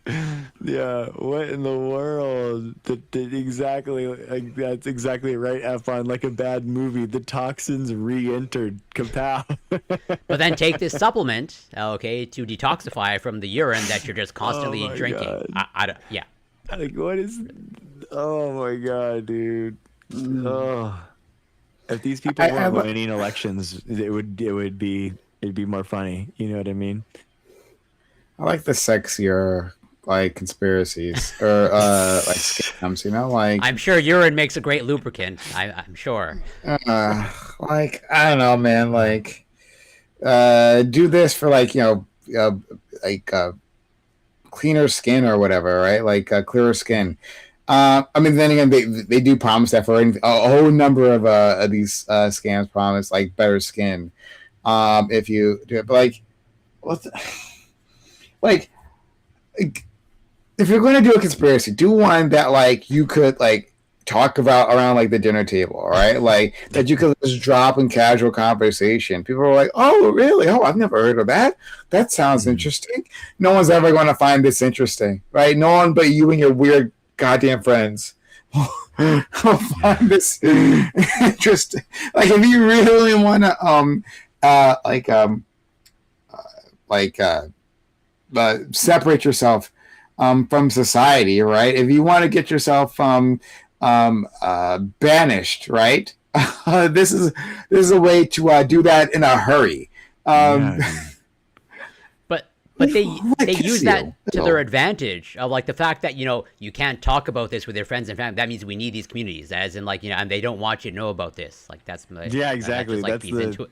Yeah. What in the world? Exactly. Like, that's exactly right, F-on. Like a bad movie. The toxins re-entered. Kapow. But then take this supplement, okay, to detoxify from the urine that you're just constantly my drinking. God. Yeah. Like, what is? Oh my God, dude. Oh. If these people weren't winning elections, it'd be more funny. You know what I mean? I like the sexier like conspiracies or like scams. Like I'm sure urine makes a great lubricant. I'm sure. Like I don't know, man. Like do this for like cleaner skin or whatever, right? Like clearer skin. I mean, then again, they do promise that for a whole number of these scams promise like better skin. If you do it, but like, like, if you're going to do a conspiracy, do one that like you could like talk about around like the dinner table, right? Like that you could just drop in casual conversation. People are like, "Oh, really? Oh, I've never heard of that. That sounds interesting." No one's ever going to find this interesting, right? No one but you and your weird goddamn friends. Will find this interesting. Like if you really want to separate yourself from society, right? If you want to get yourself banished, right? This is a way to do that in a hurry. But they use that to their advantage, of like the fact that you can't talk about this with your friends and family. That means we need these communities, as in like and they don't want you to know about this. Like that's exactly. That just, like,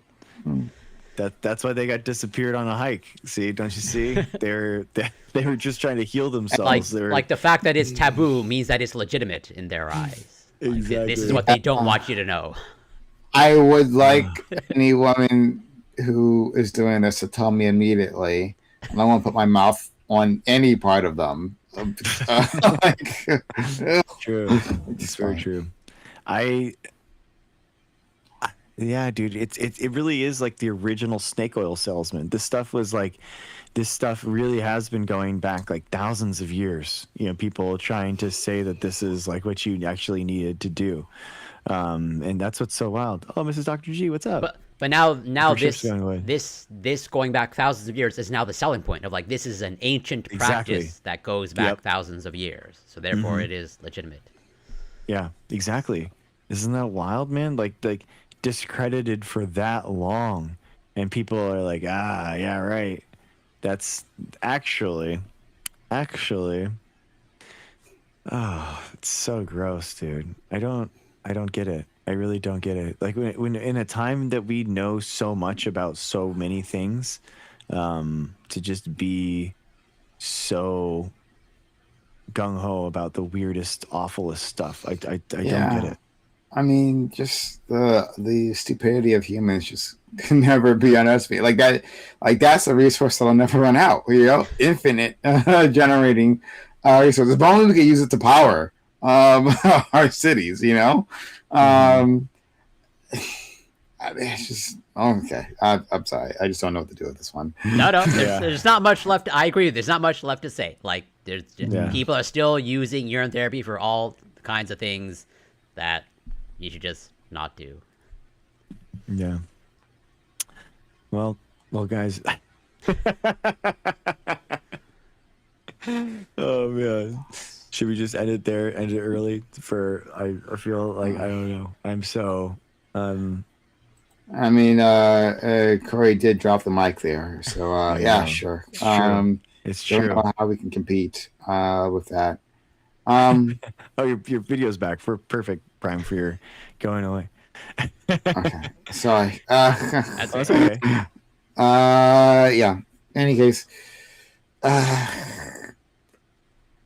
that's that's why they got disappeared on a hike. See, don't you see? They were just trying to heal themselves. Like the fact that it's taboo means that it's legitimate in their eyes. Like, exactly. This is what they don't want you to know. I would like any woman who is doing this to tell me immediately. I don't want to put my mouth on any part of them. True. It's very true. Yeah, dude, it really is like the original snake oil salesman. This stuff really has been going back like thousands of years. People trying to say that this is like what you actually needed to do. And that's what's so wild. Oh, Mrs. Dr. G, what's up? But now Friendship's going away. this going back thousands of years is now the selling point of like this is an ancient Exactly. practice that goes back Yep. thousands of years. So therefore it is legitimate. Yeah, exactly. Isn't that wild, man? Like discredited for that long, and people are like, ah, yeah, right. That's actually, oh, it's so gross, dude. I don't get it. I really don't get it. Like when in a time that we know so much about so many things, to just be so gung ho about the weirdest, awfulest stuff. I don't get it. I mean, just the stupidity of humans just can never be underestimated. Like that, like that's a resource that'll never run out. You know, infinite generating resources. But only we can use it to power our cities. You know, I mean, it's just okay. I'm sorry. I just don't know what to do with this one. No, there's not much left. I agree. There's not much left to say. Like people are still using urine therapy for all kinds of things that you should just not do. Yeah. Well, guys. Oh man, should we just end it there? End it early? I feel like I don't know. I'm so. I mean, Corey did drop the mic there, so yeah, sure. It's true. It's Don't true. know how we can compete with that. Oh, your video's back. For perfect prime for your going away. Okay, sorry. That's That's okay. Yeah. In any case,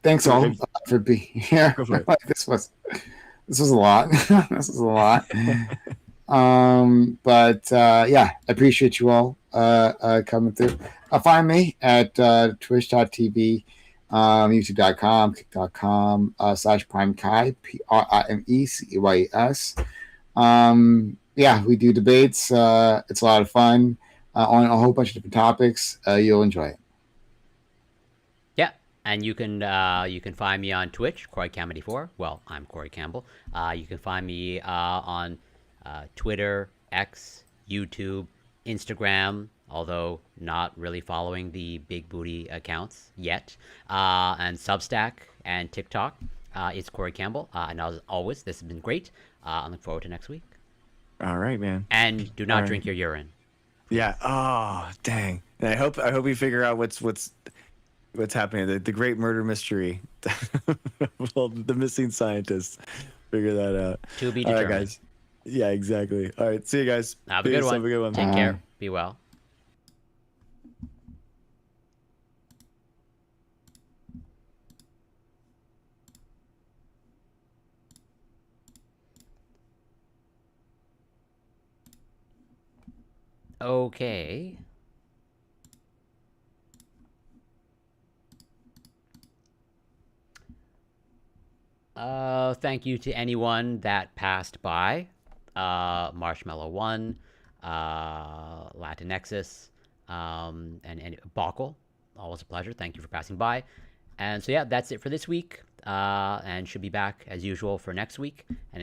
thanks all for being here. Go for it. This was a lot. This was a lot. But yeah, I appreciate you all coming through. Find me at twitch.tv, youtube.com, kick.com /primekai, PRIMECEYES. Yeah, we do debates. It's a lot of fun on a whole bunch of different topics. You'll enjoy it. Yeah, and you can find me on Twitch, Corey Campbell 84. Well, I'm Corey Campbell. You can find me on Twitter, X, YouTube, Instagram, although not really following the big booty accounts yet, and Substack and TikTok. It's Corey Campbell, and as always, this has been great. I look forward to next week. All right, man. And do not drink your urine. Yeah. Oh, dang. And I hope we figure out what's happening. The great murder mystery. Well, the missing scientist. Figure that out. To be All determined. right, guys. Yeah, exactly. All right. See you guys. Have a good one. Have a good one. Take care. Be well. Okay. Thank you to anyone that passed by. Marshmallow One, Latinexus, and Bokkel. Always a pleasure. Thank you for passing by. And so yeah, that's it for this week. And should be back as usual for next week. And